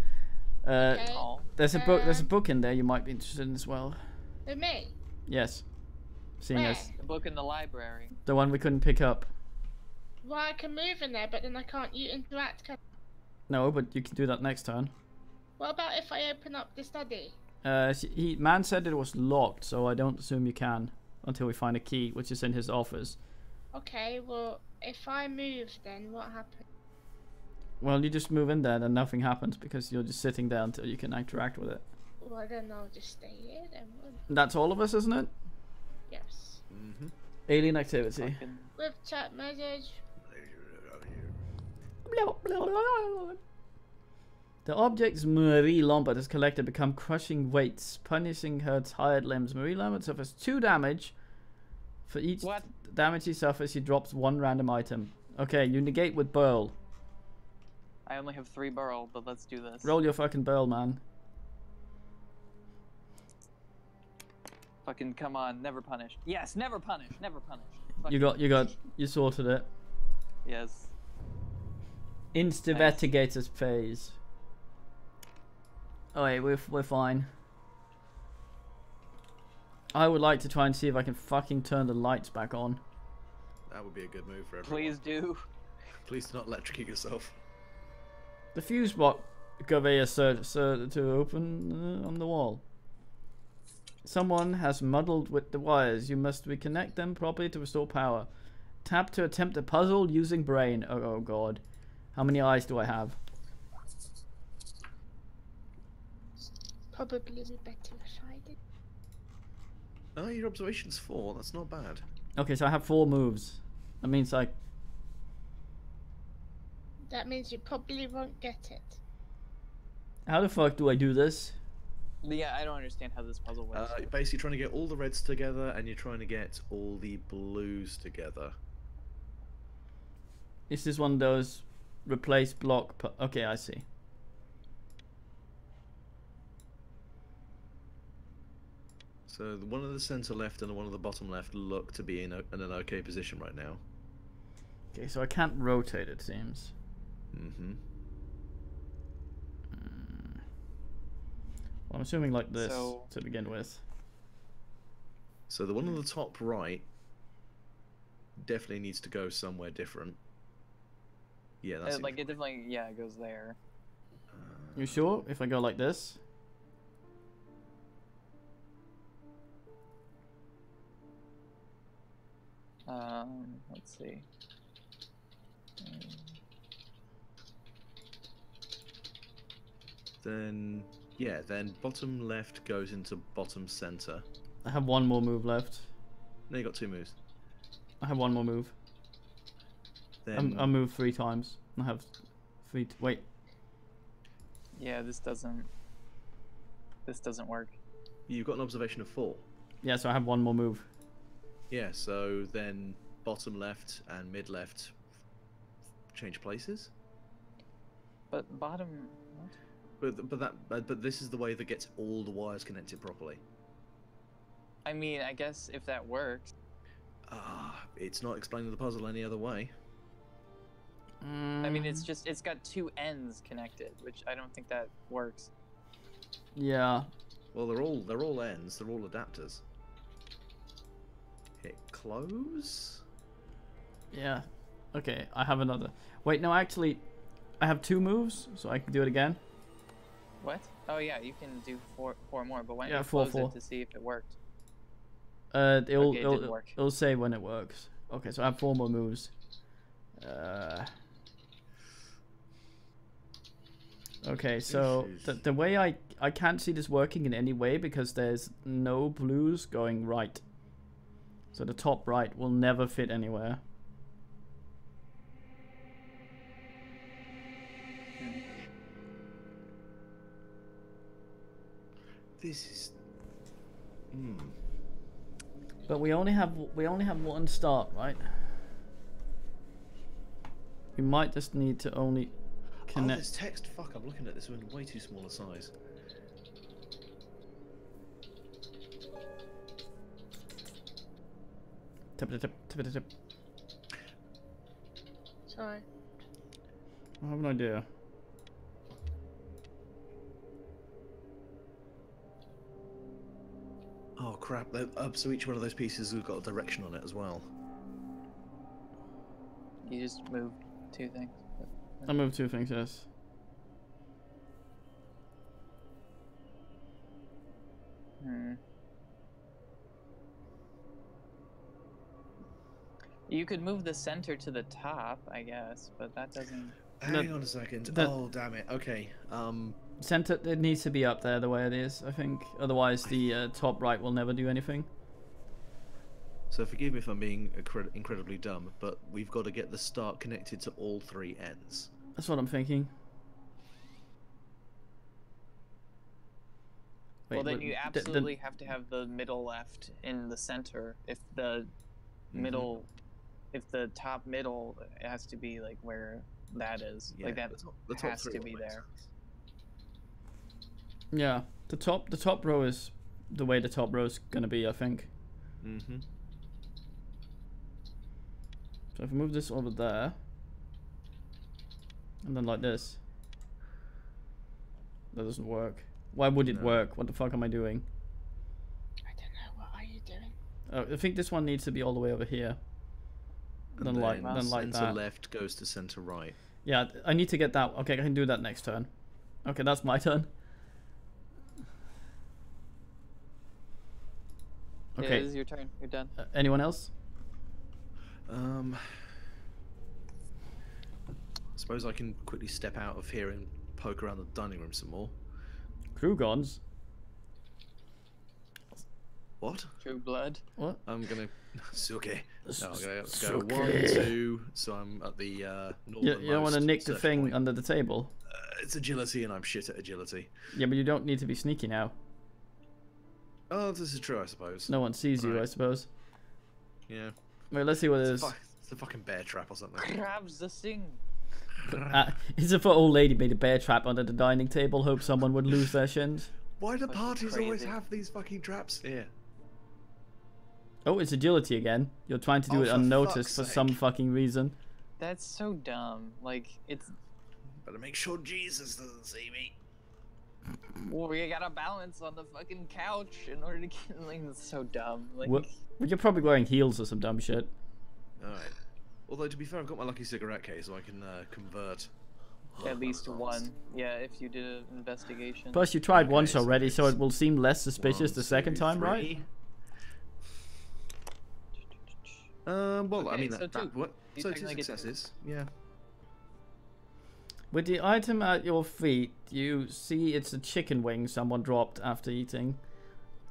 C: Okay.
A: There's a book. There's a book in there you might be interested in as well.
C: With me?
A: Yes. Seeing
C: Where?
A: as
B: The book in the library.
A: the one we couldn't pick up.
C: Well, I can move in there, but then I can't interact.
A: No, but you can do that next turn.
C: What about if I open up the study?
A: Man said it was locked, so I don't assume you can until we find a key, which is in his office.
C: Okay, well, if I move, then what happens?
A: Well, you just move in there, then nothing happens because you're just sitting there until you can interact with it.
C: Well, then I'll just stay here then.
A: That's all of us, isn't it?
C: Yes.
D: Mm-hmm.
A: Alien activity.
B: Fucking-
C: With chat message.
A: The objects Marie Lombard has collected become crushing weights, punishing her tired limbs. Marie Lombard suffers 2 damage. For each
B: What?
A: damage he suffers, he drops 1 random item. Okay, you negate with Burl.
B: I only have 3 burl, but let's do this.
A: Roll your fucking Burl, man.
B: Fucking come on, never punish. Yes, never punish, never punish.
A: You sorted it.
B: Yes.
A: Investigator's phase. Oh wait, we're fine. I would like to try and see if I can fucking turn the lights back on.
D: That would be a good move for everyone.
B: Please do.
D: Please do not electrocute yourself.
A: The fuse box conveyor to open on the wall. Someone has muddled with the wires. You must reconnect them properly to restore power. Tap to attempt a puzzle using brain. Oh god. How many eyes do I have?
C: Probably be better if I did.
D: Oh, your observation's 4. That's not bad.
A: Okay, so I have 4 moves. That means I...
C: That means you probably won't get it.
A: How the fuck do I do this?
B: Yeah, I don't understand how this puzzle works.
D: You're basically trying to get all the reds together, and you're trying to get all the blues together.
A: Is this one of those replace block... Okay, I see.
D: So the one of the center left and the one of the bottom left look to be in an okay position right now.
A: Okay, so I can't rotate, it seems.
D: Mm-hmm.
A: Well, I'm assuming like this
B: So-
A: to begin with.
D: So the one on the top right definitely needs to go somewhere different. Yeah, that's
B: Like, it definitely, yeah, it goes there.
A: You sure? If I go like this?
B: Let's see.
D: Then, yeah, then bottom left goes into bottom center.
A: I have 1 more move left.
D: No, you got 2 moves.
A: I have 1 more move.
D: Then
A: I move 3 times. I have 3... Wait.
B: Yeah, this doesn't work.
D: you've got an observation of 4.
A: Yeah, so I have 1 more move.
D: Yeah, so then bottom left and mid left change places.
B: But bottom, what?
D: But this is the way that gets all the wires connected properly.
B: I mean, I guess if that works.
D: It's not explaining the puzzle any other way.
B: I mean, it's got 2 ends connected, which I don't think that works.
A: Yeah.
D: Well, they're all ends. They're all adapters. Hit close.
A: Yeah. Okay, I have another. Wait, no, actually, I have 2 moves, so I can do it again.
B: What? Oh yeah, you can do four more, but why
A: Yeah,
B: don't you
A: four,
B: close
A: 4.
B: it to see if it worked?
A: It'll,
B: Okay, it didn't work.
A: it'll say when it works. Okay, so I have 4 more moves. Okay, so the way I can't see this working in any way because there's no blues going right. So the top right will never fit anywhere.
D: This is.
A: But we only have one start, right? We might just need to only
D: Oh,
A: connect.
D: there's text. Fuck, I'm looking at this in way too small a size.
A: Tip, tip, tip, tip, tip.
C: Sorry.
A: I have an idea.
D: Oh crap! So each one of those pieces has got a direction on it as well.
B: You just moved 2 things.
A: I moved 2 things, yes.
B: You could move the center to the top, I guess, but that doesn't.
D: Hang on a second. Oh damn it. Okay.
A: Center, it needs to be up there the way it is, I think. Otherwise, the top right will never do anything.
D: So forgive me if I'm being incredibly dumb, but we've got to get the start connected to all 3 ends.
A: That's what I'm thinking.
B: Well, then
A: wait,
B: you absolutely have to have the middle left in the center. If the middle, if the top middle, it has to be like where that is.
D: Yeah,
B: like that
D: the top
B: has
D: 3
B: to
D: will
B: be
D: make
B: there.
D: sense.
A: Yeah, the top row is the way the top row is gonna be, I think. So if I move this over there, and then like this, that doesn't work. Why would it work? What the fuck am I doing?
C: I don't know. What are you doing?
A: I think this one needs to be all the way over here.
D: And
A: Then like
D: center
A: that.
D: left goes to center right.
A: Yeah, I need to get that. Okay, I can do that next turn. Okay, that's my turn. Okay.
B: Yeah, it is your turn. You're done.
A: Anyone else?
D: I suppose I can quickly step out of here and poke around the dining room some more.
A: Krugons?
D: What?
B: True blood.
A: What?
D: I'm gonna. Suke. No, I'm gonna go
A: Suke.
D: 1, 2. So I'm at the northernmost.
A: You don't want to nick the
D: search
A: thing
D: point.
A: under the table.
D: It's agility, and I'm shit at agility.
A: Yeah, but you don't need to be sneaky now.
D: Oh, this is true, I suppose.
A: No one sees you,
D: Right.
A: I suppose.
D: Yeah.
A: Wait, let's see what it is.
D: It's a fucking bear trap or something.
B: Grabs the thing.
A: It's a for old lady made a bear trap under the dining table. Hope someone would lose their shins.
D: Why do
B: Fucking
D: parties always
B: crazy.
D: have these fucking traps here?
A: Oh, it's agility again. You're trying to do
D: Oh,
A: it
D: for
A: unnoticed
D: fuck's
A: for some
D: sake.
A: fucking reason.
B: That's so dumb. Like it's.
D: Better make sure Jesus doesn't see me.
B: Well, we gotta balance on the fucking couch in order to get. Like, it's so dumb. Like.
A: Well, you're probably wearing heels or some dumb shit.
D: Alright. Although, to be fair, I've got my lucky cigarette case, so I can convert.
B: At least 1. Yeah, if you did an investigation.
A: Plus, you tried
D: Okay,
A: once
D: so
A: already, so
D: it's
A: it will seem less suspicious
D: 1,
A: the second
D: 2,
A: time,
D: 3.
A: right?
D: Well, I
B: Okay,
D: mean,
B: so
D: that
B: 2.
D: what?
B: You
D: So 2
B: technically get 2.
D: successes. Yeah.
A: With the item at your feet, you see it's a chicken wing someone dropped after eating.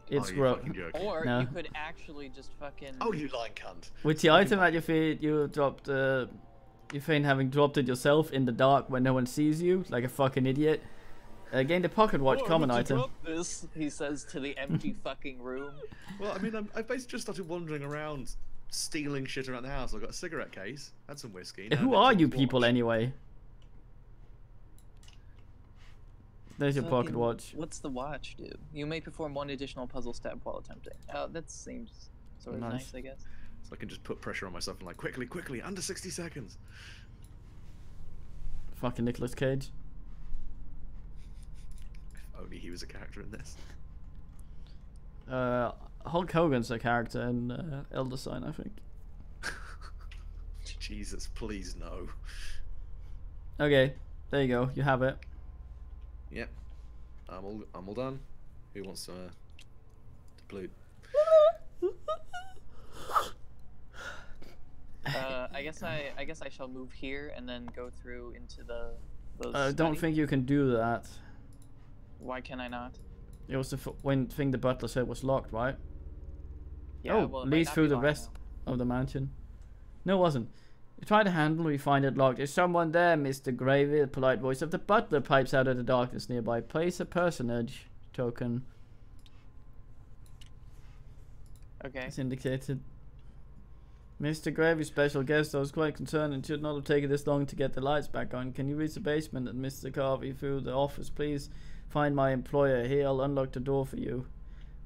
A: It's
D: Oh, you
A: gross.
D: fucking joke.
B: Or
A: No.
B: you could actually just fucking.
D: Oh, you lying cunt.
A: With the item at your feet, you dropped. You feign having dropped it yourself in the dark when no one sees you, like a fucking idiot. Gain the pocket watch,
B: "Oh, I
A: common
B: meant to
A: item.
B: drop this," he says to the empty fucking room.
D: Well, I mean, I basically just started wandering around, stealing shit around the house. I got a cigarette case, had some whiskey. now
A: Who
D: next
A: are
D: one's
A: you
D: watch.
A: people anyway? There's your pocket
B: Fucking-
A: watch.
B: What's the watch do? You may perform 1 additional puzzle step while attempting. Oh, that seems sort of
A: Nice.
B: nice, I guess.
D: So I can just put pressure on myself and like, quickly, under 60 seconds.
A: Fucking Nicolas Cage.
D: If only he was a character in this.
A: Hulk Hogan's a character in Elder Sign, I think.
D: Jesus, please no.
A: Okay, there you go. You have it.
D: Yep. I'm all done. Who wants to plute?
B: I guess I shall move here and then go through into the
A: I don't think you can do that.
B: Why can I not?
A: It was the thing the butler said was locked, right?
B: Yeah,
A: Oh,
B: well, it might
A: leads
B: not
A: through
B: be
A: the
B: locked
A: rest
B: now.
A: of the mansion. No, it wasn't. You try the handle, you find it locked. Is someone there, Mr. Gravy? The polite voice of the butler pipes out of the darkness nearby. Place a personage token.
B: Okay.
A: It's indicated. Mr. Gravy, special guest. I was quite concerned and should not have taken this long to get the lights back on. Can you reach the basement and Mr. Carvey through the office? Please find my employer. Here, I'll unlock the door for you.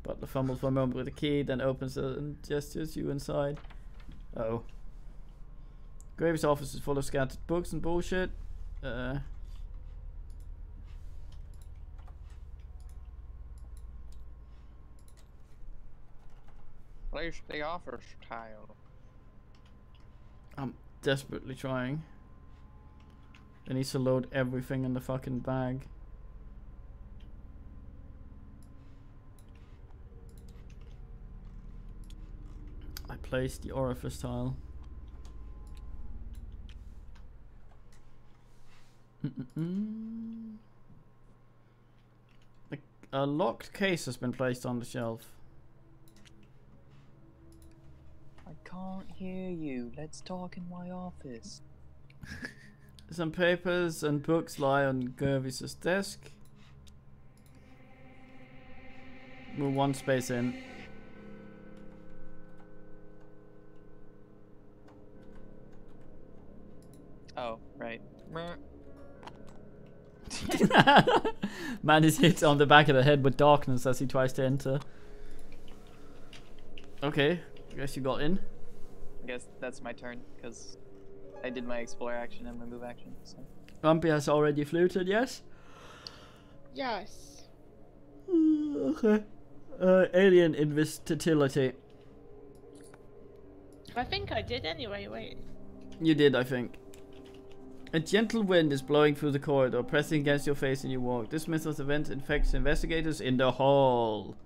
A: Butler fumbles for a moment with the key, then opens it and gestures you inside. Uh-oh. Gravy's office is full of scattered books and bullshit.
B: Place the office tile.
A: I'm desperately trying. It needs to load everything in the fucking bag. I placed the orifice tile. A locked case has been placed on the shelf.
B: I can't hear you. Let's talk in my office.
A: Some papers and books lie on Gervis's desk. Move one space in.
B: Oh, right.
A: Man is hit on the back of the head with darkness as he tries to enter. Okay, I guess you got in.
B: I guess that's my turn, because I did my explore action and my move action, so.
A: Rumpy has already fluted, yes?
C: Yes.
A: Okay. Alien versatility.
C: I think I did anyway, wait.
A: You did, I think. A gentle wind is blowing through the corridor, pressing against your face as you walk. This mysterious event infects investigators in the hall.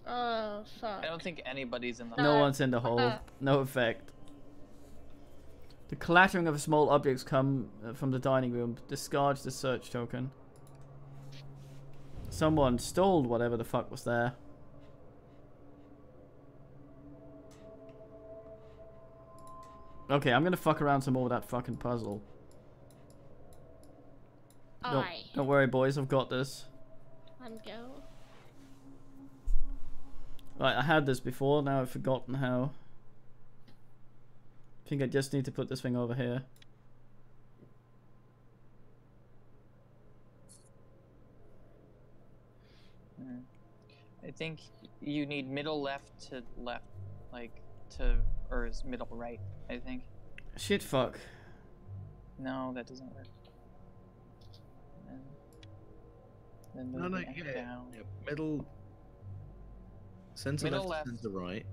C: Oh, fuck.
B: I don't think anybody's in the
A: No
B: hall.
A: one's in the hall. No effect. The clattering of small objects come from the dining room. Discards the search token. Someone stole whatever the fuck was there. Okay, I'm gonna fuck around some more with that fucking puzzle. Don't worry, boys. I've got this.
C: And go.
A: Right, I had this before. Now I've forgotten how. I think I just need to put this thing over here.
B: I think you need middle left to left, like to, or is middle right, I think.
A: Shit, fuck.
B: No, that doesn't work. Then
D: No,
B: move
D: no,
B: the
D: yeah,
B: F down.
D: yeah. Middle, center
B: Middle
D: left,
B: left.
D: center right.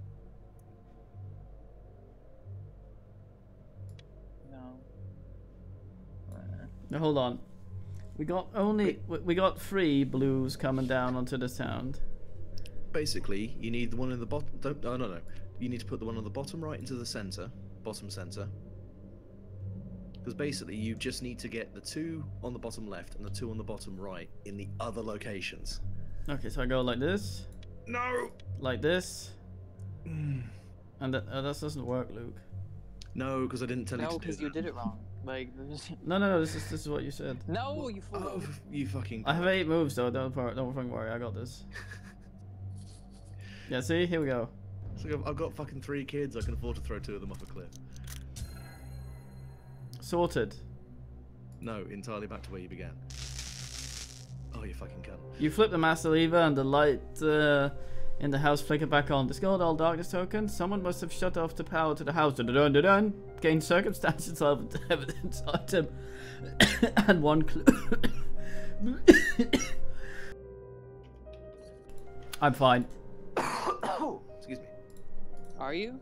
B: No.
A: Now hold on. We got we got 3 blues coming down onto the sound.
D: Basically, you need the one in the bottom. No. You need to put the one on the bottom right into the center, bottom center. Because basically, you just need to get the 2 on the bottom left and the 2 on the bottom right in the other locations.
A: Okay, so I go like this.
D: No.
A: Like this. And that doesn't work, Luke.
D: No, because I didn't tell you
B: No,
D: to do
B: because
D: that.
B: you did it wrong. Like,
A: No. This is what you said.
B: no, you fool.
D: Oh, you fucking.
A: I have 8 moves though. Don't fucking worry. I got this. Yeah. See, here we go.
D: So I've got fucking 3 kids. I can afford to throw 2 of them off a cliff.
A: Sorted.
D: No, entirely back to where you began. Oh, you fucking cunt.
A: You flip the master lever and the light in the house flicker back on. Discard all darkness tokens. Someone must have shut off the power to the house. Dun dun dun. Gain circumstances of evidence item and 1 clue. I'm fine.
D: Excuse me.
B: Are you?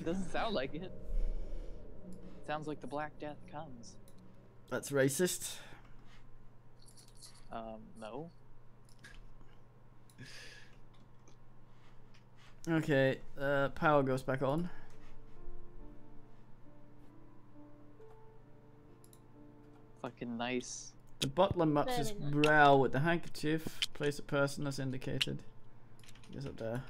B: Doesn't sound like it. Sounds like the Black Death comes.
A: That's racist.
B: No.
A: Okay, power goes back on.
B: Fucking nice.
A: The butler mops his
C: Very nice.
A: brow with the handkerchief. Place a person as indicated. Is it there?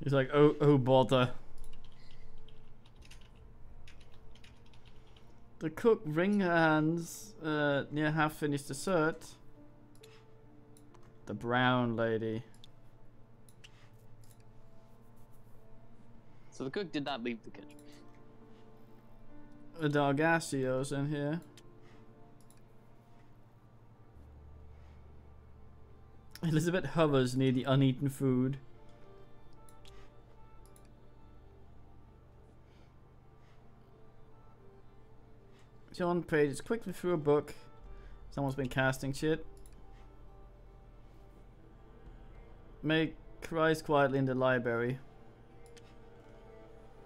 A: He's like, oh bother. The cook wring her hands near half-finished dessert. The brown lady.
B: So the cook did not leave the kitchen.
A: The Dargassio's in here. Elizabeth hovers near the uneaten food. John pages quickly through a book. Someone's been casting shit. May cries quietly in the library.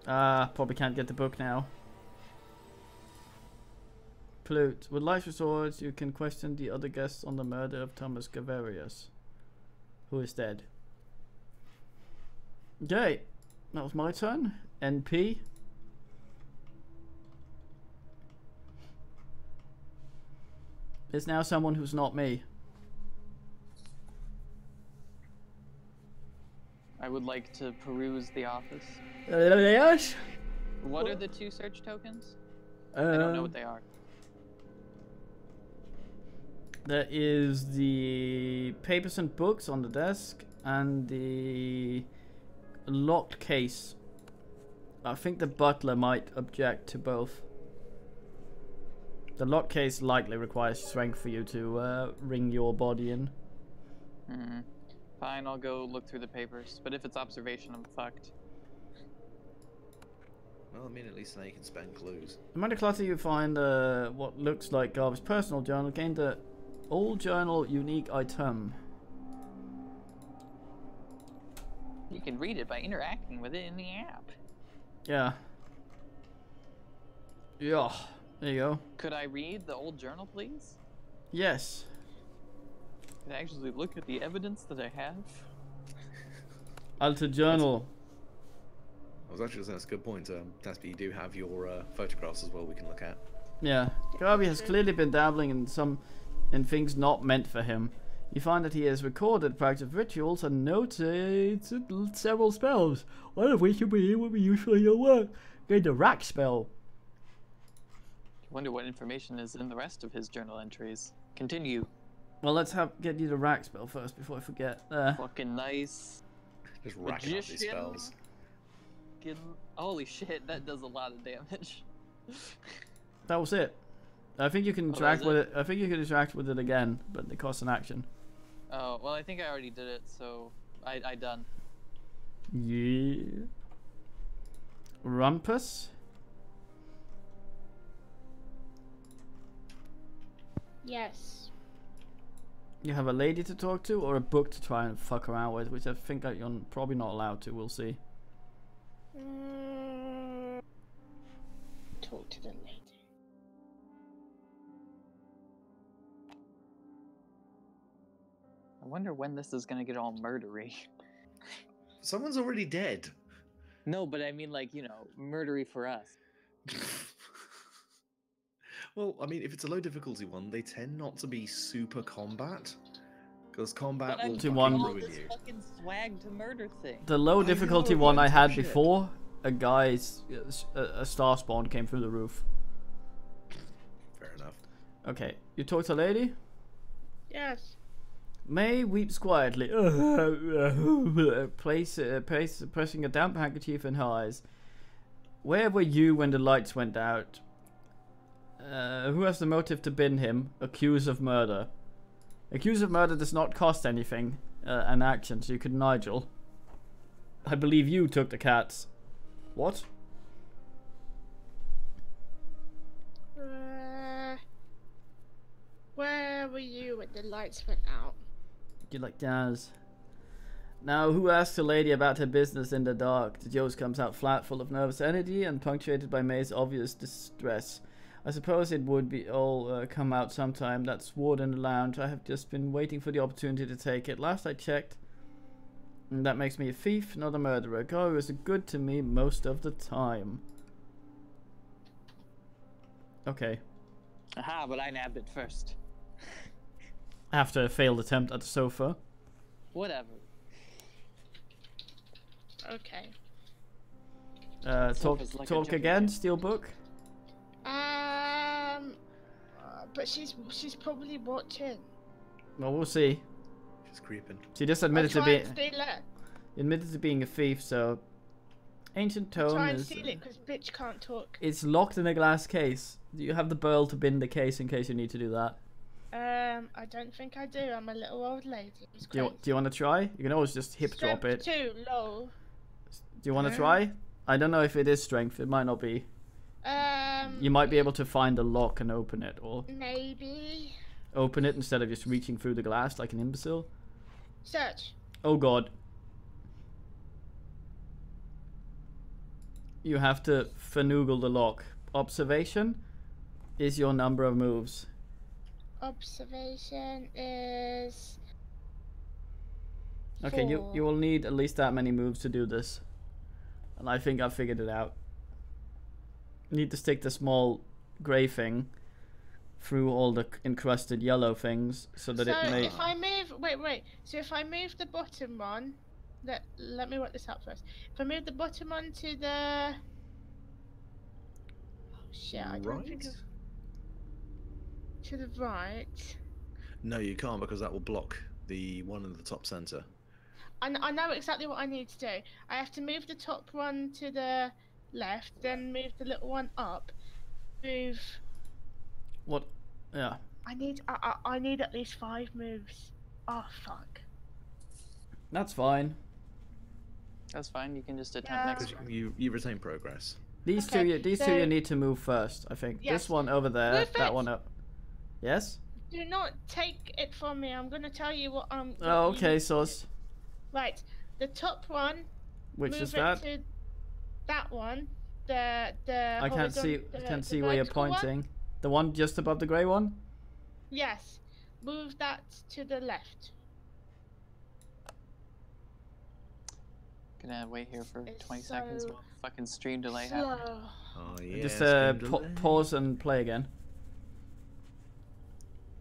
A: Ah, probably can't get the book now. Plute. With last resort, you can question the other guests on the murder of Thomas Gaverius, who is dead. Okay, that was my turn. NP. Is now someone who's not me.
B: I would like to peruse the office.
A: Yes.
B: What are the 2 search tokens? I don't know what they are.
A: There is the papers and books on the desk and the locked case. I think the butler might object to both. The lock case likely requires strength for you to ring your body in.
B: Fine, I'll go look through the papers. But if it's observation, I'm fucked.
D: Well, I mean, at least now you can spend clues.
A: Among the clutter you find what looks like Garv's personal journal. Gain the old journal unique item.
B: You can read it by interacting with it in the app.
A: Yeah. Yeah. There you go.
B: Could I read the old journal, please?
A: Yes.
B: Could I actually look at the evidence that I have?
A: Alter journal.
D: I was actually saying that's a good point. Tasby, you do have your photographs as well we can look at.
A: Yeah. Garvey has clearly been dabbling in things not meant for him. You find that he has recorded practice of rituals and notated several spells, one of which will be useful in your work. Gain the rack spell.
B: I wonder what information is in the rest of his journal entries. Continue.
A: Well, let's get you the rack spell first before I forget.
B: Fucking nice.
D: Just racking up these
B: Magician.
D: spells.
B: Holy shit, that does a lot of damage.
A: That was it. I think you can
B: Oh,
A: interact
B: is
A: with
B: it?
A: it. I think you can interact with it again, but it costs an action.
B: Oh, well, I think I already did it, so I done.
A: Yeah. Rumpus.
C: Yes.
A: You have a lady to talk to or a book to try and fuck around with, which I think that you're probably not allowed to. We'll see.
C: Talk to the lady.
B: I wonder when this is gonna get all murdery.
D: Someone's already dead.
B: No, but I mean, like, you know, murdery for us.
D: Well, I mean, if it's a low difficulty one, they tend not to be super combat. Because combat
B: But I'm
D: will
A: To
D: fucking
A: one-
B: all
D: ruin
B: this
D: you.
B: fucking swag to murder thing.
A: The low
D: I
A: difficulty
D: know,
A: one
D: but
A: I had
D: shit.
A: before, a star spawn came through the roof.
D: Fair enough.
A: Okay, you talk to a lady?
C: Yes.
A: May weeps quietly, pressing a damp handkerchief in her eyes. Where were you when the lights went out? Who has the motive to bin him? Accused of murder. Accused of murder does not cost anything, an action, so you could Nigel. I believe you took the cats. What?
C: Where were you when the lights went out?
A: You like jazz. Now, who asks a lady about her business in the dark? The Joes comes out flat, full of nervous energy and punctuated by May's obvious distress. I suppose it would be all come out sometime. That's ward in the lounge. I have just been waiting for the opportunity to take it. Last I checked, and that makes me a thief, not a murderer. Guy was good to me most of the time. Okay.
B: Aha, but I nabbed it first.
A: After a failed attempt at the sofa.
B: Whatever.
C: Okay.
B: Sofa's like a
A: Talk
B: jumping
A: again,
B: jack.
A: Steelbook.
C: But she's probably watching.
A: Well, we'll see.
D: She's creeping.
A: She just
C: I'll
A: admitted to
C: try
A: being
C: and steal it.
A: admitted to being a thief. So, ancient
C: I'll
A: tome
C: try and
A: is
C: steal it because bitch can't talk.
A: it's locked in a glass case. Do you have the burl to bin the case in case you need to do that?
C: I don't think I do. I'm a little old lady. It's
A: Do
C: crazy.
A: you want to try? You can always just hip drop it.
C: Strength 2, low.
A: Do you want to try? I don't know if it is strength. It might not be. You might be able to find the lock and open it, or
C: Maybe.
A: open it instead of just reaching through the glass like an imbecile.
C: Search.
A: Oh god. You have to finoogle the lock. Observation is your number of moves.
C: Observation is.
A: Okay, you
C: 4.
A: will need at least that many moves to do this. And I think I figured it out. You need to stick the small grey thing through all the encrusted yellow things so that
C: So
A: it may...
C: if I move, wait. So if I move the bottom one, let me work this out first. If I move the bottom one to the. Oh shit! I don't think
D: Right?
C: of. To the right.
D: No, you can't because that will block the one in the top center.
C: I know exactly what I need to do. I have to move the top one to the left, then move the little one up. Move.
A: What? Yeah.
C: I need at least 5 moves. Oh fuck.
A: That's fine.
B: That's fine. You can just attempt
C: Yeah.
B: next
D: Because
B: turn.
D: you retain progress.
A: These
C: Okay,
A: two
C: so-
A: you need to move first, I think.
C: Yes.
A: This one over there,
C: Move
A: that
C: it.
A: one up. Yes?
C: Do not take it from me. I'm gonna tell you what I'm.
A: Oh, okay, sauce.
C: Right. The top one.
A: Which
C: move
A: is
C: it
A: that?
C: to that one. The
A: I can't see see where you're
C: vertical one?
A: pointing. The one just above the grey one?
C: Yes. Move that to the left.
B: Gonna wait here for
C: It's
B: 20 seconds
C: so
B: while fucking stream delay happens.
C: Slow.
D: Oh yeah.
A: Just
D: screen delay.
A: pause and play again.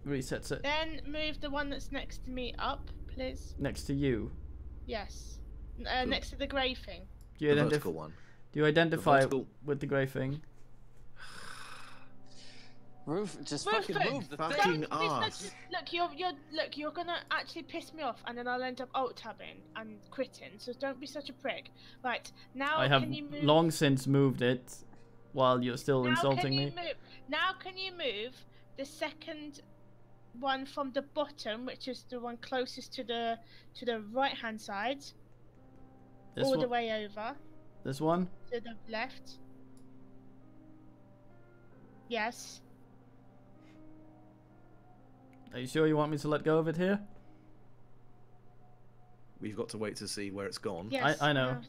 A: Resets it.
C: Then move the one that's next to me up, please.
A: Next to you.
C: Yes.
D: Cool.
C: Next to the grey thing.
A: Do you,
D: The
A: identif
D: vertical one.
A: do you identify
D: vertical-
A: with the grey thing?
B: Roof, just
C: Move
B: fucking
C: it.
B: move the
D: Fucking
B: thing.
D: ass.
C: Look, you're gonna actually piss me off, and then I'll end up alt tabbing and quitting. So don't be such a prick. Right now,
A: I have
C: can you move?
A: long since moved it while you're still
C: now
A: insulting
C: can you
A: me.
C: move? Now can you move the second one from the bottom, which is the one closest to the right hand side,
A: This
C: all the
A: one?
C: way over
A: This one?
C: to the left? Yes.
A: Are you sure you want me to let go of it here?
D: We've got to wait to see where it's gone.
C: Yes.
A: I know.
C: now-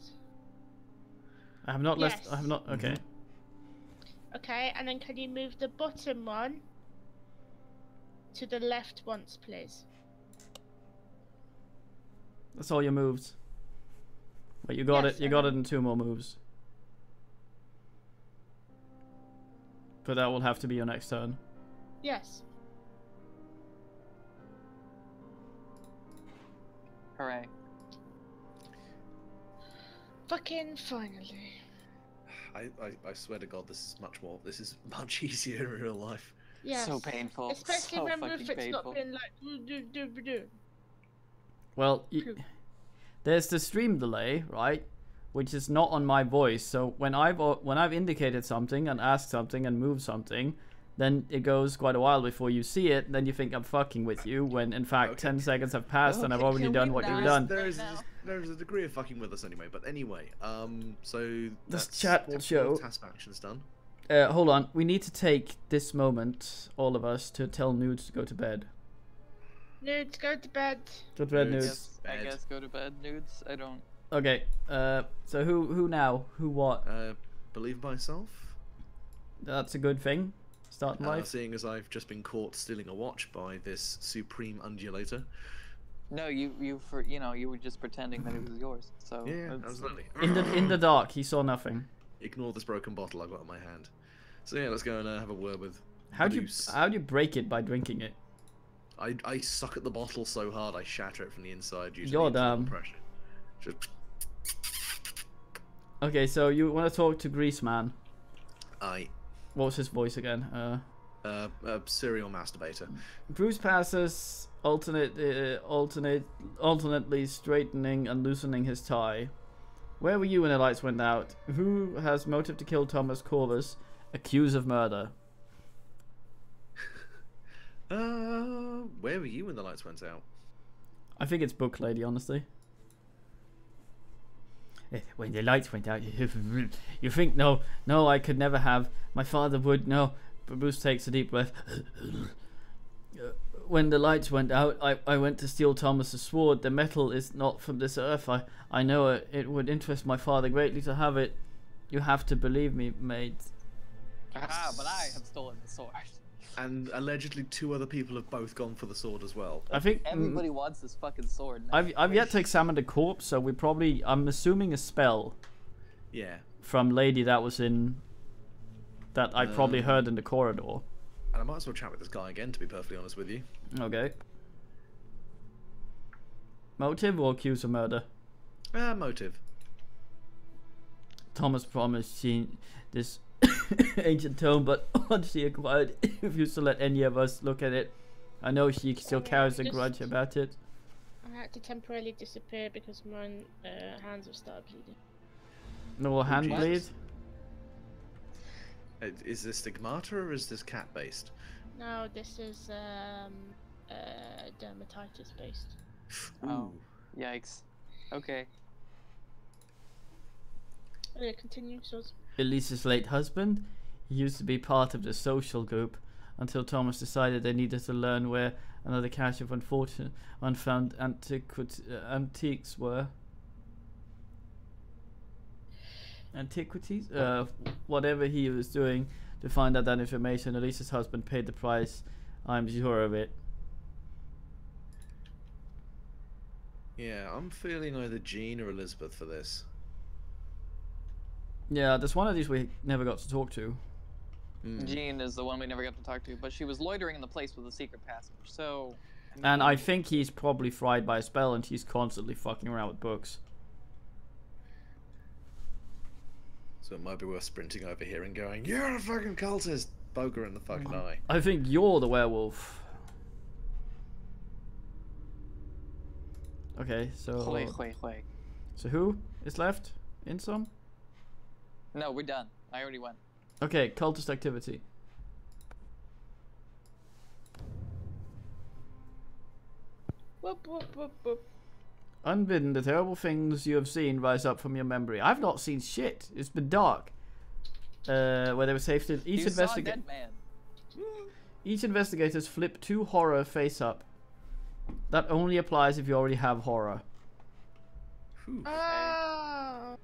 A: I have not left. I
C: Yes.
A: have not. Okay.
C: Okay, and then can you move the bottom one to the left once, please?
A: That's all your moves. But you got
C: Yes,
A: it. You got it in 2 more moves. But that will have to be your next turn.
C: Yes.
B: Hooray.
C: Fucking finally.
D: I swear to God, this is much more. This is much easier in real life.
C: Yes.
B: So painful.
C: Especially
B: so
C: when
B: fucking
C: Rufus
B: painful.
C: not been like do.
A: Well,
C: True.
A: there's the stream delay, right? Which is not on my voice. So when I've indicated something and asked something and moved something, then it goes quite a while before you see it. Then you think I'm fucking with you, when in fact
D: Okay.
A: 10 seconds have passed and I've
B: Okay,
A: already
B: can
A: done
B: we
A: what you've
B: not-
A: done.
D: There's a degree of fucking with us anyway. But anyway, so
A: This
D: that's
A: chat will
D: all
A: show.
D: task actions done.
A: Hold on. We need to take this moment, all of us, to tell Nudes to go to bed.
C: Nudes, go to bed.
A: Go to bed,
D: Nudes.
A: Nudes.
B: I
D: Bed.
B: guess go to bed, nudes. I don't.
A: Okay. So who now? Who what?
D: Believe myself.
A: That's a good thing. Starting life.
D: Seeing as I've just been caught stealing a watch by this supreme undulator.
B: No, you were just pretending that it was yours. So
D: Yeah,
B: it's-
D: absolutely.
A: In the dark, he saw nothing.
D: Ignore this broken bottle I've got in my hand. So yeah, let's go and have a word with.
A: How do
D: Bruce.
A: you break it by drinking it?
D: I suck at the bottle so hard I shatter it from the inside using
A: You're
D: the internal
A: dumb.
D: pressure. Just
A: Okay, so you want to talk to Grease Man? What was his voice again?
D: Serial masturbator.
A: Bruce passes alternately straightening and loosening his tie. Where were you when the lights went out? Who has motive to kill Thomas Corvus, accused of murder?
D: Where were you when the lights went out?
A: I think it's Book Lady, honestly. When the lights went out, you think, no, I could never have. My father would, no. But Bruce takes a deep breath. When the lights went out, I went to steal Thomas's sword. The metal is not from this earth. I know it would interest my father greatly to have it. You have to believe me, mate.
B: Ah, but I have stolen the sword.
D: And allegedly 2 other people have both gone for the sword as well.
A: I think
B: Everybody wants this fucking sword now.
A: I've yet to examine the corpse, so I'm assuming a spell
D: Yeah.
A: from lady that was in that I probably heard in the corridor.
D: And I might as well chat with this guy again, to be perfectly honest with you.
A: Okay. Motive or accused of murder?
D: Motive.
A: Thomas promised she this ancient tome, but once she acquired, refused to let any of us look at it. I know she still carries a grudge about it.
C: I had to temporarily disappear because my hands have started bleeding.
A: No hand
D: Jesus.
A: bleed?
D: Is this stigmata or is this cat based?
C: No, this is dermatitis based.
B: Oh, yikes. Okay.
C: Yeah, continue, so
A: Elise's late husband. He used to be part of the social group until Thomas decided they needed to learn where another cache of unfound antiques were. Antiquities? Whatever he was doing to find out that information, Elise's husband paid the price. I'm sure of it.
D: Yeah, I'm feeling either Jean or Elizabeth for this.
A: Yeah, there's one of these we never got to talk to.
B: Jean is the one we never got to talk to, but she was loitering in the place with a secret passage, so...
A: And I think he's probably fried by a spell and he's constantly fucking around with books.
D: So it might be worth sprinting over here and going, "You're a fucking cultist!" Poker in the fucking eye.
A: I think you're the werewolf. Okay, so...
B: Hoi.
A: So who is left? Insom?
B: No, we're done. I already went.
A: Okay, cultist activity.
C: whoop whoop whoop whoop.
A: Unbidden, the terrible things you have seen rise up from your memory. I've not seen shit. It's been dark. Where they were safe to...
B: You saw a dead man.
A: Each investigators flip 2 horror face up. That only applies if you already have horror.
D: Whew.
C: Oh.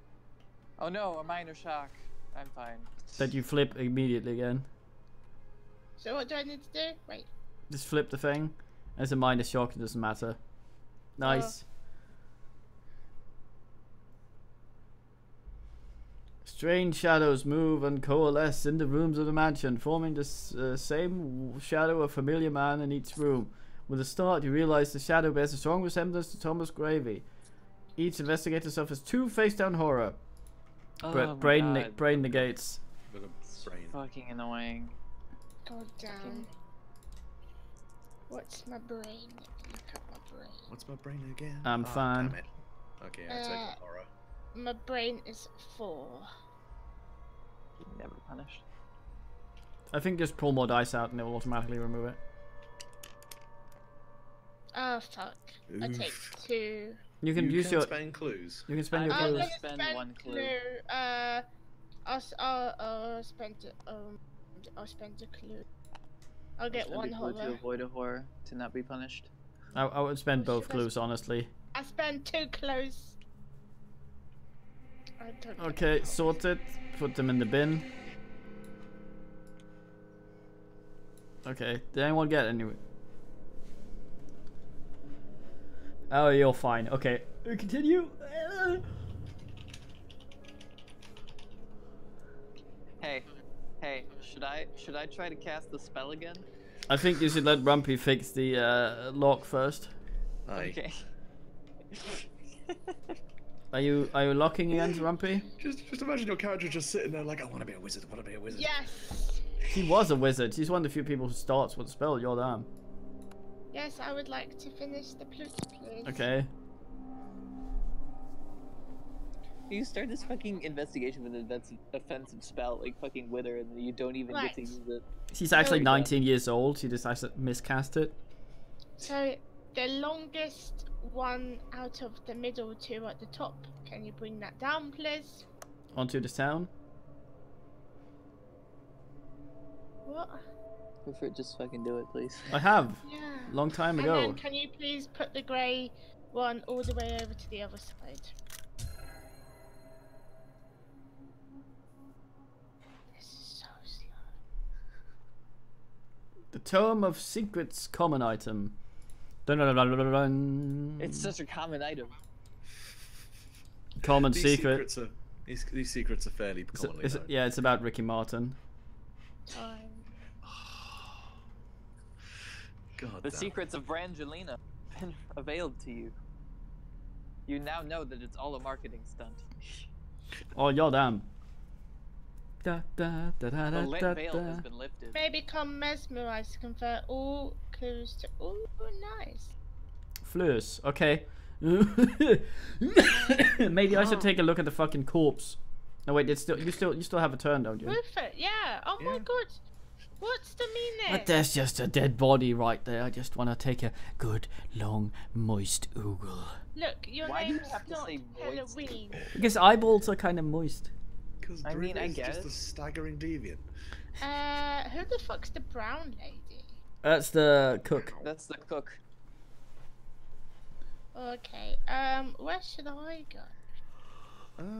B: Oh no, a minor shock. I'm fine.
A: That you flip immediately again.
C: So what do I need to do? Wait.
A: Just flip the thing. As a minor shock, it doesn't matter. Nice. Strange shadows move and coalesce in the rooms of the mansion, forming the same shadow of familiar man in each room. With a start, you realize the shadow bears a strong resemblance to Thomas Gravy. Each investigator suffers 2 face-down horror. Brain negates.
D: With a brain.
B: Fucking annoying.
C: Go down. What's my brain? Look at my brain.
D: What's my brain again?
A: I'm fine.
D: Damn it. Okay, I take the horror.
C: My brain is 4.
B: Never punished.
A: I think just pull more dice out and it will automatically remove it.
C: Oh fuck. I take 2.
A: You can use your...
D: spend clues.
A: You can spend your
B: I'm
A: clues.
B: gonna spend 1 clue.
C: I'll spend a clue. I'll get 1
B: To
C: horror.
B: avoid a horror, to not be punished.
A: I would spend both
C: Should I
A: clues, honestly.
C: I spend 2 clues. I don't get
A: Okay,
C: it.
A: sorted. Put them in the bin. Okay, did anyone get any? Oh, you're fine. Okay, continue.
B: Hey, should I try to cast the spell again?
A: I think you should let Rumpy fix the lock first.
D: Aye.
B: Okay.
A: Are you locking against Rumpy?
D: Just imagine your character just sitting there like, I want to be a wizard. I want to be a wizard.
C: Yes.
A: She was a wizard. She's one of the few people who starts with a spell. You're damn.
C: Yes, I would like to finish the flute, please.
A: Okay.
B: You start this fucking investigation with an offensive spell, like fucking wither, and you don't even get to
C: Right.
B: use it.
A: She's actually 19 years old. She just miscast it.
C: So the longest one out of the middle two at the top. Can you bring that down, please?
A: Onto the town.
C: What?
B: Prefer just fucking do it, please.
A: I have.
C: Yeah.
A: Long time
C: And
A: ago.
C: then can you please put the grey one all the way over to the other side? This is so slow.
A: The Tome of Secrets common item. Dun, dun, dun, dun, dun, dun.
B: It's such a common item.
A: Common
D: These
A: secret.
D: secrets are these secrets are fairly commonly known.
A: Yeah, it's about Ricky Martin.
C: Time.
D: God
B: The
D: damn.
B: secrets of Brangelina have been availed to you. You now know that it's all a marketing stunt.
A: Oh, you're damn. Da, da, da, da,
B: The
A: da,
B: lit
A: da,
B: veil
A: da.
B: has been lifted.
C: May become mesmerized to convert all clues to. Oh, nice.
A: Fleurs. Okay. Maybe I should take a look at the fucking corpse. No wait, you still have a turn, don't you?
C: Rupert, yeah. Oh my
D: Yeah.
C: god. What's the meaning?
A: But there's just a dead body right there. I just want to take a good, long, moist oogle.
C: Look, your
B: Why do you
C: name's
B: have to
C: not
B: say moist?
C: Halloween.
A: Because eyeballs are kind of moist.
D: Because
B: I mean, I
D: is just a
B: guess.
D: staggering deviant.
C: Who the fuck's the brown lady?
A: That's the cook.
B: That's the cook.
C: Okay, where should I go?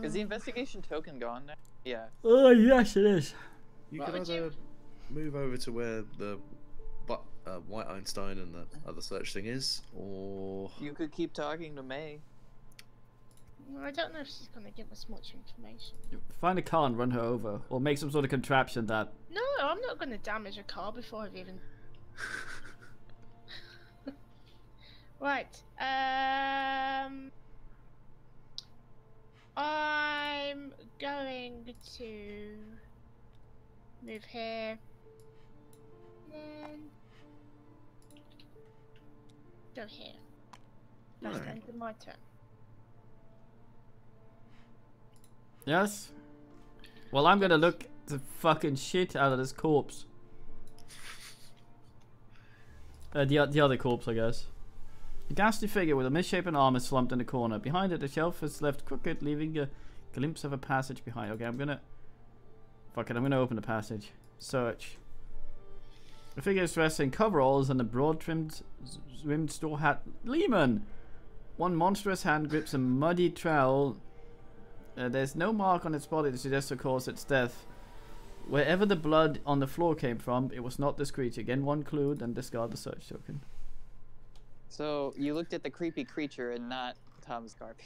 B: Is the investigation token gone now? Yeah.
A: Oh yes, it is.
D: You
B: Right.
D: could
C: Would
D: either move over to where the White Einstein and the other search thing is, or
B: You could keep talking to May.
C: Well, I don't know if she's gonna give us much information.
A: Find a car and run her over, or make some sort of contraption that.
C: No, I'm not gonna damage a car before I've even. Right. I'm going to move here. Then go here. That's the
D: Alright.
C: end of my turn.
A: Yes. Well, I'm gonna look the fucking shit out of this corpse. The other corpse, I guess. A ghastly figure with a misshapen arm is slumped in the corner. Behind it, the shelf is left crooked, leaving a glimpse of a passage behind. Okay, I'm gonna... Fuck it, I'm gonna open the passage. Search. The figure is dressed in coveralls and a broad-trimmed rimmed straw hat. Lehman! One monstrous hand grips a muddy trowel. There's no mark on its body to suggest the cause of its death. Wherever the blood on the floor came from, it was not this creature. Again, one clue, then discard the search token.
B: So you looked at the creepy creature and not Thomas Garvey.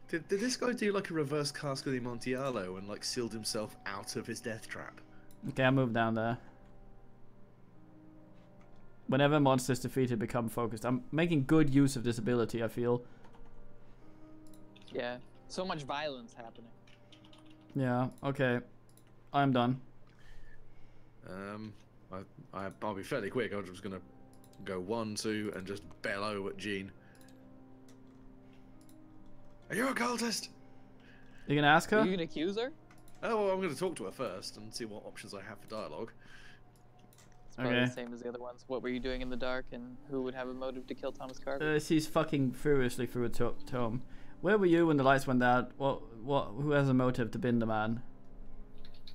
D: did this guy do like a reverse Casco di Monticello and like sealed himself out of his death trap?
A: Okay, I'll move down there. Whenever monsters defeated become focused. I'm making good use of this ability, I feel.
B: Yeah. So much violence happening.
A: Yeah, okay. I'm done.
D: I'll be fairly quick. I'm just gonna go 1, 2, and just bellow at Jean. Are you a cultist?
A: You gonna ask
B: Are
A: her?
B: you gonna accuse her?
D: Oh, well, I'm gonna talk to her first and see what options I have for dialogue.
B: It's probably
A: Okay.
B: the same as the other ones. What were you doing in the dark, and who would have a motive to kill Thomas Garvey?
A: She's fucking furiously through a tome. Where were you when the lights went out? Who has a motive to bin the man?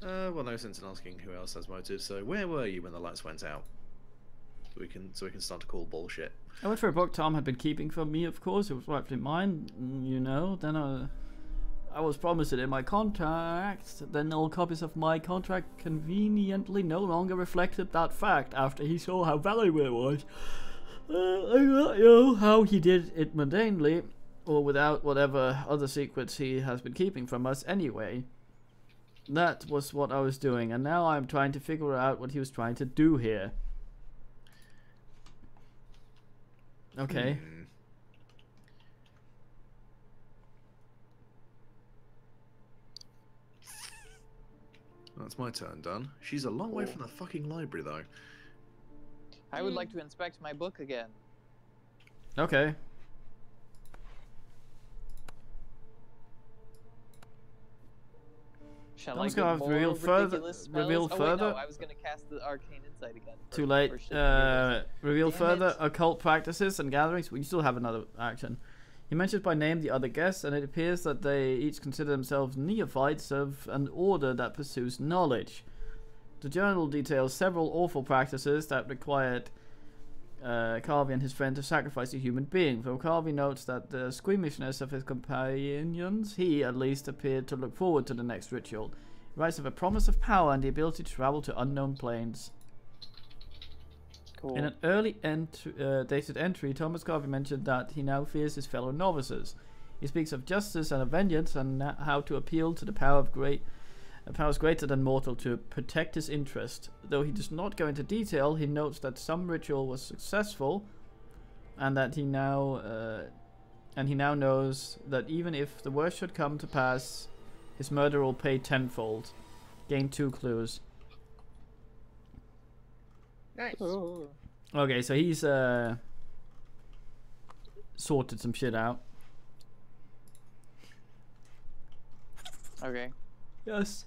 D: Well, no sense in asking who else has motives. So, where were you when the lights went out? So we can start to call bullshit.
A: I went for a book Tom had been keeping from me, of course. It was rightfully mine, you know. Then I was promised it in my contract. Then all copies of my contract conveniently no longer reflected that fact after he saw how valuable it was. I don't know how he did it mundanely, or without whatever other secrets he has been keeping from us anyway. That was what I was doing, and now I'm trying to figure out what he was trying to do here. Okay.
D: That's my turn done. She's a long way from the fucking library, though.
B: I would like to inspect my book again.
A: Okay.
B: Shall
A: Let's
B: I
A: go
B: get
A: have
B: more
A: reveal further.
B: ridiculous spells?
A: Reveal
B: Oh, wait,
A: further.
B: no, I was gonna cast the arcane insight again.
A: Too late.
B: Or shit, I
A: Reveal
B: Damn
A: further
B: it.
A: occult practices and gatherings. We still have another action. He mentions by name the other guests, and it appears that they each consider themselves neophytes of an order that pursues knowledge. The journal details several awful practices that required Carvey and his friend to sacrifice a human being. Though Carvey notes that the squeamishness of his companions, he at least appeared to look forward to the next ritual. He writes of a promise of power and the ability to travel to unknown planes.
B: Cool.
A: In an early dated entry, Thomas Carvey mentioned that he now fears his fellow novices. He speaks of justice and of vengeance and how to appeal to the power of powers greater than mortal to protect his interest. Though he does not go into detail, he notes that some ritual was successful, and that he now knows that even if the worst should come to pass, his murder will pay tenfold. Gain 2 clues.
C: Nice.
B: Oh.
A: Okay, so he's sorted some shit out.
B: Okay.
A: Yes.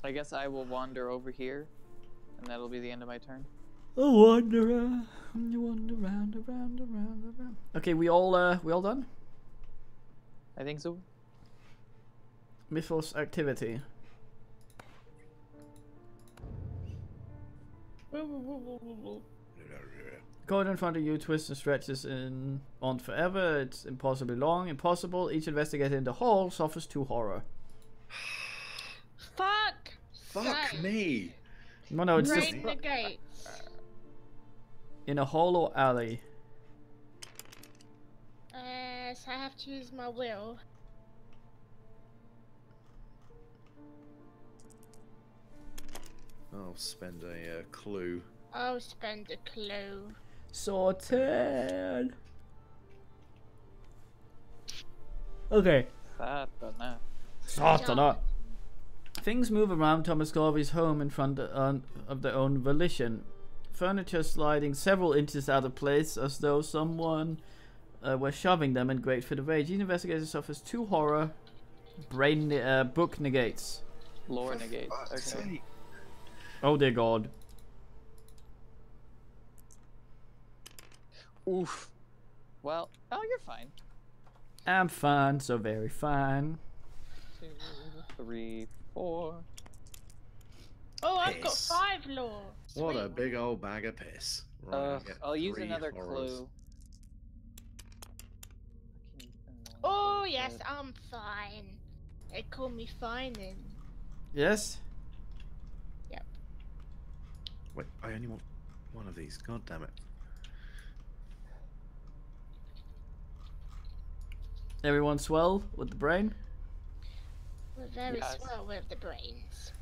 B: I guess I will wander over here, and that'll be the end of my turn.
A: I wander around, you wander round, around, around, around. Okay, we all done?
B: I think so.
A: Mythos activity. Code in front of you twists and stretches on forever. It's impossibly long. Impossible. Each investigator in the hall suffers 2 horror.
C: Fuck!
D: Fuck
C: sake.
D: me!
A: No, it's
C: Right
A: just
C: in the gates.
A: in a hall or alley.
C: So I have to use my will.
D: I'll spend a clue.
C: I'll spend a clue.
A: Sorted. Okay.
B: Satana.
A: Satana. Things move around Thomas Garvey's home in front of their own volition. Furniture sliding several inches out of place as though someone were shoving them in great fit of rage. Each investigator suffers 2 horror. Book negates.
B: Lore negates.
D: Fuck's
B: Okay.
D: sake.
A: Oh dear God.
B: Oof. Well, oh, you're fine.
A: I'm fine, so very fine.
B: 2, 3, 4.
C: Oh, I've got
D: Piss.
C: 5 lore.
D: What a
C: Sweet.
D: big old bag of piss. Right, I get
B: I'll use
D: 3
B: another
D: horrors.
B: clue. Fucking annoying
C: Oh,
B: bullshit.
C: yes, I'm fine. They call me Fining.
A: Yes?
D: Wait, I only want one of these. God damn it.
A: Everyone swell with the brain?
C: We're very
B: Yes.
C: swell with the brains.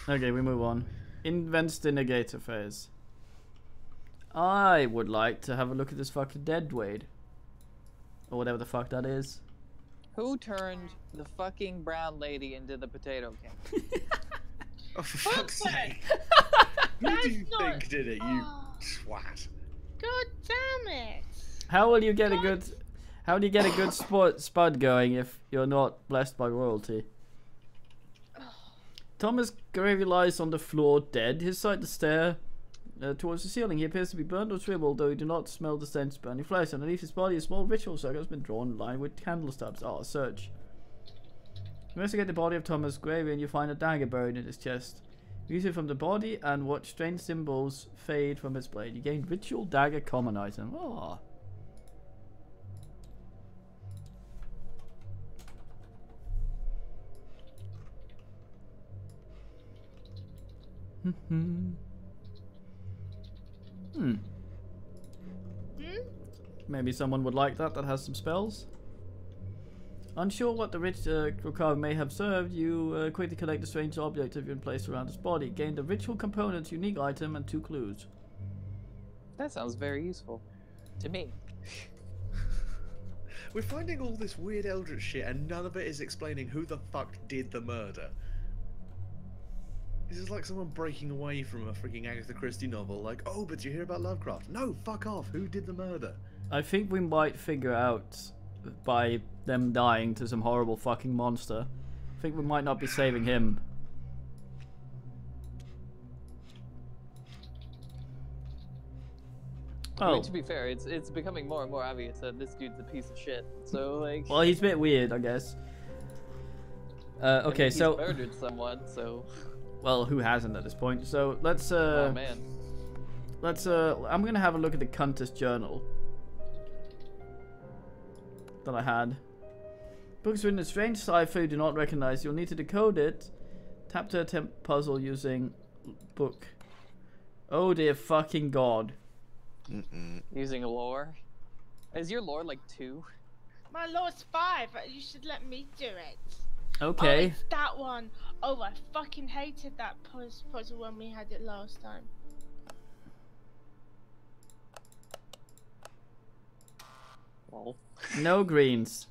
A: Okay, we move on. Invents the negator phase. I would like to have a look at this fucking dead Wade. Or whatever the fuck that is.
B: Who turned the fucking brown lady into the potato king?
D: Oh, for fuck's sake. Who
C: That's
D: do you
C: not-
D: think did it, you
C: Oh.
D: swat?
C: God damn it!
A: How will you get a
C: God.
A: good... How do you get a good spud going if you're not blessed by royalty? Thomas Gravy lies on the floor dead. His sight to stare towards the ceiling. He appears to be burned or shriveled, though you do not smell the stench of burning flesh. Underneath his body, a small ritual circle has been drawn in line with candle stubs. Search. Investigate the body of Thomas Gravy and you find a dagger buried in his chest. Use it from the body and watch strange symbols fade from its blade. You gain ritual dagger common item. Hmm. Maybe someone would like that has some spells. Unsure what the ritual carving may have served, you quickly collect the strange object if you're placed around his body. Gain the ritual component's unique item and 2 clues.
B: That sounds very useful to me.
D: We're finding all this weird eldritch shit and none of it is explaining who the fuck did the murder. This is like someone breaking away from a freaking Agatha Christie novel, like, oh, but you hear about Lovecraft? No, fuck off, who did the murder?
A: I think we might figure out by them dying to some horrible fucking monster. I think we might not be saving him.
B: I mean, to be fair, it's becoming more and more obvious that this dude's a piece of shit. So like,
A: Well, he's a bit weird, I guess. Okay,
B: he's
A: so
B: murdered someone. So,
A: well, who hasn't at this point? So let's
B: oh man,
A: I'm gonna have a look at the Countess journal that I had. Books written in strange cipher you do not recognize. You'll need to decode it. Tap to attempt puzzle using book. Oh dear fucking god.
B: using lore. Is your lore like 2?
C: My lore's 5. You should let me do it.
A: Okay.
C: Oh, it's that one. Oh, I fucking hated that puzzle when we had it last time.
B: Well,
A: No greens.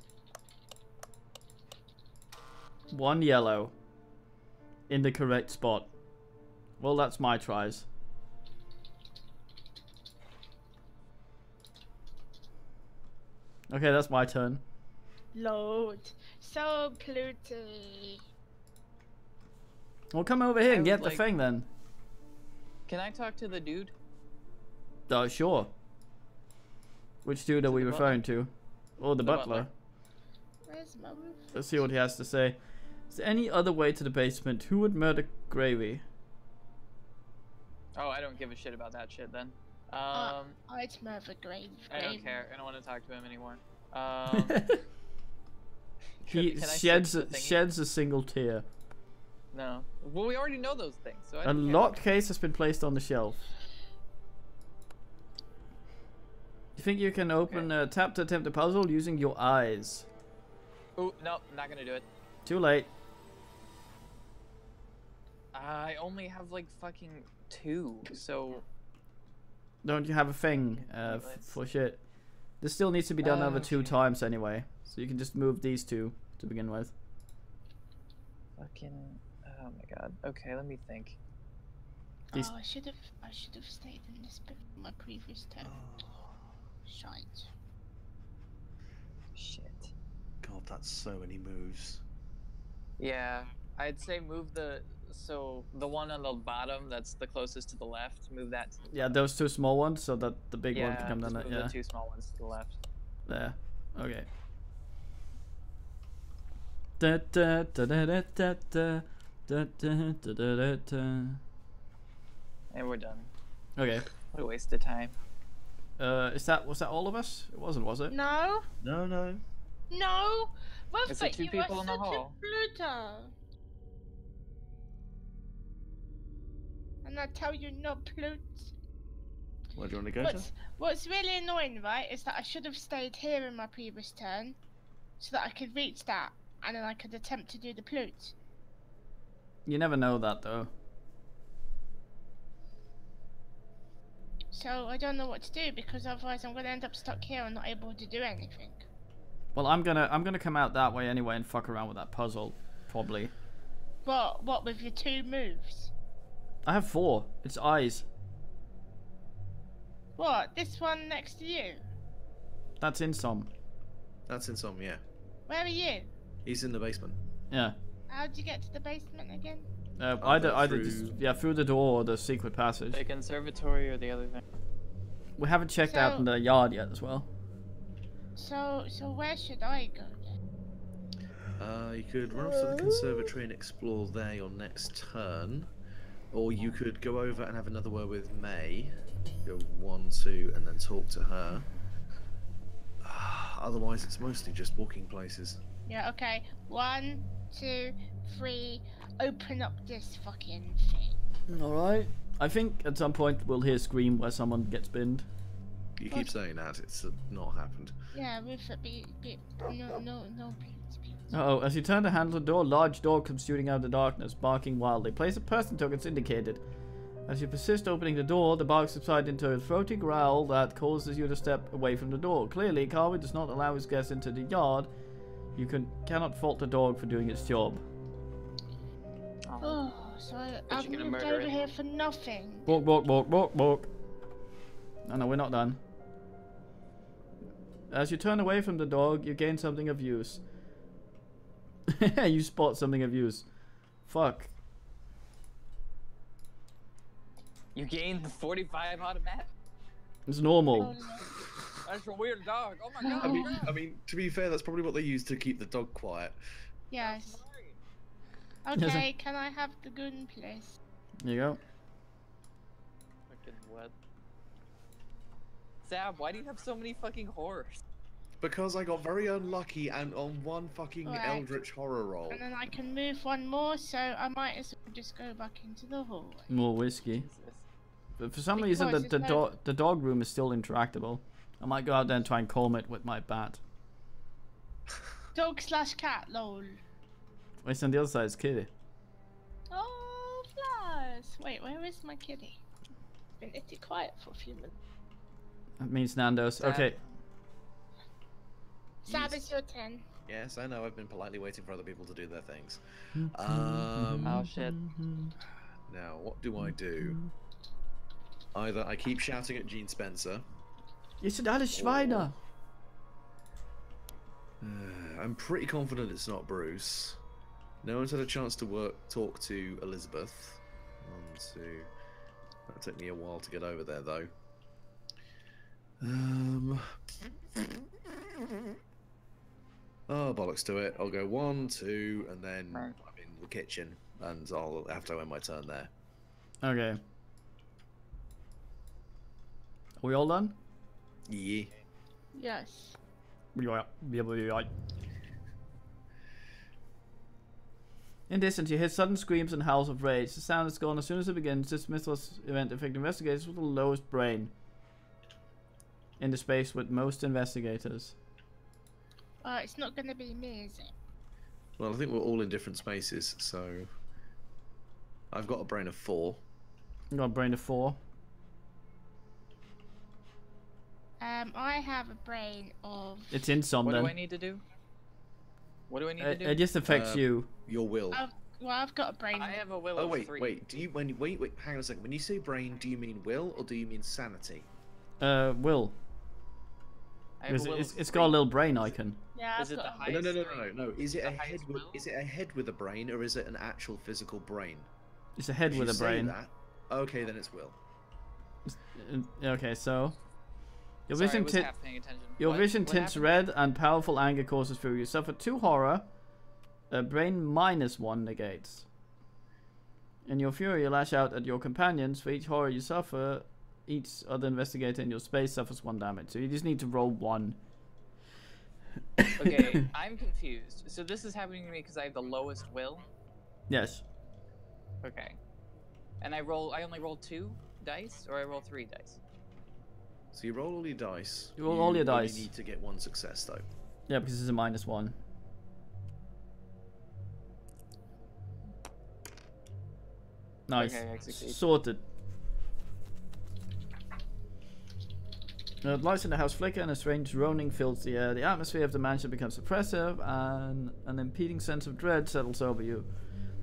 A: 1 yellow. In the correct spot. Well, that's my tries. Okay, that's my turn.
C: Lord. So Pluty.
A: Well, come over here
B: I
A: and
B: would
A: get the
B: like-
A: thing then.
B: can I talk to the dude?
A: Sure. Which dude are we
B: the
A: referring to? Oh, the
B: The
A: butler.
B: butler.
C: Where's my roof?
A: Let's see what he has to say. Is there any other way to the basement? Who would murder Gravy?
B: Oh, I don't give a shit about that shit then.
C: I'd murder grave.
B: I don't care. I don't want to talk to him anymore.
A: He
B: can I
A: sheds
B: search the thingy?
A: sheds a single tear.
B: No. Well, we already know those things, so I
A: A
B: don't care.
A: locked case has been placed on the shelf. You think you can open tap to attempt a puzzle using your eyes?
B: Oh no, not gonna do it.
A: Too late.
B: I only have like fucking 2, so
A: Don't you have a thing for shit? This still needs to be done over 2
B: Okay.
A: times anyway. So you can just move these 2 to begin with.
B: fucking. Oh my god. Okay, let me think.
A: These-
C: Oh, I should have stayed in this bit for my previous turn. Shite.
B: Shit.
D: God, that's so many moves.
B: Yeah, I'd say move the one on the bottom that's the closest to the left. Move that. To the
A: Yeah, those 2 small ones, so that the big one
B: yeah,
A: can come
B: just
A: down.
B: move
A: Yeah,
B: the 2 small ones to the left.
A: there. Okay. Da da da da da da da da da da da da.
B: And we're done.
A: Okay.
B: What a waste of time.
A: Was that all of us? It wasn't, was it?
C: No,
D: No, no.
C: no. Well,
B: Is there
C: but
B: 2
C: you
B: people
C: are
B: in the
C: such
B: hall?
C: a Pluto. And I tell you not Pluto.
D: Where do you want to go to?
C: What's really annoying, right, is that I should have stayed here in my previous turn, so that I could reach that, and then I could attempt to do the plute.
A: You never know that though.
C: So I don't know what to do, because otherwise I'm gonna end up stuck here and not able to do anything.
A: Well, I'm gonna come out that way anyway and fuck around with that puzzle, probably.
C: What with your 2 moves?
A: I have 4. It's eyes.
C: What, this one next to you?
A: That's Insom.
D: That's Insomnia.
C: Where are you?
D: He's in the basement.
A: Yeah.
C: How'd you get to the basement again?
A: Either just through the door or the secret passage.
B: The conservatory or the other thing.
A: We haven't checked out in the yard yet as well.
C: So where should I go then?
D: You could run off to the conservatory and explore there your next turn. Or you could go over and have another word with May. Go 1, 2, and then talk to her. Otherwise, it's mostly just walking places.
C: Yeah, okay. 1, 2, 3. Open up this fucking thing.
A: Alright. I think at some point we'll hear a scream where someone gets binned.
D: You keep saying that, it's not happened.
C: Yeah, with a no, please.
A: Uh-oh, as you turn to handle the door, a large dog comes shooting out of the darkness, barking wildly. Place a person tokens indicated. As you persist opening the door, the bark subsides into a throaty growl that causes you to step away from the door. Clearly, Carver does not allow his guests into the yard. You cannot fault the dog for doing its job.
C: Oh, so I've moved over here for nothing.
A: Walk, walk, walk, walk, walk. No, we're not done. As you turn away from the dog, you gain something of use. You spot something of use. Fuck.
B: You gained the 45 automatic.
A: It's normal.
B: That's a weird dog. Oh my god.
D: I mean, to be fair, that's probably what they use to keep the dog quiet.
C: Yes. Okay, can I have the gun, please?
A: There you go.
B: Fucking what? Sam, why do you have so many fucking horrors?
D: Because I got very unlucky and on one fucking eldritch horror roll.
C: And then I can move one more, so I might as well just go back into the hallway.
A: More whiskey. But for some reason, the dog room is still interactable. I might go out there and try and calm it with my bat.
C: Dog/cat, lol.
A: It's on the other side, it's kitty.
C: Oh, flowers. Wait, where is my kitty? It's been itty quiet for a few minutes.
A: That means Nando's. Okay.
C: Sab, it's your turn.
D: Yes, I know. I've been politely waiting for other people to do their things.
B: Oh shit.
D: Now, what do I do? Either I keep shouting at Gene Spencer.
A: You said alles Schweine.
D: I'm pretty confident it's not Bruce. No one's had a chance to talk to Elizabeth. That'll take me a while to get over there, though. Oh, bollocks to it. I'll go 1, 2, and then I'm in the kitchen, and I'll have to end my turn there.
A: Okay. Are we all done?
D: Yeah.
C: Yes.
A: In distance, you hear sudden screams and howls of rage. The sound is gone as soon as it begins. This mythless event affects investigators with the lowest brain in the space with most investigators.
C: It's not going to be me, is it?
D: Well, I think we're all in different spaces, so I've got a brain of 4.
A: You got a brain of 4.
C: I have a brain of...
A: It's in some.
B: What do I need to do? What do I need to do?
A: It just affects you.
D: Your will.
C: I've got a brain.
B: I have a will of 3.
D: Wait. Do you wait? Hang on a second. When you say brain, do you mean will or do you mean sanity?
A: Will. It's got a little brain icon.
C: Yeah.
B: Is it the highest?
D: No. Is it a head? Is it a head with a brain or is it an actual physical brain?
A: It's a head with a brain.
D: That, okay, then it's will.
A: Okay, so. Your
B: Sorry,
A: vision,
B: half paying attention.
A: your vision tints
B: happened?
A: red and powerful anger courses through. You suffer 2 horror. Brain -1 negates. In your fury, you lash out at your companions. For each horror you suffer, each other investigator in your space suffers 1 damage. So you just need to roll 1.
B: Okay, I'm confused. So this is happening to me because I have the lowest will?
A: Yes.
B: Okay. And I only roll 2 dice, or I roll 3 dice?
D: So you roll all your dice.
A: You roll all your dice.
D: You need to get 1 success though.
A: Yeah, because it's a -1. Nice.
B: Okay, I succeed.
A: Sorted. The lights in the house flicker and a strange droning fills the air. The atmosphere of the mansion becomes oppressive and an impeding sense of dread settles over you.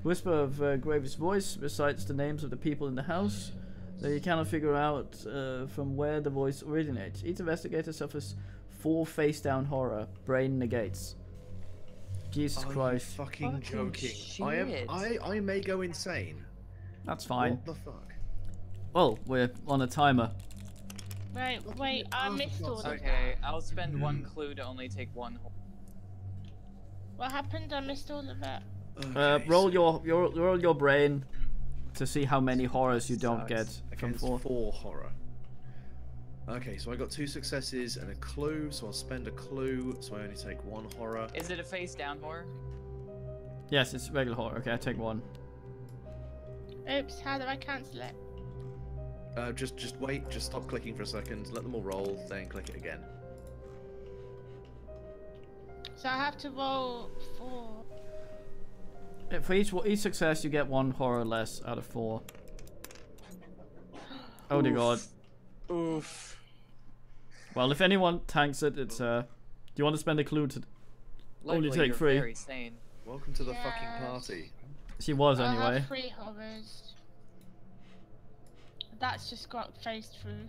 A: The whisper of Graves' voice recites the names of the people in the house, though you cannot figure out from where the voice originates. Each investigator suffers 4 face-down horror. Brain negates. Jesus Christ.
D: You fucking joking.
B: Shit.
D: I may go insane.
A: That's fine.
D: What the fuck?
A: Well, we're on a timer.
C: Wait, I missed all of that.
B: Okay, I'll spend 1 clue to only take 1 horror.
C: What happened? I missed all of that.
D: Okay,
A: Roll your brain to see how many horrors you don't get from
D: against
A: 4.
D: 4 horror. Okay, so I got 2 successes and a clue, so I'll spend a clue, so I only take 1 horror.
B: Is it a face down horror?
A: Yes, it's regular horror. Okay, I take 1.
C: Oops, how do I cancel it?
D: Just wait. Just stop clicking for a second. Let them all roll. Then click it again.
C: So I have to roll 4.
A: For each success, you get 1 horror less out of 4. Oh dear god.
B: Oof.
A: Well, if anyone tanks it, it's do you want to spend a clue to only
B: Luckily,
A: take
B: you're
A: 3?
B: very sane.
D: Welcome to the
C: Yes.
D: fucking party.
A: She was
C: I
A: anyway.
C: have 3 horrors. That's just got phased through.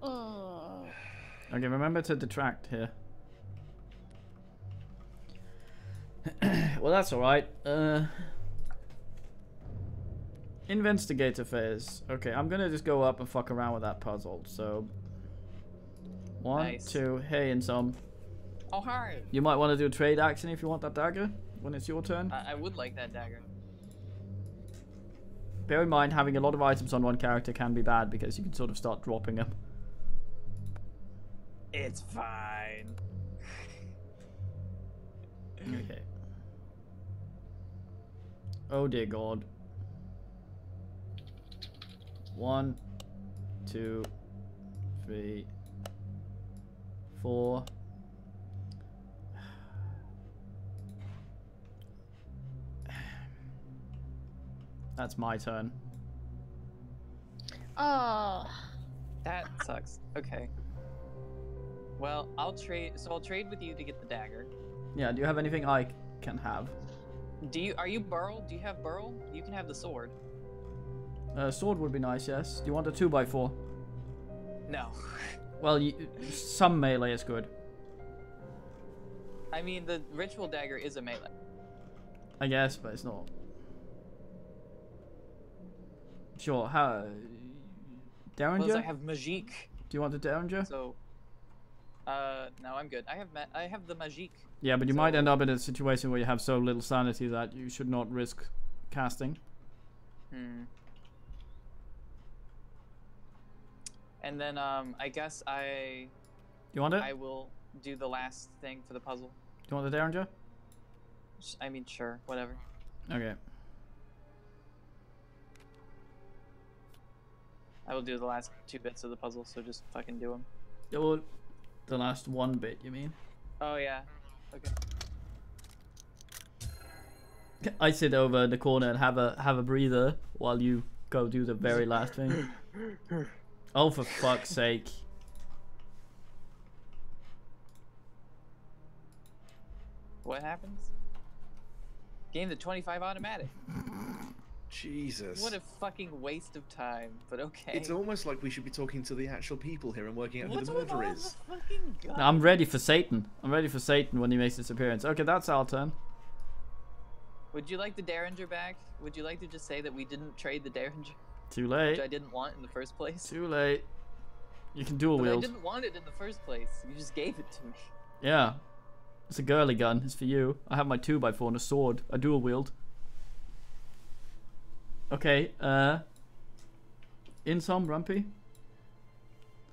C: Oh.
A: Okay, remember to detract here. Well, that's alright. Investigator phase. Okay, I'm gonna just go up and fuck around with that puzzle. So, 1,
B: Nice.
A: 2, hey, and some.
B: Oh, hi.
A: You might want to do a trade action if you want that dagger when it's your turn.
B: I would like that dagger.
A: Bear in mind, having a lot of items on one character can be bad because you can sort of start dropping them.
B: It's fine.
A: Okay. Oh dear god. 1, 2, 3, 4. That's my turn.
C: Oh.
B: That sucks. Okay. Well, I'll trade. So I'll trade with you to get the dagger.
A: Yeah, do you have anything I can have?
B: Are you Burl? Do you have Burl? You can have the sword.
A: Sword would be nice, yes. Do you want a 2x4?
B: No.
A: Well, some melee is good.
B: I mean, the ritual dagger is a melee.
A: I guess, but it's not. Sure, how... Derringer?
B: Plus, I have magique.
A: Do you want the Derringer?
B: So, no, I'm good. I have the magique.
A: Yeah, but you might end up in a situation where you have so little sanity that you should not risk casting.
B: And then, I guess
A: You want it?
B: I will do the last thing for the puzzle.
A: Do you want the Derringer?
B: I mean, sure, whatever.
A: Okay.
B: I will do the last 2 bits of the puzzle, so just fucking do them.
A: Oh, the last 1 bit, you mean?
B: Oh, yeah. Okay.
A: I sit over in the corner and have a breather while you go do the very last thing. Oh, for fuck's sake.
B: What happens? Gain the 25 automatic.
D: Jesus.
B: What a fucking waste of time, but okay.
D: It's almost like we should be talking to the actual people here and working out who
B: What's
D: the
B: with
D: murderer
B: all
D: is.
B: the fucking guns?
A: I'm ready for Satan. I'm ready for Satan when he makes his appearance. Okay, that's our turn.
B: Would you like the Derringer back? Would you like to just say that we didn't trade the Derringer,
A: Too
B: which
A: late.
B: I didn't want in the first place?
A: Too late. You can dual
B: But I
A: wield.
B: didn't want it in the first place. You just gave it to me.
A: Yeah. It's a girly gun. It's for you. I have my 2x4 and a sword. I dual wield. Okay, Insom, Rumpy?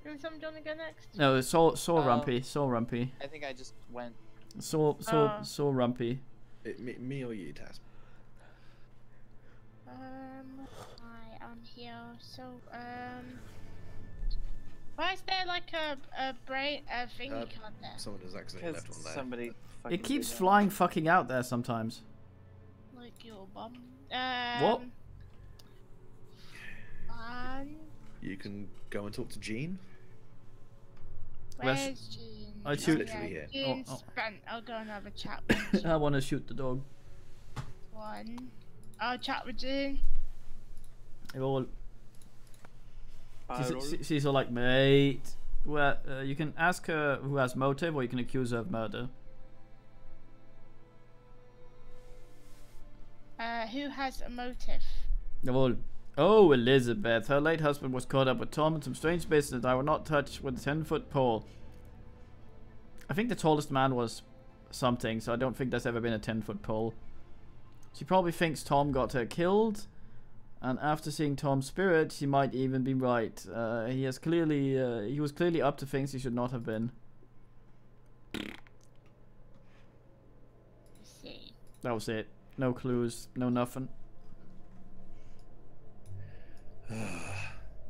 C: Is someone gonna go next?
A: No, Saw Rumpy. Saw Rumpy.
B: I think I just went.
A: Saw Rumpy.
D: Me or you, Taz?
C: I am here. So, why is there like a thingy card there?
D: Someone has accidentally
B: Because
D: left one there.
B: somebody. fucking
A: It keeps
B: did that.
A: flying fucking out there sometimes.
C: Like your bum.
A: What?
D: You can go and talk to Jean.
A: Let's-
C: Where's Jean?
A: I shoot-
D: Literally here.
C: Jean's
A: Oh.
C: spent. I'll go and have a chat with Jean.
A: I want to shoot the dog.
C: I'll chat with Jean.
A: They're all,
B: Pyro.
A: she's all like, mate. Well, you can ask her who has motive, or you can accuse her of murder.
C: Who has a motive?
A: They're all, oh, Elizabeth. Her late husband was caught up with Tom in some strange business I will not touch with a 10-foot pole. I think the tallest man was something, so I don't think there's ever been a 10-foot pole. She probably thinks Tom got her killed, and after seeing Tom's spirit, she might even be right. He was clearly up to things he should not have been. That was it. No clues, no nothing.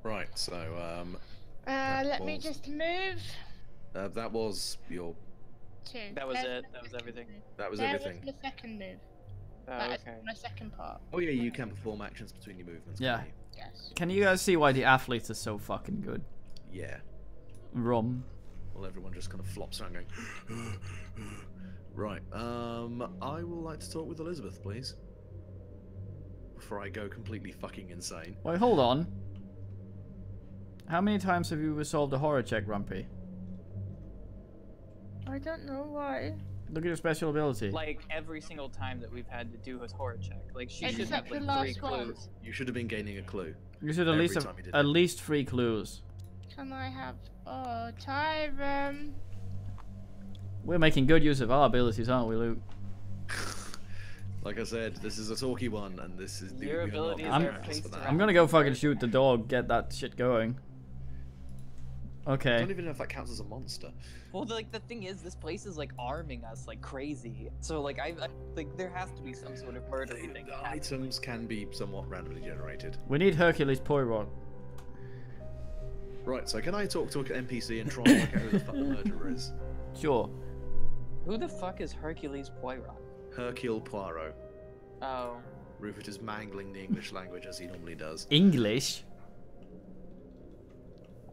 D: Right, so
C: let me just move.
D: that was your.
C: Two.
B: That was
C: There's
B: it.
C: my
B: That was
C: second
B: everything.
C: move.
D: That was
C: There
D: everything.
C: was the second move.
B: Oh,
C: That is
B: okay.
C: my second part.
D: Oh yeah, you can perform actions between your movements.
A: Yeah.
D: Can't you?
C: Yes.
A: Can you guys see why the athletes are so fucking good?
D: Yeah.
A: Rum.
D: Well, everyone just kind of flops around going. Right. I would like to talk with Elizabeth, please. Before I go completely fucking insane.
A: Wait, hold on. How many times have you resolved a horror check, Rumpy?
C: I don't know why.
A: Look at your special ability.
B: Like every single time that we've had to do a horror check. Like she should
C: Except
B: have
C: the
B: like 3
C: last one.
B: clues.
D: You should have been gaining a clue.
A: You should at least
D: every
A: have
D: time you did
A: at
D: it.
A: least 3 clues.
C: Can I have Tyrone?
A: We're making good use of our abilities, aren't we, Luke?
D: Like I said, this is a talky one, and this is
B: Your abilities
A: are
D: for
B: faced
D: that.
A: I'm gonna go fucking shoot the dog, get that shit going.
D: I
A: Okay.
D: don't even know if that counts as a monster.
B: Well, like the thing is, this place is like arming us like crazy. So like I like there has to be some sort of murdery thing.
D: The items can be somewhat randomly generated.
A: We need Hercules Poirot.
D: Right, so can I talk to an NPC and try and work out who the fuck the murderer is?
A: Sure.
B: Who the fuck is Hercules Poirot?
D: Hercule Poirot.
B: Oh,
D: Rupert is mangling the English language as he normally does.
A: English?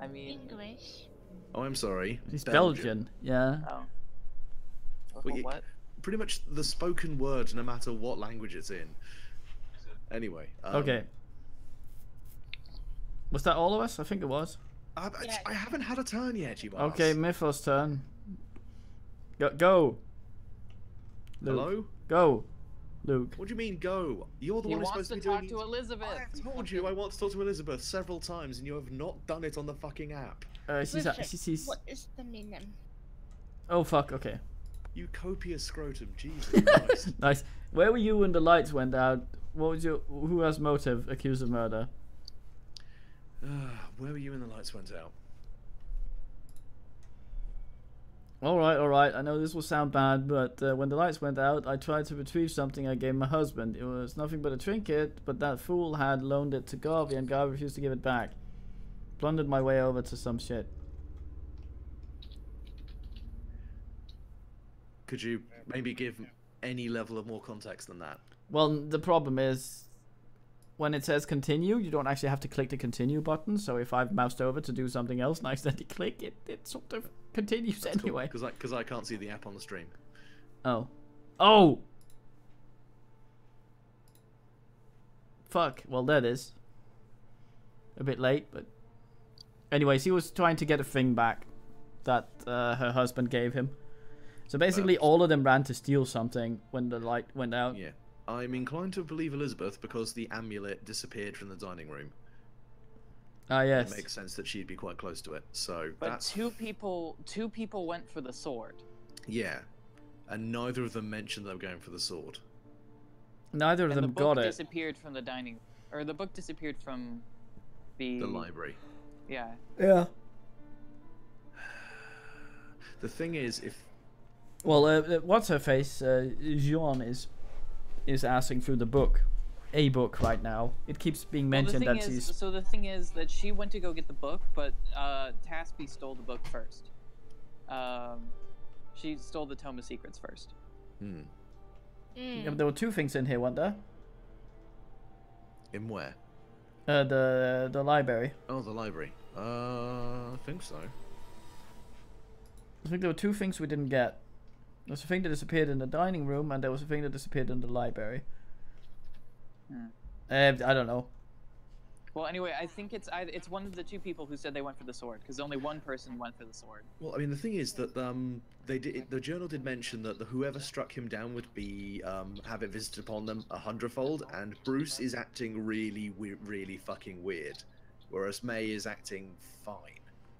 B: I mean,
C: English.
D: Oh, I'm sorry.
A: He's Belgian. Yeah.
B: oh.
D: Well, you-
B: What?
D: Pretty much the spoken word, no matter what language it's in. Anyway.
A: Okay. Was that all of us? I think it was.
D: I haven't had a turn yet, you ass.
A: Okay, Mythos turn. Go. Luke.
D: Hello?
A: Go. Luke.
D: What do you mean go? You're the
B: He
D: one who's
B: wants
D: supposed
B: to
D: to be
B: talk
D: doing
B: to Elizabeth.
D: I have told you I want to talk to Elizabeth several times, and you have not done it on the fucking app.
A: She's...
C: What is the meaning?
A: Oh, fuck, okay.
D: You copious scrotum, Jesus Christ.
A: Nice. Where were you when the lights went out? What was your... Who has motive accused of murder?
D: Where were you when the lights went out?
A: Alright. I know this will sound bad, but when the lights went out, I tried to retrieve something I gave my husband. It was nothing but a trinket, but that fool had loaned it to Garvey, and Garvey refused to give it back. Blundered my way over to some shit.
D: Could you maybe give any level of more context than that?
A: Well, the problem is, when it says continue, you don't actually have to click the continue button, so if I've moused over to do something else and I accidentally click it, it sort of continues anyway.
D: Because I can't see the app on the stream.
A: Oh! Fuck, well that is. A bit late, but... Anyways, he was trying to get a thing back that her husband gave him. So basically all of them ran to steal something when the light went out.
D: Yeah. I'm inclined to believe Elizabeth because the amulet disappeared from the dining room.
A: Ah, yes.
D: It makes sense that she'd be quite close to it. So
B: But
D: that's...
B: two people went for the sword.
D: Yeah. And neither of them mentioned they were going for the sword.
A: Neither of
B: And the
A: them
B: book
A: got it.
B: disappeared from the dining, or the book disappeared from the
D: library.
B: Yeah.
A: Yeah.
D: The thing is, if...
A: Well, what's her face? Jean is asking through the book. A book right now. It keeps being mentioned that she's...
B: So the thing is that she went to go get the book, but Taspy stole the book first. She stole the Tome of Secrets first.
A: Yeah, but there were 2 things in here, weren't there?
D: In where?
A: The library.
D: Oh, the library. I think so.
A: I think there were 2 things we didn't get. There was a thing that disappeared in the dining room, and there was a thing that disappeared in the library. I don't know.
B: Well, anyway, I think it's one of the 2 people who said they went for the sword, because only one person went for the sword.
D: Well, I mean, the thing is that the journal did mention that whoever struck him down would be have it visited upon them 100-fold, and Bruce is acting really fucking weird, whereas May is acting fine.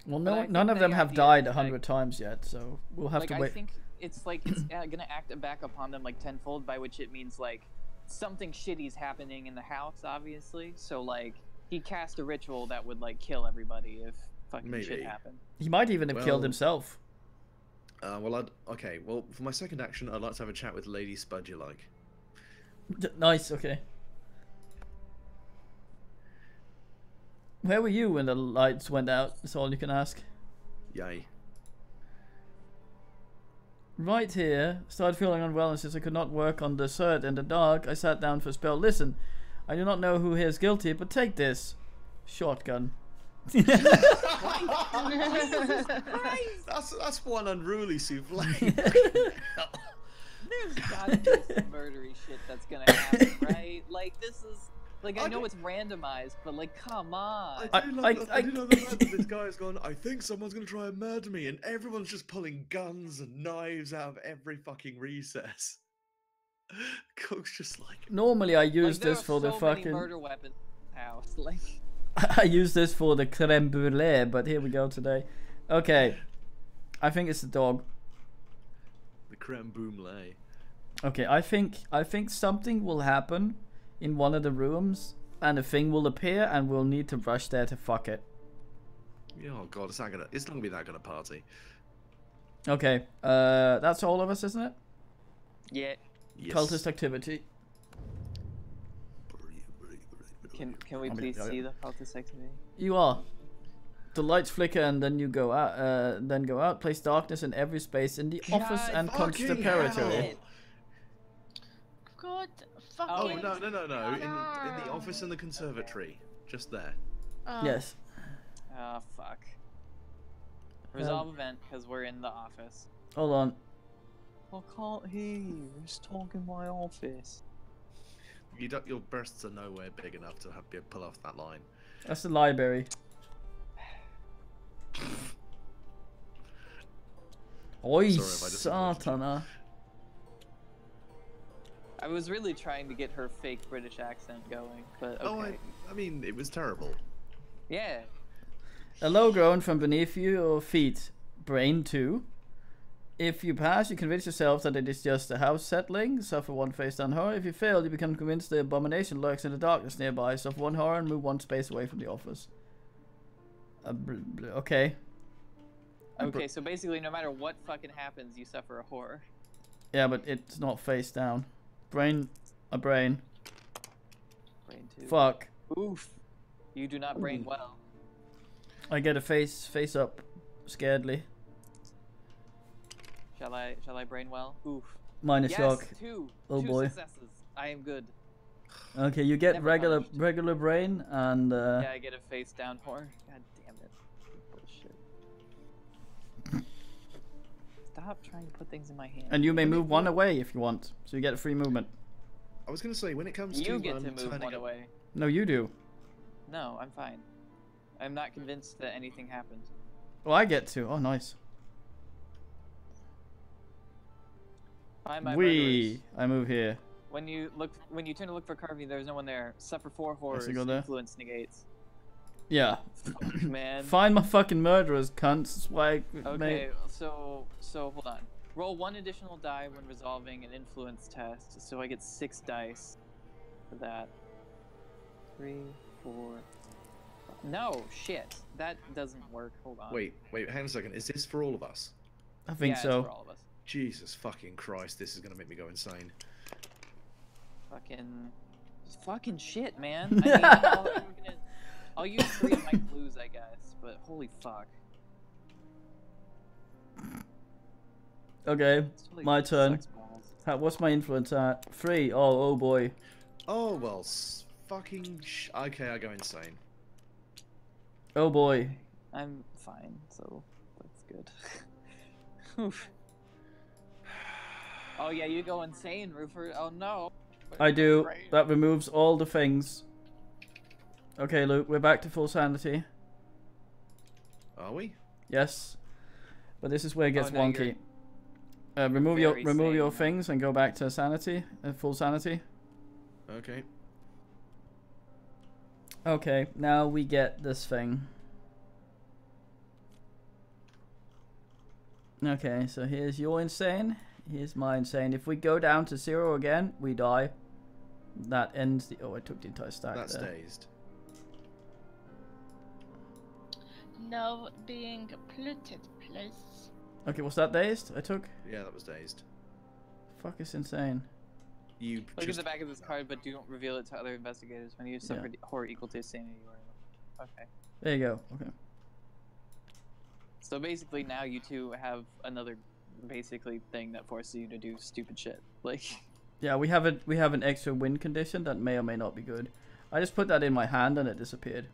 A: Well,
B: But I
A: none
B: think
A: of them
B: they
A: have
B: have the
A: died
B: idea,
A: 100 times yet, so we'll have to
B: I
A: wait.
B: think it's gonna act back upon them like tenfold, by which it means like something shitty's happening in the house, obviously. So like he cast a ritual that would like kill everybody if fucking shit
D: Maybe.
B: happened.
A: He might even have killed
D: Well-
A: himself.
D: Well, for my second action, I'd like to have a chat with Lady Spud, you like.
A: Nice, okay. Where were you when the lights went out? That's all you can ask.
D: Yay.
A: Right here. Started feeling unwell and since I could not work on the cert in the dark, I sat down for a spell. Listen, I do not know who here is guilty, but take this. Shotgun.
D: That's one unruly souffle.
B: There's gotta be some murdery shit that's gonna happen, right? Like, this is... Like, I know it's randomized, but, like, come on.
D: I do love the fact that this guy has gone, I think someone's going to try and murder me, and everyone's just pulling guns and knives out of every fucking recess. Cook's just like...
A: Normally I use
B: like, there
A: this
B: are
A: for the
B: so
A: fucking...
B: many murder weapons in the house, like...
A: I use this for the creme brulee, but here we go today. Okay. I think it's the dog.
D: The creme brulee.
A: Okay, I think something will happen in one of the rooms and a thing will appear and we'll need to rush there to fuck it.
D: Oh god, it's not gonna be that kind of party.
A: Okay, that's all of us, isn't it?
B: Yeah.
D: Yes.
A: Cultist activity.
B: Can we please see the cultist activity?
A: You are. The lights flicker and then you go out. Place darkness in every space in the office and conspiratory.
C: God,
D: Oh
C: fucking...
D: no! In the office and the conservatory, just there.
A: Yes.
B: Oh fuck. Resolve event because we're in the office.
A: Hold on.
B: I can't hear you. Just talk in my office.
D: Your bursts are nowhere big enough to pull off that line.
A: That's the library. Oi, Satana.
B: I was really trying to get her fake British accent going, but okay.
D: I mean, it was terrible.
B: Yeah.
A: A low groan from beneath your feet. Brain 2. If you pass, you convince yourself that it is just a house settling. Suffer one face down horror. If you fail, you become convinced the abomination lurks in the darkness nearby. Suffer one horror and move one space away from the office. Okay.
B: Okay, so basically no matter what fucking happens, you suffer a horror.
A: Yeah, but it's not face down. Brain.
B: Brain 2.
A: Fuck.
B: Oof. You do not brain well.
A: I get a face up. Scaredly.
B: Shall I brain well? Oof.
A: Minus
B: yes,
A: shock.
B: 2.
A: Oh
B: 2
A: boy.
B: successes. I am good.
A: Okay, you get
B: Never punished.
A: regular brain and
B: Yeah, I get a face down horror. God damn it. Bullshit. Stop trying to put things in my hand.
A: and you may move one away if you want. So you get a free movement.
D: I was gonna say when it comes
B: You
D: to
B: get to move
D: turning
B: one
D: up-
B: away.
A: No, you do.
B: No, I'm fine. I'm not convinced that anything happened.
A: Well, I get to. Oh, nice.
B: Find my
A: Wee.
B: murderers.
A: I move here.
B: When you turn to look for Carvey, there's no one there. Suffer 4 horrors.
A: go there?
B: Influence negates.
A: Yeah.
B: Fuck, man.
A: Find my fucking murderers, cunts. That's why I
B: Okay, so hold on. Roll 1 additional die when resolving an influence test, so I get 6 dice for that. 3, 4. No, shit. That doesn't work. Hold on.
D: Wait, hang on a second. Is this for all of us?
A: I think
B: yeah,
A: so.
B: It's for all of us.
D: Jesus fucking Christ, this is gonna make me go insane.
B: Fucking shit, man. I mean, I'll use 3 of my clues, I guess, but holy fuck.
A: Okay,
B: Totally
A: my turn.
B: sucks balls.
A: What's my influence at? 3. Oh boy.
D: Oh well, okay, I go insane.
A: Oh boy.
B: I'm fine, so that's good. Oof. Oh yeah, you go insane, Roofer. Oh no.
A: I do.
B: Great.
A: That removes all the things. Okay, Luke, we're back to full sanity.
D: Are we?
A: Yes. But this is where it gets
B: no,
A: wonky. Remove your
B: very sane.
A: things and go back to sanity, full sanity.
D: Okay.
A: Okay, now we get this thing. Okay, so here's your insane. Here's my insane. If we go down to 0 again, we die. That ends the... Oh, I took the entire stack
D: That's
A: there.
D: dazed.
C: No being polluted, please.
A: Okay, what's that dazed? I took?
D: Yeah, that was dazed.
A: Fuck, it's insane.
D: You
B: Look
D: just
B: at the back of this card, but don't reveal it to other investigators. When you suffered horror equal to sanity or okay.
A: There you go. Okay.
B: So basically, now you two have another basically thing that forces you to do stupid shit. Like,
A: Yeah, we have an extra win condition that may or may not be good. I just put that in my hand and it disappeared.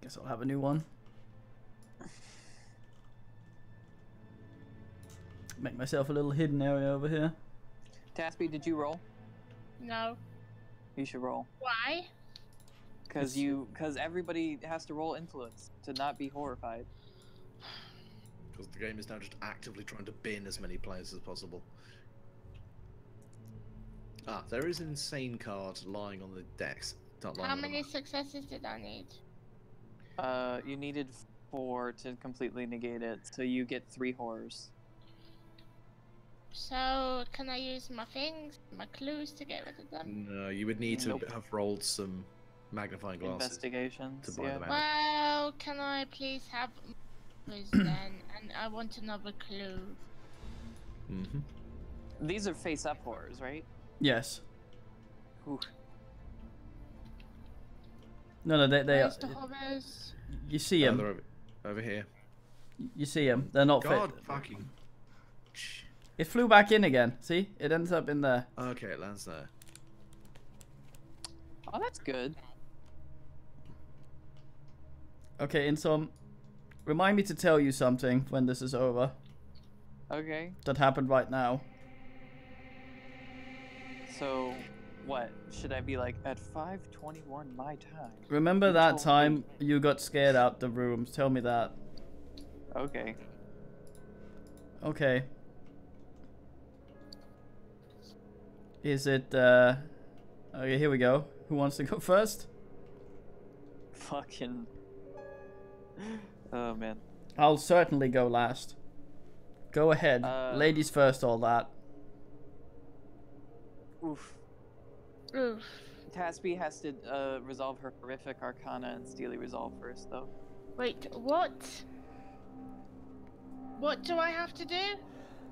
A: Guess I'll have a new one. Make myself a little hidden area over here.
B: Taspy, did you roll?
C: No.
B: You should roll.
C: Why?
B: Because everybody has to roll influence to not be horrified.
D: Because the game is now just actively trying to bin as many players as possible. Ah, there is an insane card lying on the decks.
C: How many successes did I need?
B: You needed 4 to completely negate it, so you get 3 horrors.
C: So, can I use my things, my clues to get rid of them?
D: No, you would need to have rolled some magnifying glasses
B: Investigations,
D: to buy them out.
C: Well, can I please have clues then? And I want another clue.
D: Mm-hmm.
B: These are face-up horrors, right?
A: Yes.
B: Ooh.
A: No, they
C: Where's
A: are.
C: the horrors?
A: You see them.
D: They're over here.
A: You see them. They're not
D: God
A: fit.
D: fucking.
A: It flew back in again. See? It ends up in there.
D: Okay, it lands there.
B: Oh, that's good.
A: Okay, Insom. Remind me to tell you something when this is over.
B: Okay.
A: That happened right now.
B: So, what? Should I be like, at 5:21 my time?
A: Remember
B: You
A: that
B: told
A: time
B: me.
A: you got scared out the rooms? Tell me that.
B: Okay.
A: Okay. Is it, okay, here we go. Who wants to go first?
B: Fucking... Oh, man.
A: I'll certainly go last. Go ahead. Ladies first, all that.
B: Oof.
C: Oof.
B: Taspy has to resolve her horrific arcana and Steely resolve first, though.
C: Wait, what? What do I have to do?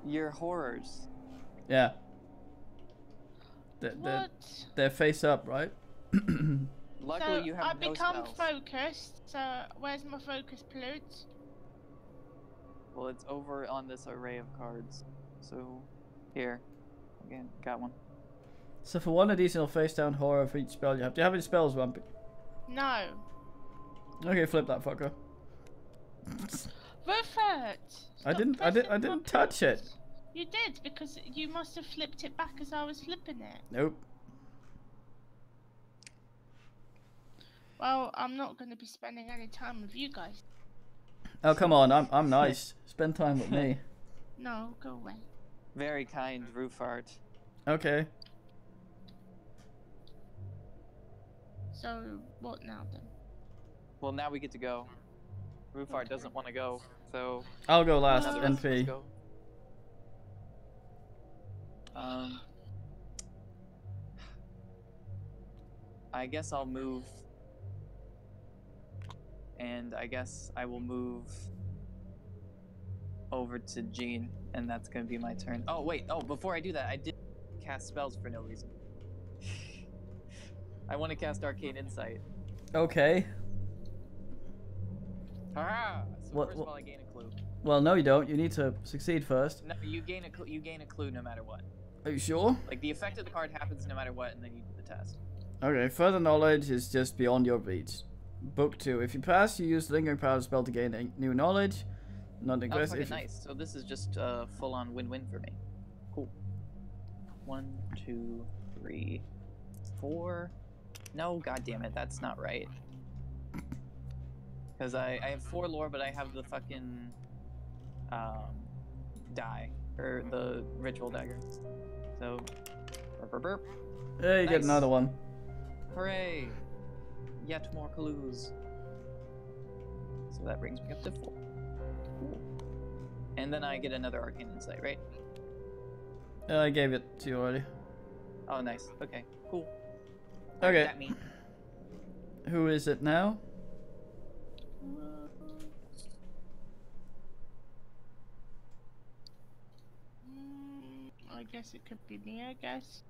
B: Your horrors.
A: Yeah.
C: What?
A: They're face up, right?
B: Luckily,
C: So
B: you have
C: I
B: no
C: become
B: spells.
C: focused. So where's my focus plute?
B: Well, it's over on this array of cards. So, here. Again, got one.
A: So for one additional face down horror for each spell you have. Do you have any spells, Rumpy?
C: No.
A: Okay, flip that fucker.
C: Rupert!
A: I didn't touch it.
C: You did, because you must have flipped it back as I was flipping it.
A: Nope.
C: Well, I'm not going to be spending any time with you guys.
A: Oh come on, I'm nice. Spend time with me.
C: No, go away.
B: Very kind, Rufart.
A: Okay.
C: So, what now then?
B: Well, now we get to go. Rufart doesn't want to go, so...
A: I'll go last,
B: now the rest of us
A: NP.
B: go. I guess I'll move. And I guess I will move over to Jean, and that's gonna be my turn. Oh, wait, before I do that, I did cast spells for no reason. I want to cast Arcane Insight.
A: Okay.
B: Ah! So
A: What-
B: first of all, I gain a clue.
A: Well, no, you don't. You need to succeed first.
B: No, you gain a clue no matter what.
A: Are you sure?
B: Like, the effect of the card happens no matter what, and then you do the test.
A: Okay, further knowledge is just beyond your reach. Book 2. If you pass, you use Lingering Power spell to gain new knowledge. Not
B: Oh,
A: aggressive.
B: fucking nice. So this is just full-on win-win for me. Cool. 1, 2, 3, 4. No, god damn it, that's not right. Because I have 4 lore, but I have the fucking die, or the ritual dagger. So, burp, burp, burp.
A: Hey, you get
B: Nice.
A: another one.
B: Hooray! Yet more clues. So that brings me up to 4. Cool. And then I get another Arcane Insight, right?
A: I gave it to you already.
B: Oh, nice. Okay, cool.
A: Okay.
B: That means
A: Who is it now?
C: I guess it could be me, I guess.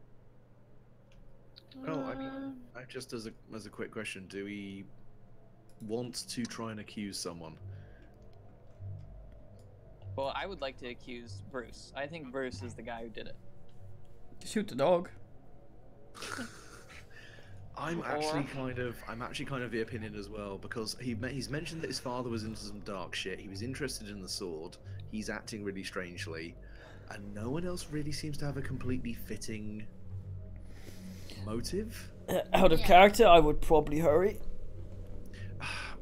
D: Well, I mean, just as a quick question, do we want to try and accuse someone?
B: Well, I would like to accuse Bruce. I think Bruce is the guy who did it.
A: Shoot the dog.
D: I'm actually kind of the opinion as well, because he's mentioned that his father was into some dark shit. He was interested in the sword. He's acting really strangely, and no one else really seems to have a completely fitting motive.
A: Out of character, I would probably hurry.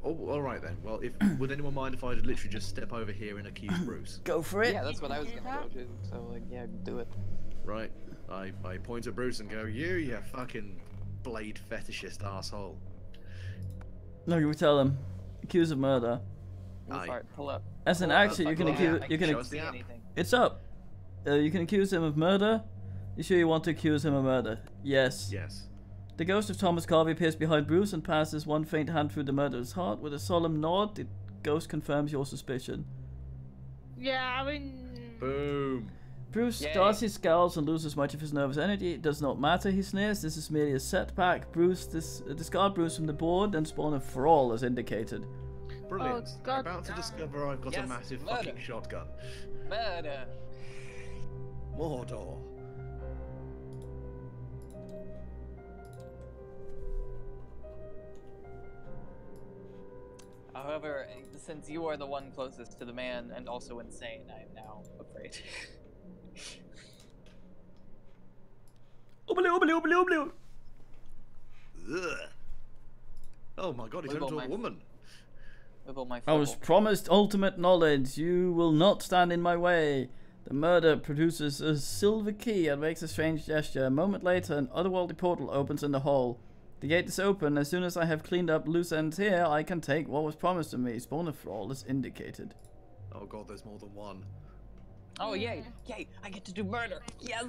D: Oh, all right then. Well, would anyone mind if I literally just step over here and accuse Bruce?
A: Go for it.
B: Yeah, that's what I was gonna go do. So like, yeah, do it.
D: Right. I point at Bruce and go, you fucking blade fetishist asshole.
A: No, you tell him. Accuse of murder.
B: Fart, pull up.
A: As an actor, you can accuse. You can.
D: see
B: anything.
A: It's up. You can accuse him of murder. You sure you want to accuse him of murder? Yes.
D: Yes.
A: The ghost of Thomas Carvey appears behind Bruce and passes one faint hand through the murderer's heart. With a solemn nod, the ghost confirms your suspicion.
C: Yeah, I mean...
D: Boom.
A: Bruce
B: Yay.
A: starts his scowls and loses much of his nervous energy. It does not matter, he sneers. This is merely a setback. Bruce, discard Bruce from the board and spawn a brawl as indicated.
D: Brilliant.
C: Oh, God.
D: I'm about to discover I've got a
B: Yes,
D: massive
B: murder.
D: fucking shotgun.
B: Murder.
D: Mordor.
B: However, since you are the one closest to the man and also insane, I am now afraid.
A: Oobly, oobly, oobly, oobly.
D: Ugh. Oh my god, he turned
B: Wiggle
D: into a
B: my-
D: woman.
B: Wibble my
A: I was
B: flibble.
A: promised ultimate knowledge. You will not stand in my way. The murder produces a silver key and makes a strange gesture. A moment later, an otherworldly portal opens in the hall. The gate is open. As soon as I have cleaned up loose ends here, I can take what was promised to me. Spawn of Thrall is indicated.
D: Oh god, there's more than one.
B: Oh yay! Yay! I get to do murder! Yes!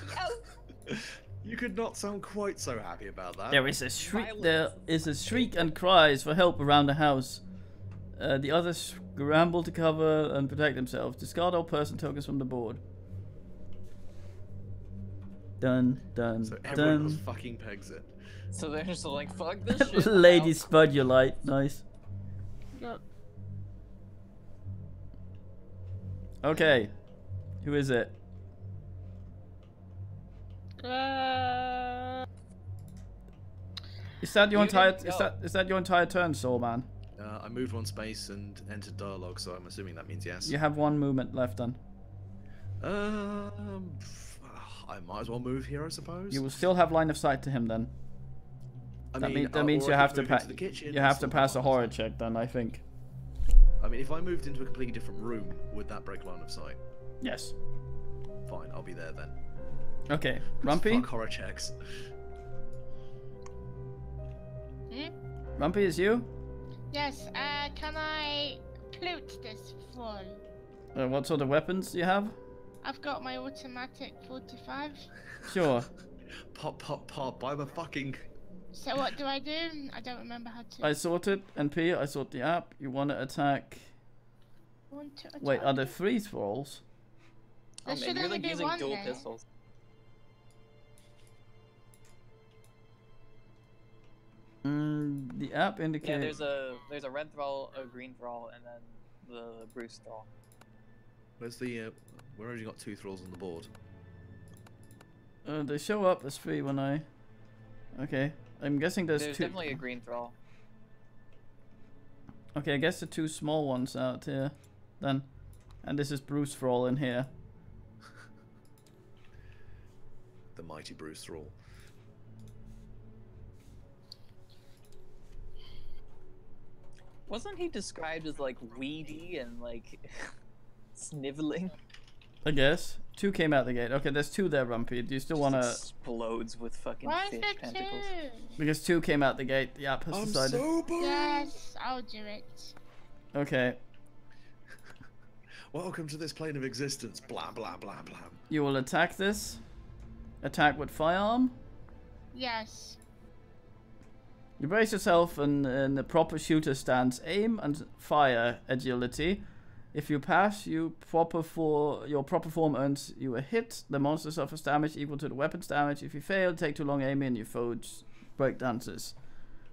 B: Yes!
D: You could not sound quite so happy about that.
A: There is a shriek.
B: Violence.
A: There is a shriek and cries for help around the house. The others scramble to cover and protect themselves. Discard all person tokens from the board. Dun dun
D: So everyone else
A: dun.
D: fucking pegs it.
B: So they're just like, fuck this shit.
A: Lady
B: now.
A: Spud, you light. Nice.
C: Yep.
A: Okay. Who is it? Is that your
B: You
A: entire?
B: didn't
A: Is
B: go.
A: that your entire turn, Soul Man?
D: I moved one space and entered dialogue, so I'm assuming that means yes.
A: You have one movement left, then.
D: I might as well move here, I suppose.
A: You will still have line of sight to him, then.
D: I
A: That,
D: mean,
A: that means
D: or
A: you
D: I
A: have
D: could
A: to
D: move
A: pass.
D: into the kitchen
A: You
D: and
A: have to
D: still
A: pass a
D: line of
A: horror
D: sight.
A: check, then. I think.
D: I mean, if I moved into a completely different room, would that break line of sight?
A: Yes.
D: Fine, I'll be there then.
A: Okay. Rumpy.
D: Fuck horror checks.
A: Rumpy is you.
C: Yes, can I flute this full?
A: What sort of weapons do you have?
C: I've got my automatic 45.
A: Sure.
D: Pop, pop, pop. I'm a fucking.
C: So what do? I don't remember how to.
A: I sorted NP. I sort the app. You want to attack?
C: Want to
A: Wait,
C: attack?
A: are there 3 thralls?
B: Oh
C: There
B: man,
C: should
B: you're
C: only
B: like
C: be
B: using
C: one
B: dual
C: then.
B: pistols.
A: The app
B: Yeah,
A: indicates.
B: there's a red thrall, a green thrall, and then the Bruce thrall.
D: Where's the? We've already got 2 thralls on the board.
A: They show up as 3 when I. Okay, I'm guessing there's 2.
B: definitely a green thrall.
A: Okay, I guess the 2 small ones out here, then, and this is Bruce Thrall in here.
D: The mighty Bruce Thrall.
B: Wasn't he described as like weedy and like sniveling?
A: I guess 2 came out the gate. Okay, there's 2 there, Rumpy. Do you still wanna?
B: Explodes with fucking
C: Why is
B: fish
C: there
B: tentacles.
C: 2?
A: Because 2 came out the gate. The app has
D: I'm
A: decided.
D: sober.
C: Yes, I'll do it.
A: Okay,
D: Welcome to this plane of existence. Blah blah blah blah.
A: you will attack this. Attack with firearm.
C: Yes.
A: You brace yourself in the proper shooter stance. Aim and fire agility. If you pass, your proper form earns you a hit. The monster suffers damage equal to the weapon's damage. If you fail, take too long aiming and your foes break dances.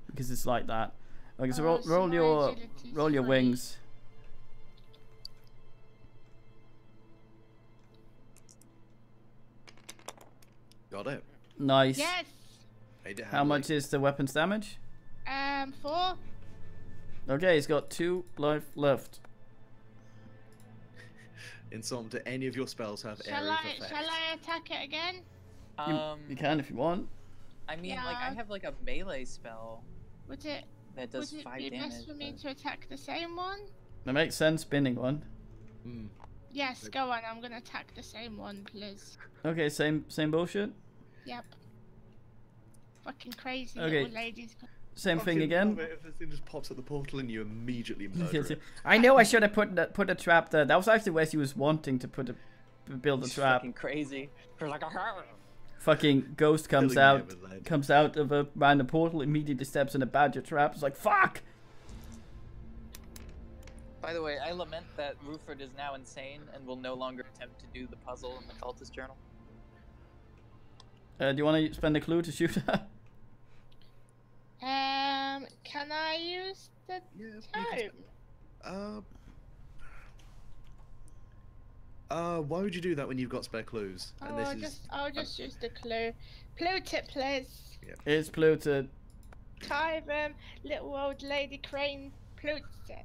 A: Because it's like that. Okay, so roll your wings.
D: Got it.
A: Nice.
C: Yes.
A: How much is the weapon's damage?
C: 4.
A: Okay, he's got 2 life left.
D: In some, do any of your spells have area of effect?
C: Shall I attack it again?
A: You can if you want.
B: I mean,
C: Yeah.
B: like, I have like a melee spell
C: Would it
B: that does 5
C: be
B: damage.
C: best for me
B: but-
C: to attack the same one?
A: That makes sense, spinning one.
D: Mm.
C: Yes, go on. I'm gonna attack the same one, please.
A: Okay, same bullshit.
C: Yep. Fucking crazy
A: Okay.
C: little ladies.
A: Same thing
D: Fucking
A: again.
D: love it if this thing just pops at the portal and you immediately murder it.
A: I know I should have put a trap there. That was actually where she was wanting to build a
B: It's
A: trap.
B: fucking crazy. For like a
A: Fucking ghost comes
D: Killing
A: out
D: me with lead.
A: comes out of a random portal, immediately steps in a badger trap. It's like fuck.
B: By the way, I lament that Ruford is now insane and will no longer attempt to do the puzzle in the cultist journal.
A: Do you want to spend a clue to shoot her?
C: Can I use the
D: Yeah, why would you do that when you've got spare clues?
C: Oh,
D: And this is
C: I'll just use the clue. Plute it, please.
A: It's polluted.
C: Tyrem, little old lady crane, plute it.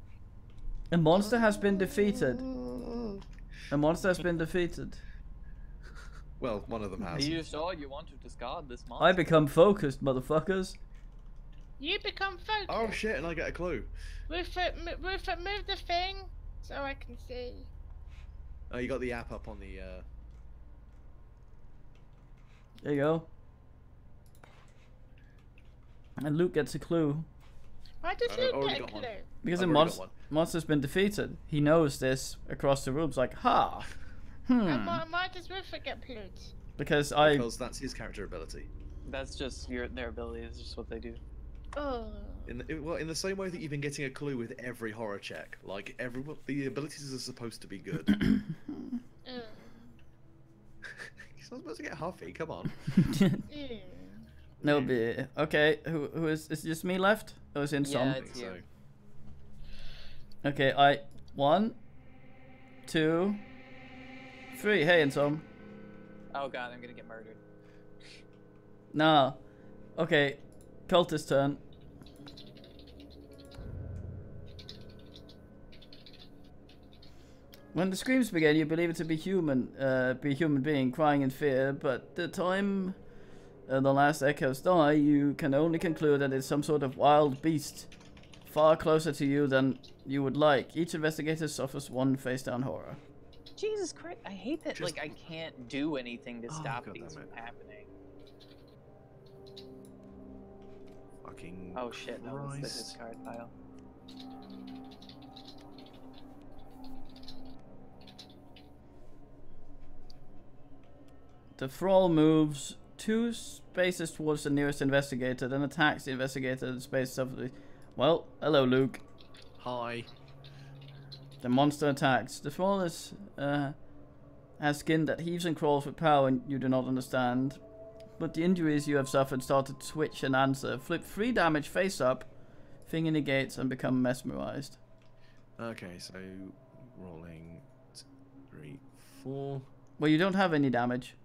A: A monster has been defeated. A monster has been defeated.
D: well, one of them
B: Are
D: has.
B: you sure you want to discard this monster?
A: I become focused, motherfuckers.
C: You become focused.
D: Oh shit! And I get a clue.
C: Rufus, move the thing so I can see.
D: Oh, you got the app up on the.
A: There you go. And Luke gets a clue.
C: Why does
D: I
C: Luke
D: already
C: get a
D: got
C: clue?
D: one.
A: Because
D: I've
A: the
D: already got one.
A: monster's been defeated. He knows this across the room. It's like, ha!
C: And why does Rufus get plute?
A: Because
D: Because that's his character ability.
B: That's just their ability. It's just what they do.
C: Oh.
D: In the same way that you've been getting a clue with every horror check, like the abilities are supposed to be good.
C: Ugh.
D: He's not supposed to get huffy. Come on.
C: Ew.
A: No be okay. Who is it just me left? Or is in
B: Yeah,
A: some?
B: it's you.
A: Okay, 1, 2, 3. Hey, in some.
B: Oh god, I'm gonna get murdered.
A: Nah. Okay, cultist turn. When the screams begin, you believe it to be a human being crying in fear, but the time the last echoes die, you can only conclude that it's some sort of wild beast, far closer to you than you would like. Each investigator suffers 1 face-down horror.
B: Jesus Christ, I hate that.
D: Just-
B: Like, I can't do anything to stop
D: God
B: these
D: damn
B: from
D: it.
B: happening.
D: Fucking.
B: Oh shit, that was the
D: Christ.
B: discard pile.
A: The thrall moves 2 spaces towards the nearest investigator, then attacks the investigator in space of. Well, hello, Luke.
D: Hi.
A: The monster attacks. The thrall has skin that heaves and crawls with power and you do not understand. But the injuries you have suffered start to twitch and answer. Flip 3 damage face up, finger negates, and become mesmerized.
D: Okay, so rolling 3, 4.
A: Well, you don't have any damage.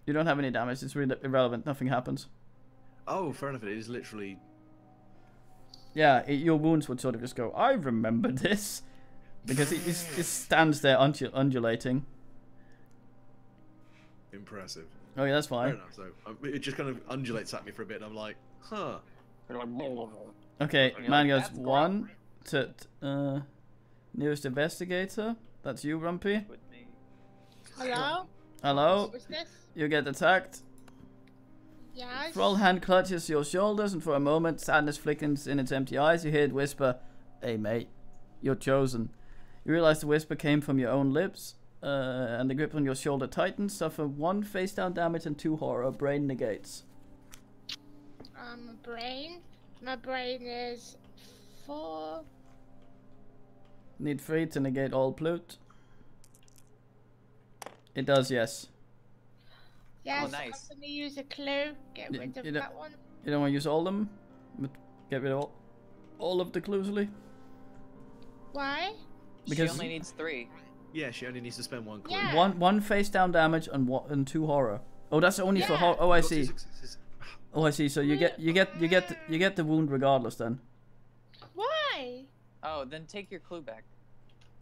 A: You don't have any damage. It's really irrelevant. Nothing happens.
D: Oh, fair enough. It is literally.
A: Yeah, your wounds would sort of just go, I remember this. Because it just stands there undulating.
D: Impressive.
A: Oh, yeah, that's
D: Fair
A: fine.
D: enough. So it just kind of undulates at me for a bit, and I'm like, huh.
A: Okay,
B: You're
A: man
B: like,
A: goes
B: "That's
A: 1 to nearest investigator. That's you, Rumpy.
B: With me.
C: Hello?
A: Hello.
C: What's this?
A: You get attacked.
C: Yes.
A: Thrall hand clutches your shoulders, and for a moment, sadness flickers in its empty eyes. You hear it whisper, "Hey, mate, you're chosen." You realize the whisper came from your own lips, and the grip on your shoulder tightens. Suffer 1 face down damage and 2 horror. Brain negates.
C: Brain. My brain is 4.
A: Need 3 to negate all loot. It does, yes.
C: Yes,
B: nice.
C: I'm gonna use a clue. Get rid of that one.
A: You don't want to use all of them? But get rid of all of the clues, Lee?
C: Why?
A: Because
B: she only needs 3.
D: Yeah, she only needs to spend 1 clue.
C: Yeah.
A: one face down damage and 2 horror. Oh, that's only for horror. Oh, I see. Oh, I see. So you get the wound regardless then.
C: Why?
B: Oh, then take your clue back.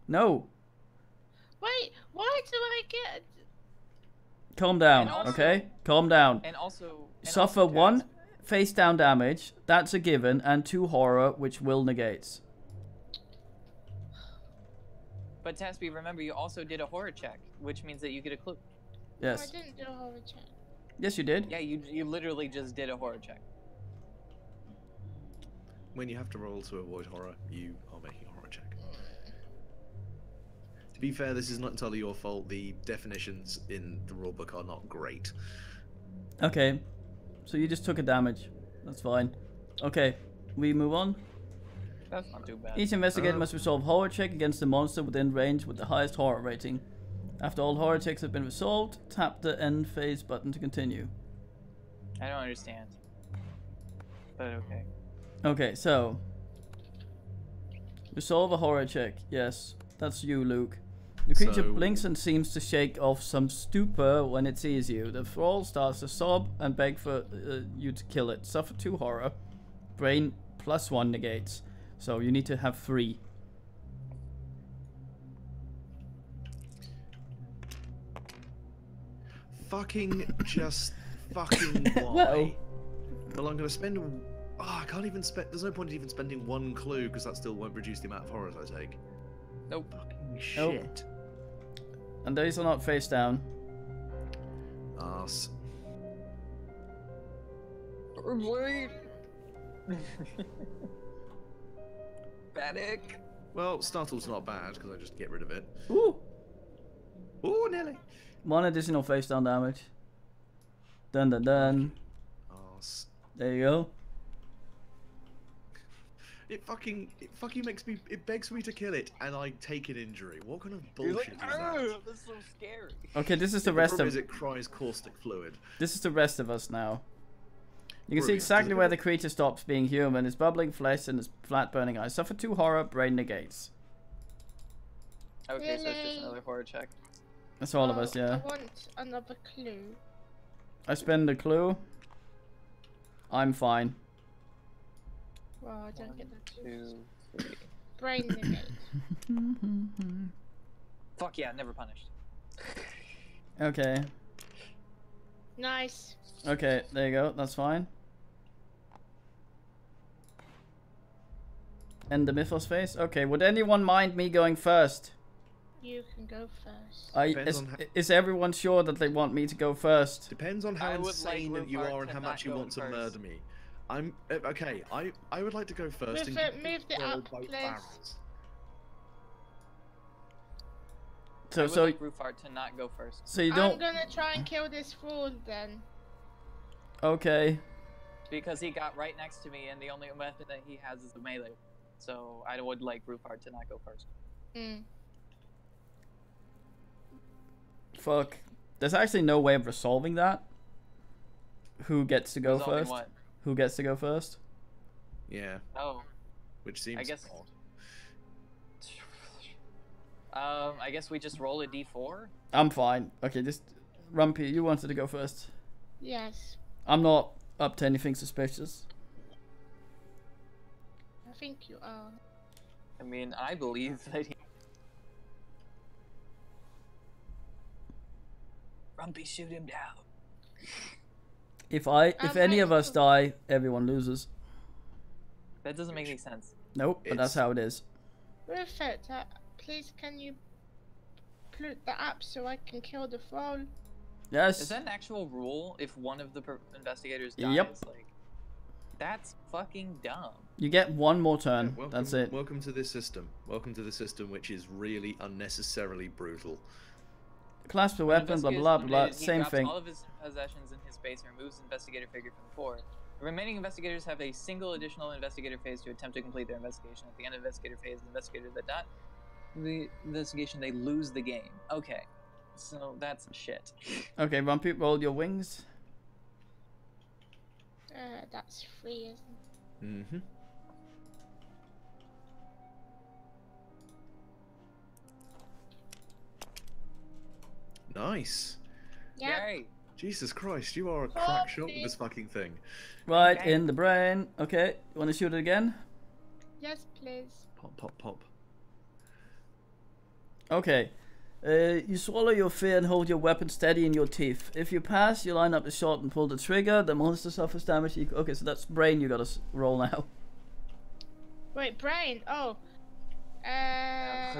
A: No.
C: Wait, why do I get?
A: Calm down, okay? Calm down.
B: And also
A: Suffer 1 face down damage. That's a given, and 2 horror, which will negates.
B: But Tasby, remember you also did a horror check, which means that you get a clue.
A: Yes.
C: No, I didn't do a horror check.
A: Yes, you did.
B: Yeah, you literally just did a horror check.
D: When you have to roll to avoid horror, you are making a horror check. To be fair, this is not entirely your fault. The definitions in the rulebook are not great.
A: Okay. So you just took a damage. That's fine. Okay. We move on.
B: That's not too bad.
A: Each investigator must resolve horror check against the monster within range with the highest horror rating. After all horror checks have been resolved, tap the end phase button to continue.
B: I don't understand. But okay.
A: Okay, so resolve a horror check. Yes, that's you, Luke. The creature blinks and seems to shake off some stupor when it sees you. The thrall starts to sob and beg for you to kill it. Suffer 2 horror. Brain +1 negates. So you need to have 3.
D: Fucking fucking why? Well, I'm gonna spend. Oh, I can't even spend. There's no point in even spending 1 clue because that still won't reduce the amount of horrors I take.
B: Nope.
D: Fucking
A: Nope.
D: shit.
A: And these are not face down.
D: Arse.
B: Panic.
D: Well, startle's not bad because I just get rid of it.
A: Ooh!
D: Ooh, nearly.
A: 1 additional face down damage. Dun dun dun.
D: Arse.
A: There you go.
D: It fucking makes me. It begs me to kill it, and I take an injury. What kind of bullshit is that?
B: That's so scary.
A: Okay, this is the
D: The
A: rest
D: problem
A: of.
D: is it cries caustic fluid.
A: This is the rest of us now. You can see
D: Brilliant.
A: exactly where the creature stops being human. Its bubbling flesh and its flat burning eyes. Suffer 2 horror, brain negates.
B: Okay, so it's just
C: Really?
B: another horror check.
A: That's all of us, yeah.
C: I want another clue.
A: I spend a clue. I'm fine.
C: Well, I don't get that.
B: 2, 3.
C: Brain negate.
B: Fuck yeah, never punished.
A: Okay.
C: Nice.
A: Okay, there you go. That's fine. And the Mythos face? Okay, would anyone mind me going first?
C: You can go first.
A: Is everyone sure that they want me to go first?
D: Depends on how
B: I would
D: insane
B: like
D: you
B: Rupert
D: are and
B: to
D: how
B: not
D: much you
B: go
D: want to
B: first.
D: murder me. I'm okay. I would like to go first.
C: Move
D: and
C: it
D: control
C: up,
D: both
C: please.
D: barrels.
A: So
B: I would like Rufart to not go first.
A: so you
C: I'm
A: don't.
C: gonna try and kill this fool then.
A: Okay.
B: Because he got right next to me and the only weapon that he has is the melee. So I would like Rufart to not go first.
C: Mm.
A: Fuck. There's actually no way of resolving that. Who gets to go
B: Resolving
A: first?
B: what?
A: Who gets to go first?
D: Yeah,
B: Oh.
D: which seems
B: I guess-
D: odd.
B: I guess we just roll a d4?
A: I'm fine. Okay, just Rumpy, you wanted to go first.
C: Yes.
A: I'm not up to anything suspicious.
C: I think you are.
B: I mean, I believe that he... Rumpy, shoot him down.
A: If any of us die, everyone loses.
B: That doesn't make any sense.
A: Nope, but that's
D: It's-
A: how it is.
C: Rufert, please can you put the app so I can kill the troll?
A: Yes.
B: Is that an actual rule if one of the investigators dies?
A: Yep.
B: Like, that's fucking dumb.
A: You get one more turn.
D: Yeah, welcome,
A: That's it.
D: Welcome to this system. Welcome to the system, which is really unnecessarily brutal.
A: Clasp the weapon, blah blah blah blah.
B: He
A: Same
B: drops
A: thing.
B: all of his possessions in his space and removes investigator figure from the board. The remaining investigators have a single additional investigator phase to attempt to complete their investigation. At the end of investigator phase, the investigators that the investigation, they lose the game. Okay, so that's shit.
A: Okay, Vampy, roll your wings.
C: That's 3, isn't it?
D: Mm-hmm. Nice.
C: Yeah.
B: Yay.
D: Jesus Christ, you are a crack shot with this fucking thing.
A: Right,
B: Okay.
A: in the brain. Okay, you want to shoot it again?
C: Yes, please.
D: Pop, pop, pop.
A: Okay. You swallow your fear and hold your weapon steady in your teeth. If you pass, you line up the shot and pull the trigger. The monster suffers damage. Okay, so that's brain you gotta roll now.
C: Wait, brain. Oh.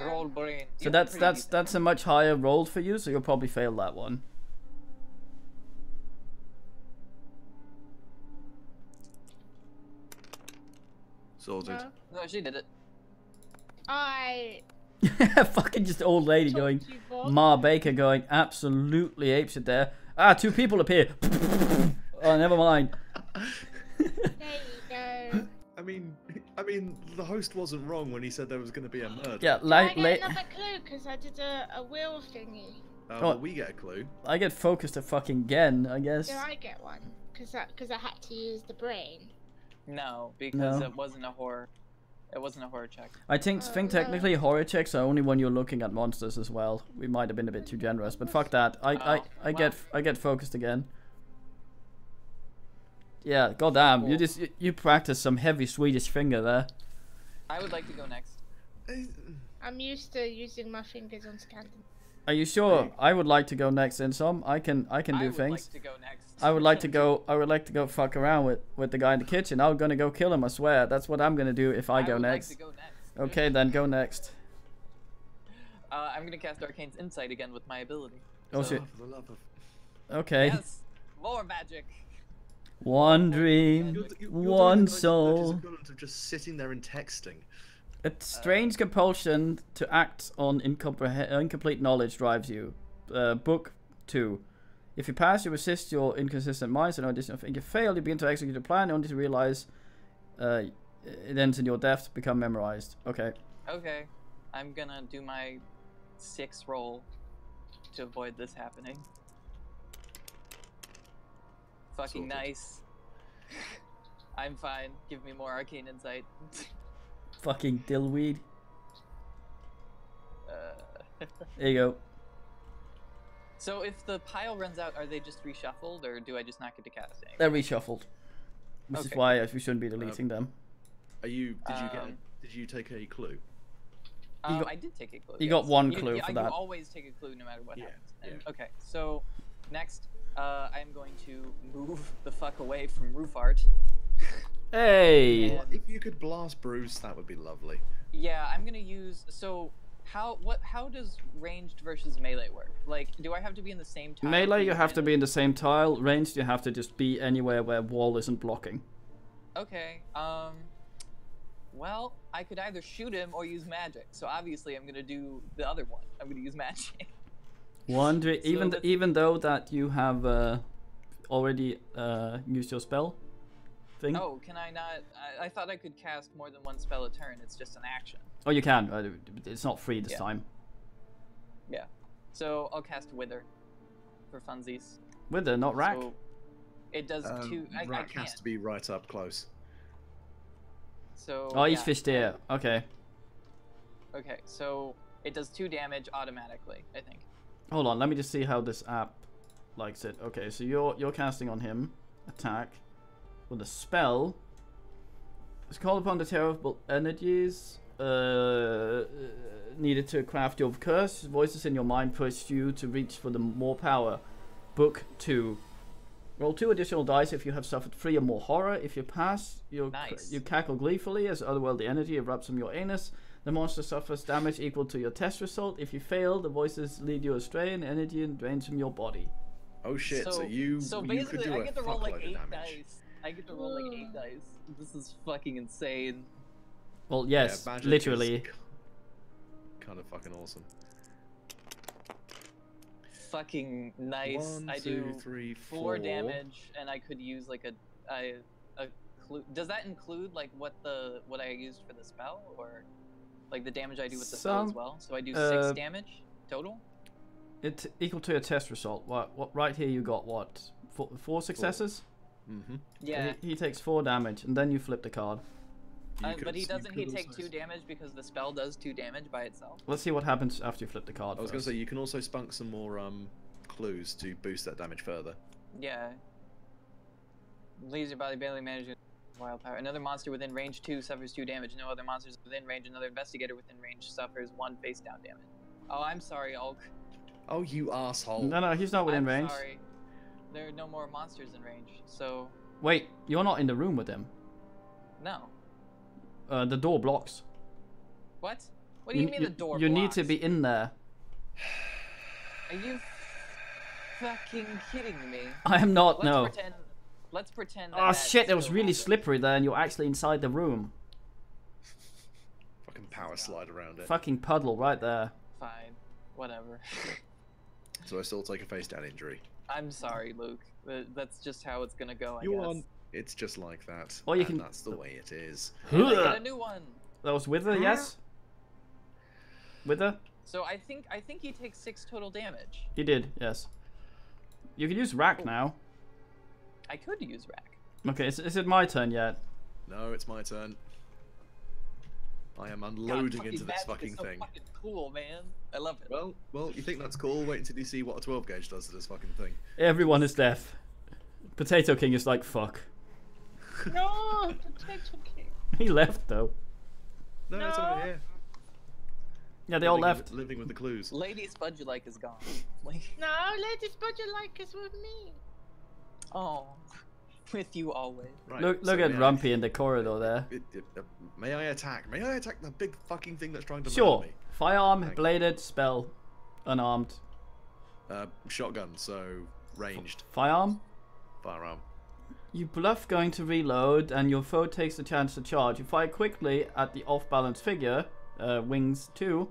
B: Roll brain.
A: So
B: Yeah,
A: that's
B: pretty
A: that's a much higher roll for you, so you'll probably fail that one.
D: Sorted.
C: No.
B: No, she did it.
C: I
A: Fucking just old lady going.
C: told you both.
A: Ma Baker going absolutely apeshit there. Ah, 2 people appear. Oh, never mind.
C: There you go.
D: I mean, the host wasn't wrong when he said there was going to be a murder.
A: Yeah,
C: I get another clue because I did a wheel thingy.
D: Well, we get a clue.
A: I get focused a fucking again, I guess.
C: Do I get one? Because I had to use the brain.
B: No, because
A: No.
B: it wasn't a horror. It wasn't a horror check.
A: I think
C: no.
A: technically horror checks are only when you're looking at monsters as well. We might have been a bit too generous, but fuck that. I get focused again. Yeah, goddamn,
B: Cool.
A: you practice some heavy Swedish finger there.
B: I would like to go next.
C: I'm used to using my fingers on Scandinavian.
A: Are you sure? I would like to go next in some. I can do
B: I would
A: things.
B: like to go next.
A: I would like to go fuck around with the guy in the kitchen. I'm gonna go kill him, I swear. That's what I'm gonna do if I go
B: would
A: next.
B: Like to go next.
A: Okay, then go next.
B: I'm gonna cast Arcane's Insight again with my ability.
A: Oh
B: So-
A: shit.
D: For the love of...
A: Okay.
B: Yes, more magic.
A: One dream,
D: You're
A: one
D: doing the
A: soul.
D: equivalent of just sitting there and texting.
A: A strange compulsion to act on incomplete knowledge drives you. Book 2. If you pass, you resist your inconsistent mind, so no additional thing. If you fail, you begin to execute a plan only to realize it ends in your death to become memorized. Okay.
B: Okay, I'm gonna do my 6 roll to avoid this happening. Fucking
D: Sorted.
B: nice. I'm fine. Give me more Arcane Insight.
A: Fucking dillweed.
B: uh,
A: There you go.
B: so if the pile runs out, are they just reshuffled, or do I just not get to cast any?
A: They're reshuffled. Which is
B: Okay.
A: why we shouldn't be deleting them.
D: Are you?
B: Um,
D: Did you take a clue?
A: got-
B: I did take a clue.
A: you got
B: yes.
A: one
B: You-
A: clue
B: you,
A: for
B: you
A: that.
B: always take a clue no matter what
D: Yeah,
B: happens.
D: yeah.
B: And, okay, so next, I'm going to move the fuck away from roof art.
A: Hey!
B: Yeah.
D: Well, if you could blast Bruce, that would be lovely.
B: Yeah, I'm gonna use. So how does ranged versus melee work? Like, do I have to be in the same tile?
A: Melee, you have to
B: and-
A: be in the same tile. Ranged, you have to just be anywhere where wall isn't blocking.
B: Okay. Well, I could either shoot him or use magic. So obviously, I'm gonna do the other one. I'm gonna use magic.
A: Even
B: that's-
A: even though that you have already used your spell thing.
B: Oh, can I not? I thought I could cast more than one spell a turn. It's just an action.
A: Oh, you can. It's not free this
B: Yeah.
A: time.
B: Yeah. So I'll cast Wither for funsies.
A: Wither, not rack.
B: So it does two. I
D: Rack
B: can't.
D: has to be right up close.
B: So.
A: Oh, he's
B: yeah.
A: fished here. Okay.
B: Okay, so it does 2 damage automatically, I think.
A: Hold on. Let me just see how this app likes it. Okay, so you're casting on him. Attack with a spell. It's called upon the terrible energies needed to craft your curse. Voices in your mind push you to reach for the more power. Book 2. Roll 2 additional dice if you have suffered 3 or more horror. If you pass, you
B: Nice.
A: cackle gleefully as otherworldly energy erupts from your anus. The monster suffers damage equal to your test result. If you fail, the voices lead you astray and energy drains from your body.
D: Oh shit! So,
B: So
D: you
B: So
D: could
B: basically,
D: do
B: I
D: a
B: get to roll like
D: fuckload
B: 8
D: of damage.
B: dice. I get to roll like 8 dice. This is fucking insane.
A: Well, yes,
D: Yeah, magic
A: literally.
D: is kind of fucking awesome.
B: Fucking nice.
D: 1,
B: I
D: 2,
B: do
D: 3,
B: 4 damage, and I could use like a clue. Does that include like what I used for the spell, or? Like the damage I do with the spell as well. So I do 6 damage total.
A: It's equal to a test result. What? Right here you got what? Four successes?
D: Mm-hmm.
B: Yeah.
A: He takes 4 damage, and then you flip the card.
B: But he doesn't. He take 2 damage because the spell does 2 damage by itself.
A: Let's see what happens after you flip the card.
D: I was going to say you can also spunk some more clues to boost that damage further.
B: Yeah. Leaves your body barely managing wild power. Another monster within range 2 suffers 2 damage. No other monsters within range. Another investigator within range suffers 1 face down damage. Oh, I'm sorry, Ulk.
D: Oh, you asshole.
A: No, he's not within
B: I'm
A: range.
B: Sorry. There are no more monsters in range, so...
A: Wait, you're not in the room with him.
B: No.
A: The door blocks.
B: What? What do you mean the door
A: You
B: blocks?
A: need to be in there.
B: Are you fucking kidding me?
A: I am not, no.
B: Let's pretend that
A: Oh
B: that
A: shit, it was
B: still
A: really
B: happens.
A: slippery there and you're actually inside the room.
D: Fucking power slide around it.
A: Fucking puddle right there.
B: Fine. Whatever.
D: So I still take a face down injury.
B: I'm sorry, Luke. That's just how it's gonna go, I
D: You
B: guess.
D: want? It's just like that.
A: Or you
D: and
A: can-
D: that's the way it is.
B: And I get a new one.
A: That was Wither, yes? Wither?
B: So I think he takes 6 total damage.
A: He did, yes. You can use Rack now.
B: I could use Rack.
A: Okay, is it my turn yet?
D: No, it's my turn. I am unloading
B: God,
D: into this
B: magic
D: fucking
B: is so
D: thing.
B: Fucking cool, man. I love it.
D: Well, you think that's cool? Wait until you see what a 12 gauge does to this fucking thing.
A: Everyone is deaf. Potato King is like, fuck.
C: No, Potato King.
A: He left though.
D: No, it's over
C: No.
D: here.
A: Yeah, they all left.
D: Living with the clues.
B: Lady Spudulike is gone. Like,
C: No, Lady Spudulike is with me.
B: oh, with you always.
D: Right,
A: Look
D: so
A: at
D: yeah,
A: Rumpy in the corridor there.
D: May I attack? May I attack the big fucking thing that's trying to
A: Sure.
D: murder me?
A: Firearm,
D: Thank you.
A: bladed, spell, unarmed.
D: Shotgun, so ranged.
A: Firearm?
D: Firearm.
A: You bluff going to reload, and your foe takes the chance to charge. You fire quickly at the off-balance figure, wings 2.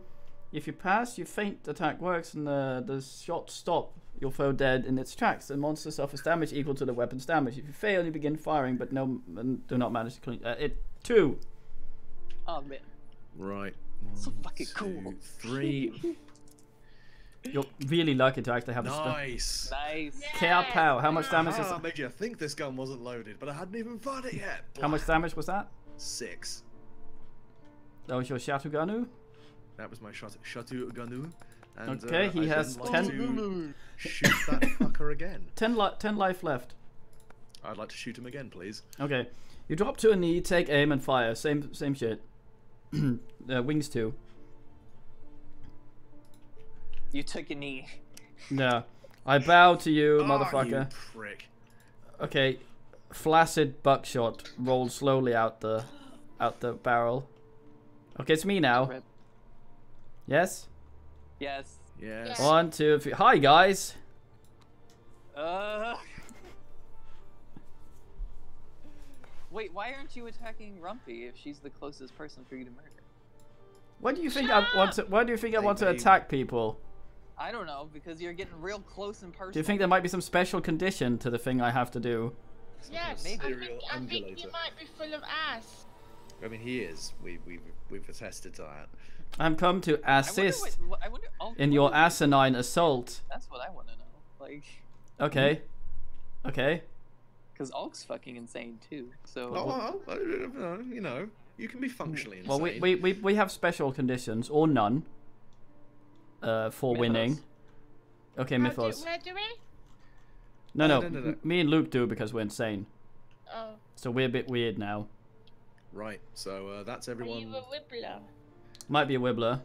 A: If you pass, your feint attack works, and the shots stop your foe dead in its tracks. The monster suffers damage equal to the weapon's damage. If you fail, you begin firing, but do not manage to clean it. 2.
B: Oh man,
D: Right.
B: so
D: 1,
B: fucking
D: 2,
B: cool.
D: 3.
A: You're really lucky to actually have a spell.
D: Nice.
B: Nice.
A: K.R. Pow, how much damage is
D: Ah,
A: that?
D: made you think this gun wasn't loaded, but I hadn't even fired it yet.
A: How much damage was that?
D: 6.
A: That was your Shatuganu?
D: That was my Shatu Ganu. And,
A: Okay, he
D: I'd
A: has
D: like
A: 10
D: to shoot that fucker again.
A: 10 life left.
D: I'd like to shoot him again, please.
A: Okay. You drop to a knee, take aim, and fire. Same shit. Wings 2.
B: You took a knee.
A: Yeah. I bow to you,
D: Ah,
A: motherfucker.
D: you prick.
A: Okay. Flaccid buckshot rolls slowly out the barrel. Okay, it's me now.
B: Rip.
A: Yes?
B: Yes.
D: Yes.
C: Yeah.
A: 1, 2, 3. Hi, guys.
B: Wait, why aren't you attacking Rumpy if she's the closest person for you to murder?
A: Why do you think I want to? Why do you think I want to attack people?
B: I don't know, because you're getting real close in person.
A: Do you think there might be some special condition to the thing I have to do?
C: Yes,
B: Maybe.
C: I think you
D: Undulator.
C: might be full of ass.
D: I mean, he is. We've attested to that.
A: I'm come to assist
B: I wonder,
A: in your asinine assault.
B: That's what I want to know. Like,
A: Okay. Okay.
B: because Ulk's fucking insane too. So.
D: Oh, you know, you can be functionally insane.
A: Well, we have special conditions or none. For
B: Mythos.
A: winning. Okay, Mythos.
C: Where do we?
A: No,
D: No.
A: me and Luke do because we're insane.
C: Oh,
A: So we're a bit weird now.
D: Right. So that's
C: are
D: everyone.
C: you a wibbler?
A: Might be a wibbler.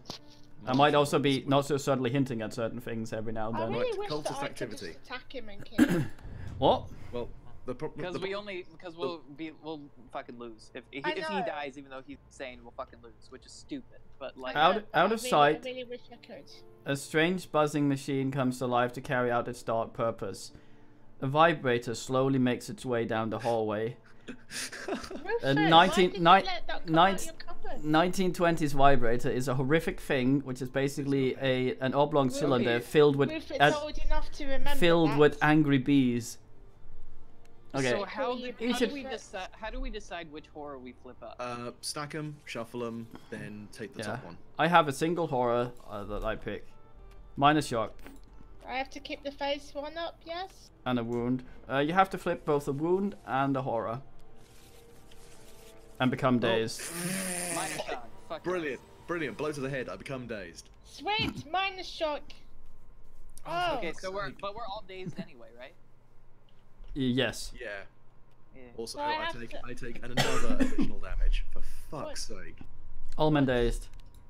A: I might also be not so subtly hinting at certain things every now and
C: I
A: then.
C: really
D: Right,
C: wish
D: cultist
C: that I could
D: activity.
C: just attack him and kill him.
A: What?
D: Well,
B: Because we'll fucking lose if he
C: know.
B: dies, even though he's insane, we'll fucking lose, which is stupid. But like,
A: Out-
C: I know,
A: out
C: but
A: of
C: I
A: sight.
C: really wish I could.
A: A strange buzzing machine comes to life to carry out its dark purpose. A vibrator slowly makes its way down the hallway.
C: Rufus,
A: 19
C: why did you
A: nine-
C: let that come
A: nine-
C: out your cupboard?
A: 1920s vibrator is a horrific thing, which is basically an oblong cylinder filled with
C: Rufus old enough to remember that.
A: angry bees. Okay.
B: So how
A: Each
B: do
A: of-
B: we decide? How do we decide which horror we flip up?
D: Stack them, shuffle them, then take the
A: Yeah.
D: top one.
A: I have a single horror that I pick. Minus shock
C: I have to keep the face one up, yes?
A: and a wound. You have to flip both a wound and a horror. And become dazed.
B: Minus shock. Fuck
D: Brilliant, brilliant. Blow to the head. I become dazed.
C: Sweet, minus shock. Oh,
B: Okay, so we're all dazed anyway, right?
A: Yes.
D: Yeah.
B: Yeah.
D: Also,
C: So I have
D: I take another additional damage. For fuck's sake.
A: All men dazed.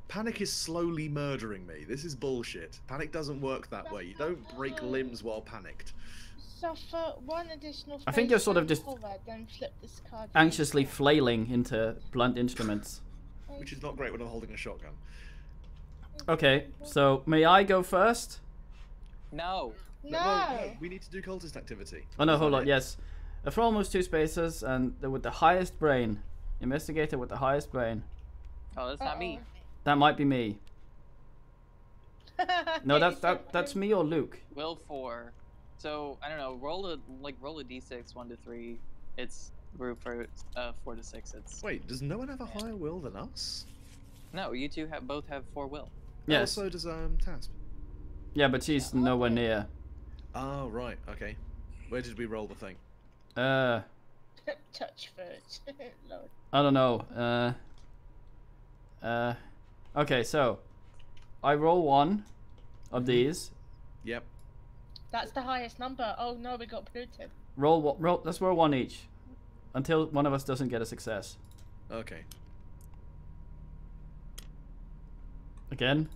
D: Panic is slowly murdering me. This is bullshit. Panic doesn't work that way. You don't break limbs while panicked.
C: suffer one additional.
A: I think you're sort of
C: face
A: just
C: horror, then flip this card.
A: Anxiously flailing into blunt instruments.
D: Which is not great when I'm holding a shotgun.
A: Okay, so may I go first?
B: No.
C: No.
D: We need to do cultist activity.
A: Oh no,
D: Is
A: hold
D: that
A: on,
D: it?
A: yes. For almost 2 spaces and with the highest brain. Investigator with the highest brain.
B: Oh, that's not me.
A: That might be me. No, that's me or Luke.
B: Will 4. So I don't know. Roll a d6, 1 to 3. It's Rue for 4 to 6. It's
D: Wait, does no one have a higher will than us?
B: no. You two both have 4 will.
A: Yes.
D: Also does Tasp.
A: Yeah, but she's nowhere near.
D: Oh right, okay. Where did we roll the thing?
C: Touch first. Lord.
A: I don't know. Okay, so I roll one of these.
D: Yep.
C: That's the highest number. Oh no, we got polluted.
A: Roll. Let's roll one each, until one of us doesn't get a success.
D: Okay.
A: Again.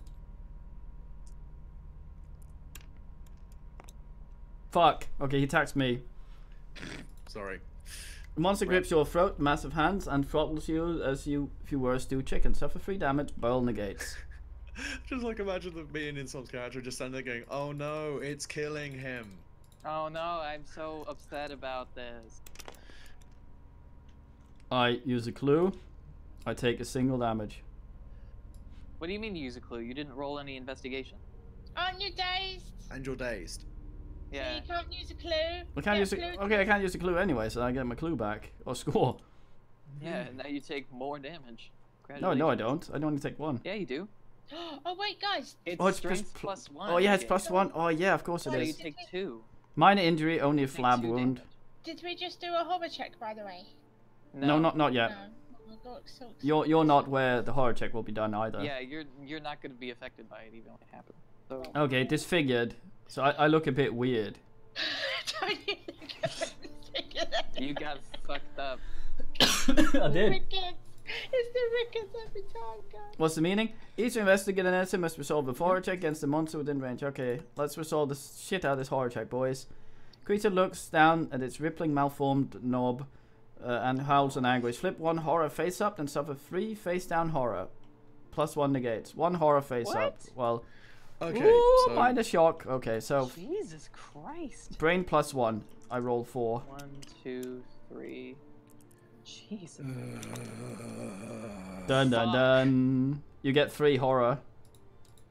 A: Fuck. Okay, he attacks me.
D: Sorry.
A: The monster
D: Right.
A: grips your throat, massive hands, and throttles you as if you were a stewed chicken. Suffer 3 damage. Boil negates.
D: Just like imagine the me and Insom's character just standing there going, "Oh no, it's killing him."
B: Oh no, I'm so upset about this.
A: I use a clue. I take a single damage.
B: What do you mean you use a clue? You didn't roll any investigation.
C: Aren't you dazed?
D: And you're dazed.
C: So
B: Yeah.
C: you can't use a clue.
A: I can't
C: Get
A: use
C: a
A: a,
C: clue.
A: okay, I can't use a clue anyway, so I get my clue back or score.
B: Yeah, and now you take more damage.
A: No, I don't. I only take 1.
B: Yeah, you do.
C: Oh wait, guys.
B: It's
A: Oh, it's
B: strength
A: plus-
B: plus 1.
A: Oh yeah, it's
B: okay.
A: +1. Oh yeah, of course it
B: So you
A: is.
B: take 2.
A: Minor injury, only a
B: Take
A: flab
B: 2
A: wound.
B: damage.
C: Did we just do a horror check, by the way?
A: No, not yet.
C: No. I got so excited.
A: You're not where the horror check will be done either.
B: Yeah, you're not going to be affected by it even when it happens. So
A: Okay, disfigured. So I look a bit weird.
C: Don't you think I figured that
B: you got fucked up.
A: I did.
C: Rickets. It's the Rickets every time, guys.
A: What's the meaning? Each investigator and answer must resolve a horror check against the monster within range. Okay, let's resolve the shit out of this horror check, boys. Creature looks down at its rippling, malformed knob and howls in anguish. Flip 1 horror face up and suffer 3 face down horror. +1 negates. 1 horror face up.
B: What?
A: Well,
D: Okay.
A: ooh,
D: so
A: minor shock. Okay, so
B: Jesus Christ.
A: brain +1. I roll 4.
B: 1, 2, 3. Jesus.
A: Dun dun
B: Fuck.
A: dun. You get 3 horror.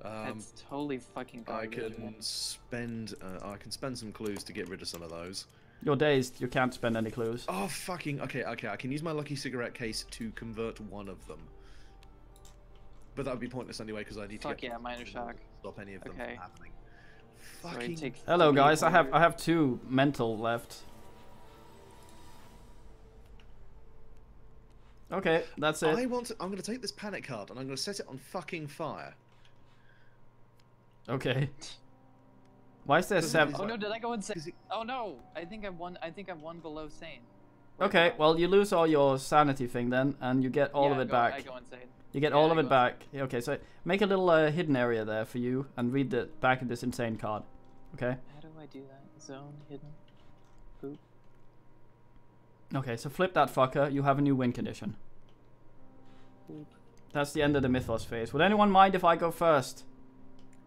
B: That's totally fucking
D: I
B: garbage.
D: can spend some clues to get rid of some of those.
A: You're dazed. You can't spend any clues.
D: Oh fucking okay. I can use my lucky cigarette case to convert one of them. But that would be pointless anyway because I need
B: Fuck
D: to get
B: yeah, minor shock.
D: stop any of them
B: Okay.
D: from happening.
B: So I
D: Fucking
B: take
A: Hello
B: 3
A: guys. I
B: horror.
A: have 2 mental left. Okay, that's it.
D: I'm gonna take this panic card and I'm gonna set it on fucking fire.
A: Okay. Why is there 7?
B: Oh no, did I go insane?
D: Is it-
B: Oh no, I think I'm one below sane.
A: Okay, well you lose all your sanity thing then, and you get all
B: Yeah,
A: of it
B: I
A: back.
B: go insane.
A: You get
B: yeah,
A: all
B: I
A: of it
B: go
A: back. Yeah, okay, so make a little hidden area there for you, and read the back of this insane card. Okay.
B: How do I do that? Zone hidden. Boop.
A: Okay, so flip that fucker. You have a new win condition.
B: Boop.
A: That's the end of the mythos phase. Would anyone mind if I go first?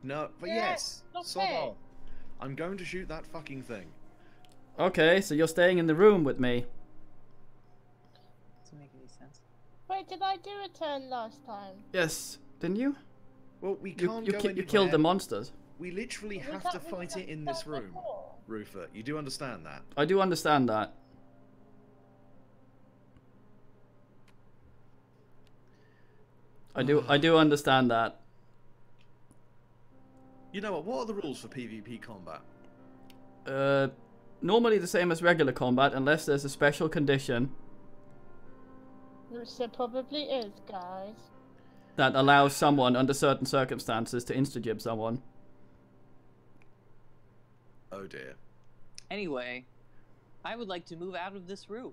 D: No, but
C: Yeah,
D: yes.
C: not
D: Sod
C: fair.
D: off. I'm going to shoot that fucking thing.
A: Okay, so you're staying in the room with me.
B: Doesn't make any sense.
C: Wait, did I do a turn last time?
A: Yes, didn't you?
D: Well, we
A: You
D: can't
A: you,
D: go
A: ki- you
D: anywhere.
A: killed the monsters.
D: We literally
C: Was
D: have
C: that-
D: to
C: was
D: fight
C: that
D: it in this
C: done
D: room,
C: before?
D: Rufus. You do understand that?
A: I do understand that. I do understand that.
D: You know what? What are the rules for PvP combat?
A: Normally the same as regular combat, unless there's a special condition
C: Which there probably is, guys.
A: that allows someone, under certain circumstances, to insta-jib someone.
D: Oh dear.
B: Anyway, I would like to move out of this room.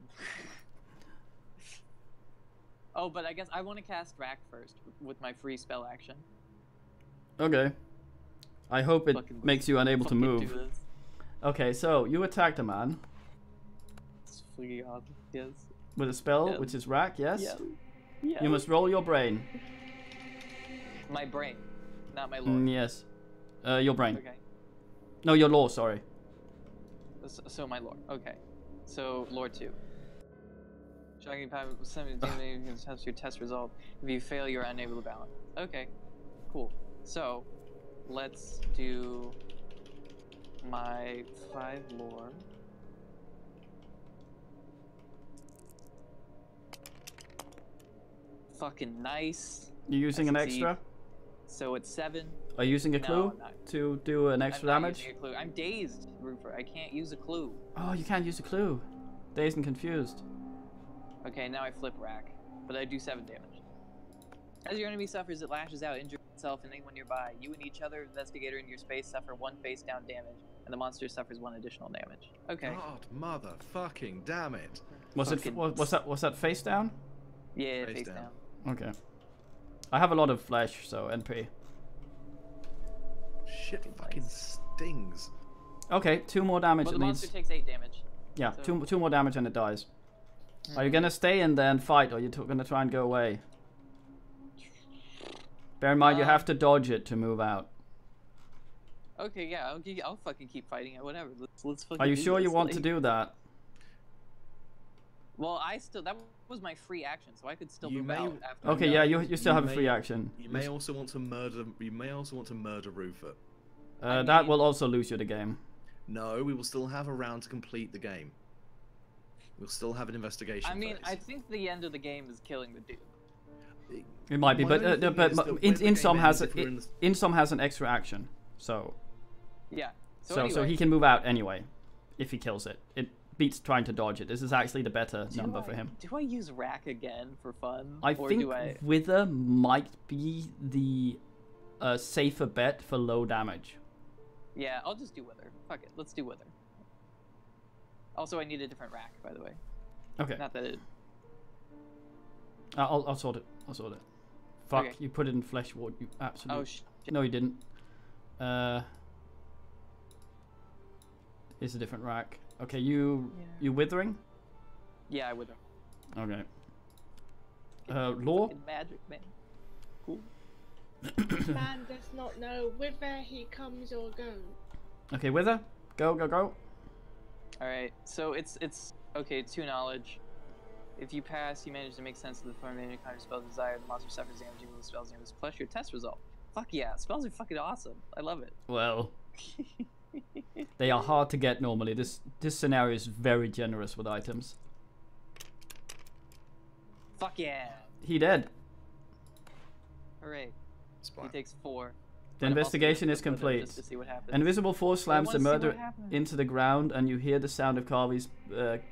B: Oh, but I guess I want to cast Rack first with my free spell action.
A: Okay. I hope it
B: Fucking-
A: makes you unable to
B: Fucking
A: move.
B: do this.
A: Okay, so you attacked a man
B: It's freaking awesome. Yes.
A: with a spell,
B: Yeah.
A: which is Rack, yes?
B: Yeah. Yeah.
A: You must roll your brain.
B: My brain, not my lore.
A: Yes. Your brain.
B: Okay.
A: No, your law, sorry.
B: So my lore. Okay. So lore 2. Shocking power 7 test your test result. If you fail, you're unable to balance. Okay. Cool. So let's do my 5 lore. Fucking nice.
A: You're using an
B: succeed.
A: extra?
B: So it's 7.
A: Are you using a
B: No,
A: clue
B: I'm not.
A: to do an extra
B: I'm not
A: damage?
B: using a clue. I'm dazed, Roofer. I can't use a clue.
A: Oh, you can't use a clue. Dazed and confused.
B: Okay, now I flip Rack, but I do 7 damage. As your enemy suffers, it lashes out, injuring itself and anyone nearby. You and each other investigator in your space suffer 1 face down damage, and the monster suffers 1 additional damage. Okay.
D: God, motherfucking damn it.
A: Was
B: Fucking-
A: was that face down?
B: Yeah,
D: Face
B: face
D: down.
B: down.
A: Okay. I have a lot of flesh, so NP.
D: Shit fucking stings.
A: Okay, 2 more damage
B: Well,
A: it
B: the
A: needs.
B: monster takes 8 damage.
A: Yeah,
B: so-
A: two more damage and it dies. Are you
B: Mhm.
A: gonna stay and then fight, or are you gonna try and go away? Bear in mind, you have to dodge it to move out.
B: Okay, yeah, I'll fucking keep fighting it. Whatever. Let's fucking.
A: Are you
B: do
A: sure you
B: this,
A: want to
B: like-
A: do that?
B: Well, that was my free action, so I could still
D: You
B: move
D: may-
B: out after.
A: Okay,
B: I'm
A: yeah,
B: done.
A: you still have a
D: may-
A: free action.
D: You may also want to murder. You may also want to murder Roofer.
B: I
A: That
B: mean-
A: will also lose you the game.
D: No, we will still have a round to complete the game. We'll still have an investigation.
B: I mean,
D: phase.
B: I think the end of the game is killing the dude.
A: It might be,
D: My
A: but
D: only thing is that when the
A: Insom
D: game
A: has
D: ends, if we're in the-
A: Insom has an extra action, so
B: Yeah. So,
A: so
B: anyway,
A: he can move out anyway if he kills it. It beats trying to dodge it. This is actually the better number for him.
B: Do I use Rack again for fun?
A: I
B: or
A: think
B: do I...
A: Wither might be the safer bet for low damage.
B: Yeah, I'll just do Wither. Fuck it, let's do Wither. Also, I need a different Rack, by the way.
A: Okay,
B: Not that it...
A: I'll sort it. I'll sort it. Fuck,
B: Okay.
A: you put it in flesh ward. You absolutely.
B: Oh, shit.
A: No, you didn't. It's a different rack. Okay, you withering?
B: Yeah, Wither.
A: Okay. Law?
B: Fucking magic, man. Cool.
C: Man does not know whither he comes or goes.
A: Okay, wither. Go, go, go.
B: Alright, so it's okay, 2 knowledge. If you pass, you manage to make sense of the form of any kind of spell desired. The monster suffers damage with the spell's name plus your test result. Fuck yeah, spells are fucking awesome. I love it.
A: Well, they are hard to get normally. This scenario is very generous with items.
B: Fuck yeah.
A: He dead.
B: Hooray. He
D: Splat.
B: takes 4.
A: The
B: But I'm also
A: investigation
B: gonna
A: is
B: put him
A: complete.
B: Just to see what happens.
A: An invisible force slams the
B: wanna see what
A: murderer
B: happens.
A: into the ground, and you hear the sound of Carvey's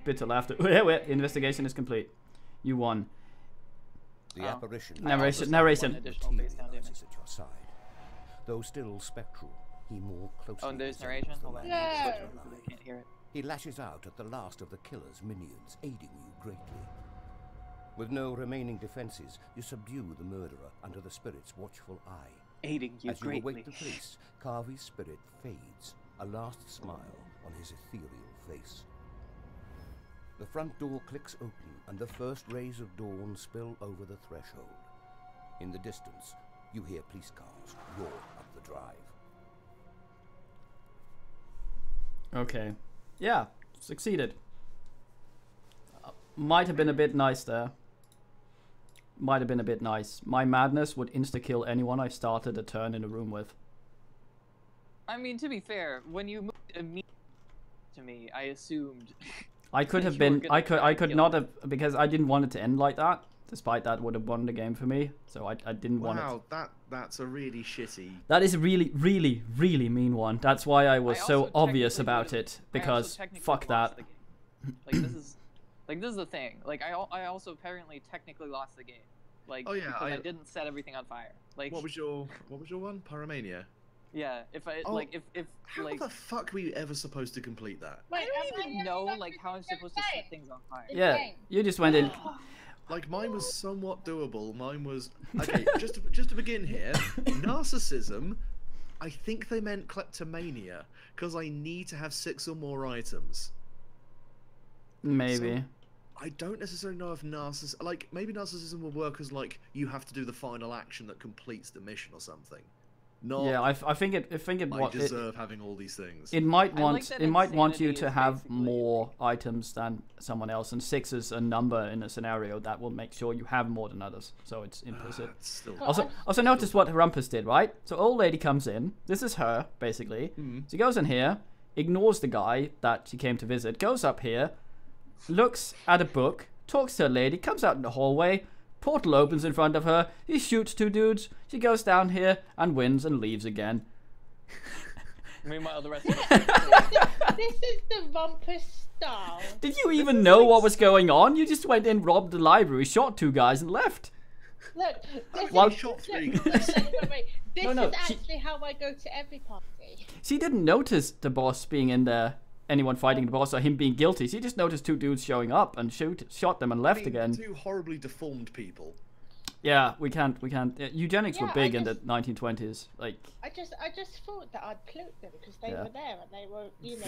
A: bitter laughter. The investigation is complete. You won.
E: The
B: Oh.
E: apparition
A: Narration.
B: One
A: Narration.
B: additional face down damage.
E: materializes at your side. Though still spectral, he more closely
B: Oh, and there's
E: resembles
B: narration?
E: the
B: Hold on.
E: man
C: Yeah.
E: who
B: Switch over, I can't hear it.
E: He lashes out at the last of the killer's minions, aiding you greatly. With no remaining defenses, you subdue the murderer under the spirit's watchful eye.
B: Aiding you
E: As you
B: greatly.
E: await the police, Carvey's spirit fades, a last smile on his ethereal face. The front door clicks open, and the first rays of dawn spill over the threshold. In the distance, you hear police cars roar up the drive.
A: Okay. Yeah, succeeded. Might have been a bit nice there. Might have been a bit nice. My madness would insta-kill anyone I started a turn in a room with.
B: I mean, to be fair, when you moved immediately to me, I assumed.
A: I could have
B: You were
A: been.
B: gonna
A: I
B: try
A: could
B: and kill
A: not have, because I didn't want it to end like that. despite that would have won the game for me. So I didn't want it.
D: Wow, that's a really shitty.
A: That is a really, really, really mean one. That's why I was so obvious about it, because fuck that.
B: Like this is the thing. Like I also apparently technically lost the game. Like
D: Oh, yeah,
B: because I didn't set everything on fire. Like
D: What was your one? Pyromania.
B: yeah, if I
D: Oh,
B: like if
D: How
B: like
D: the fuck were you ever supposed to complete that?
B: I
C: Wait,
B: don't even know like how I'm supposed to set things on fire.
A: Yeah, you just went in.
D: Like mine was somewhat doable. Mine was okay. just to begin here, narcissism. I think they meant kleptomania because I need to have 6 or more items.
A: Maybe.
D: I don't necessarily know if like maybe narcissism will work as like you have to do the final action that completes the mission or something. Not
A: Yeah, I think it.
D: I deserve having all these things.
A: It might
B: I
A: want
B: like that
A: it might want you
B: insanity
A: to
B: is
A: have
B: basically-
A: more items than someone else, and 6 is a number in a scenario that will make sure you have more than others. So it's implicit.
D: It's still...
A: Also notice what Rumpus did, right? So old lady comes in. This is her, basically. She goes in here, ignores the guy that she came to visit, goes up here, looks at a book, talks to a lady, comes out in the hallway, portal opens in front of her, he shoots 2 dudes, she goes down here and wins and leaves again.
B: Meanwhile, the rest of us.
C: This is the Rumpus style.
A: Did you even know what was going on? You just went in, robbed the library, shot 2 guys and left.
C: Look, this
A: Well-
C: is,
D: shot 3
C: look,
D: guys.
C: wait. This
A: No,
C: is
A: she-
C: actually how I go to every party.
A: She didn't notice the boss being in there, anyone fighting the boss or him being guilty. She just noticed 2 dudes showing up and shot them and left again.
D: 2 horribly deformed people.
A: Yeah, we can't. Eugenics were
C: Yeah,
A: big
C: I
A: in the
C: just-
A: 1920s. Like,
C: I just thought that I'd cloak them because they
A: Yeah.
C: were there and they were, you know,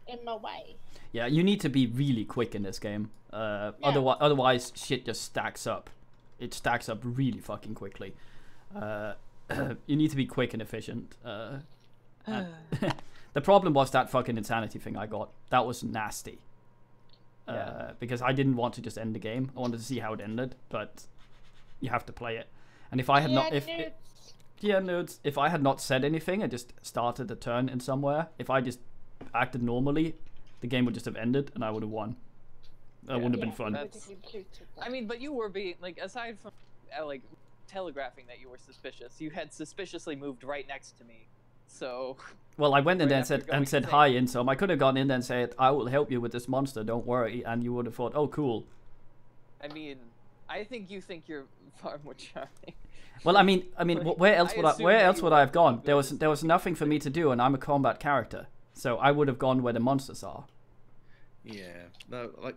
C: in my way.
A: yeah, you need to be really quick in this game. Otherwise, shit just stacks up. It stacks up really fucking quickly. You need to be quick and efficient. And the problem was that fucking insanity thing I got. That was nasty. Because I didn't want to just end the game. I wanted to see how it ended, but you have to play it. And if I had not, if I had not said anything and just started a turn in somewhere, if I just acted normally, the game would just have ended and I would have won. That wouldn't have been fun.
B: I mean, but you were being like, aside from like telegraphing that you were suspicious, you had suspiciously moved right next to me. So
A: Well, I went in there
B: Right
A: and
B: after
A: said
B: going
A: said
B: insane.
A: hi, Insom. I could have gone in there and said, "I will help you with this monster. Don't worry," and you would have thought, "Oh, cool."
B: I mean, I think you think you're far more charming.
A: Well, I mean,
B: Like,
A: where else
B: I
A: would I?
B: assume
A: Where
B: that
A: else
B: you
A: would
B: were
A: I have gone?
B: good.
A: There was nothing for me to do, and I'm a combat character, so I would have gone where the monsters are.
D: Yeah, no, like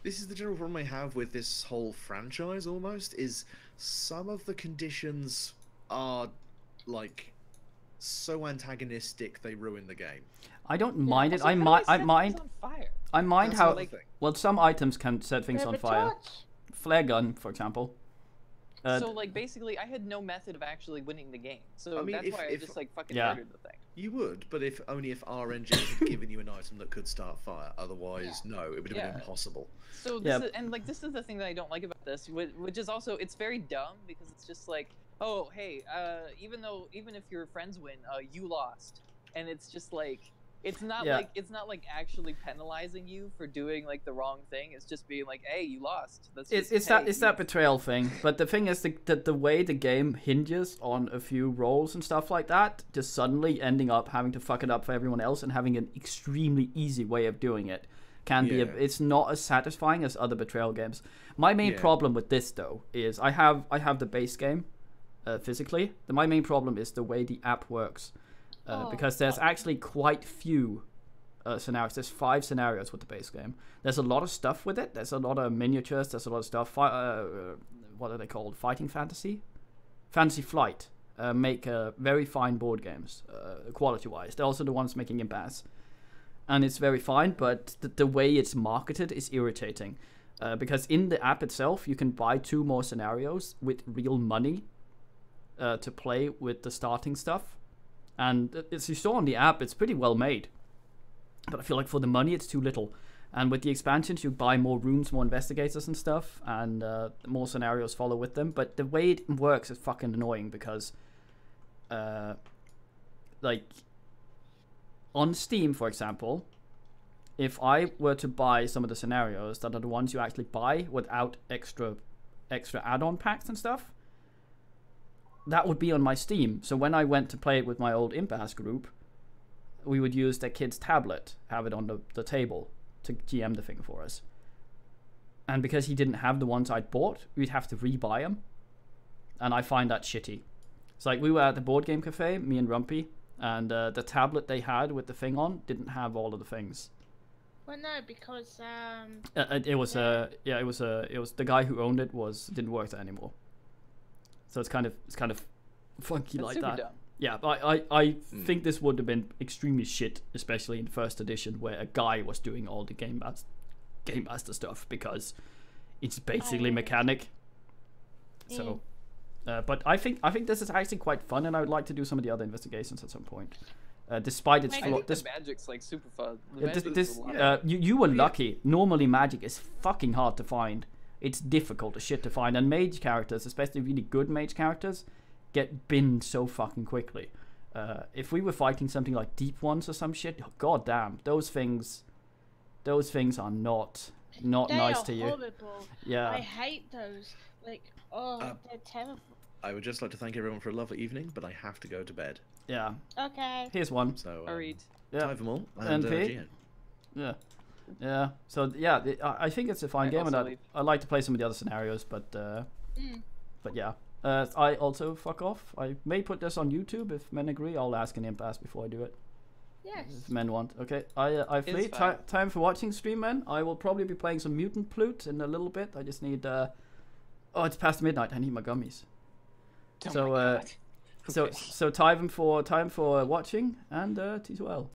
D: this is the general problem I have with this whole franchise. Almost is some of the conditions are like so antagonistic they ruin the game.
A: I don't mind it.
B: Also,
A: I
B: how do
A: mind.
B: they
A: I
B: set
A: mind.
B: things on fire?
A: I mind
D: That's
A: how.
D: another thing.
A: Well, some items can set things on fire. Flare gun, for example.
B: So like basically, I had no method of actually winning the game. So
D: I mean,
B: that's why I
D: if-
B: just like fucking
A: Yeah.
B: murdered the thing.
D: You would, but if only if RNG had given you an item that could start fire. Otherwise, no, it would have
B: Yeah.
D: been impossible.
B: So
A: Yeah.
B: this is, and like this is the thing that I don't like about this, which is also it's very dumb because it's just like, oh hey, even if your friends win, you lost, and it's just like it's not
A: Yeah.
B: like actually penalizing you for doing like the wrong thing. It's just being like, hey, you lost. That's
A: It's
B: just,
A: that
B: hey,
A: it's that betrayal thing. But the thing is that the way the game hinges on a few rolls and stuff like that, just suddenly ending up having to fuck it up for everyone else and having an extremely easy way of doing it can be.
D: Yeah.
A: It's not as satisfying as other betrayal games. My main
D: Yeah.
A: problem with this though is I have the base game physically. My main problem is the way the app works. Because there's actually quite few scenarios. There's 5 scenarios with the base game. There's a lot of stuff with it. There's a lot of miniatures. There's a lot of stuff. What are they called? Fighting Fantasy? Fantasy Flight make very fine board games, quality-wise. They're also the ones making Impasse. And it's very fine, but the way it's marketed is irritating. Because in the app itself, you can buy 2 more scenarios with real money to play with the starting stuff. And as you saw on the app, it's pretty well made. But I feel like for the money, it's too little. And with the expansions, you buy more rooms, more investigators and stuff, and more scenarios follow with them. But the way it works is fucking annoying because, like, on Steam, for example, if I were to buy some of the scenarios that are the ones you actually buy without extra add-on packs and stuff, that would be on my Steam. So when I went to play it with my old Impasse group, we would use their kid's tablet, have it on the table to GM the thing for us. And because he didn't have the ones I'd bought, we'd have to rebuy them. And I find that shitty. It's like we were at the board game cafe, me and Rumpy, and the tablet they had with the thing on didn't have all of the things.
C: Well, no, because
A: it was the guy who owned it didn't work there anymore. So it's kind of funky. That's like that. Dumb. Yeah, but I think this would have been extremely shit, especially in first edition, where a guy was doing all the game master stuff, because it's basically mechanic. So, but I think this is actually quite fun, and I would like to do some of the other investigations at some point. Despite its flaw,
B: the magic's like super fun.
A: You were lucky. Normally, magic is fucking hard to find. It's difficult as shit to find, and mage characters, especially really good mage characters, get binned so fucking quickly. If we were fighting something like deep ones or some shit, god damn, those things are not nice to you.
C: Horrible.
A: Yeah,
C: I hate those. Like, they're terrible.
D: I would just like to thank everyone for a lovely evening, but I have to go to bed.
A: Yeah.
C: Okay.
A: Here's one.
D: So,
B: read.
D: Yeah. Time for more. And
A: P. Yeah. Yeah. So yeah, I think it's a fine game, and I like to play some of the other scenarios, but yeah. I also fuck off. I may put this on YouTube if men agree. I'll ask an Impasse before I do it.
C: Yes.
A: If men want. Okay. I flee. Time for watching stream, man. I will probably be playing some Mutant Plute in a little bit. I just need. Oh, it's past midnight. I need my gummies.
B: Oh my God.
A: So time for watching, and tis well.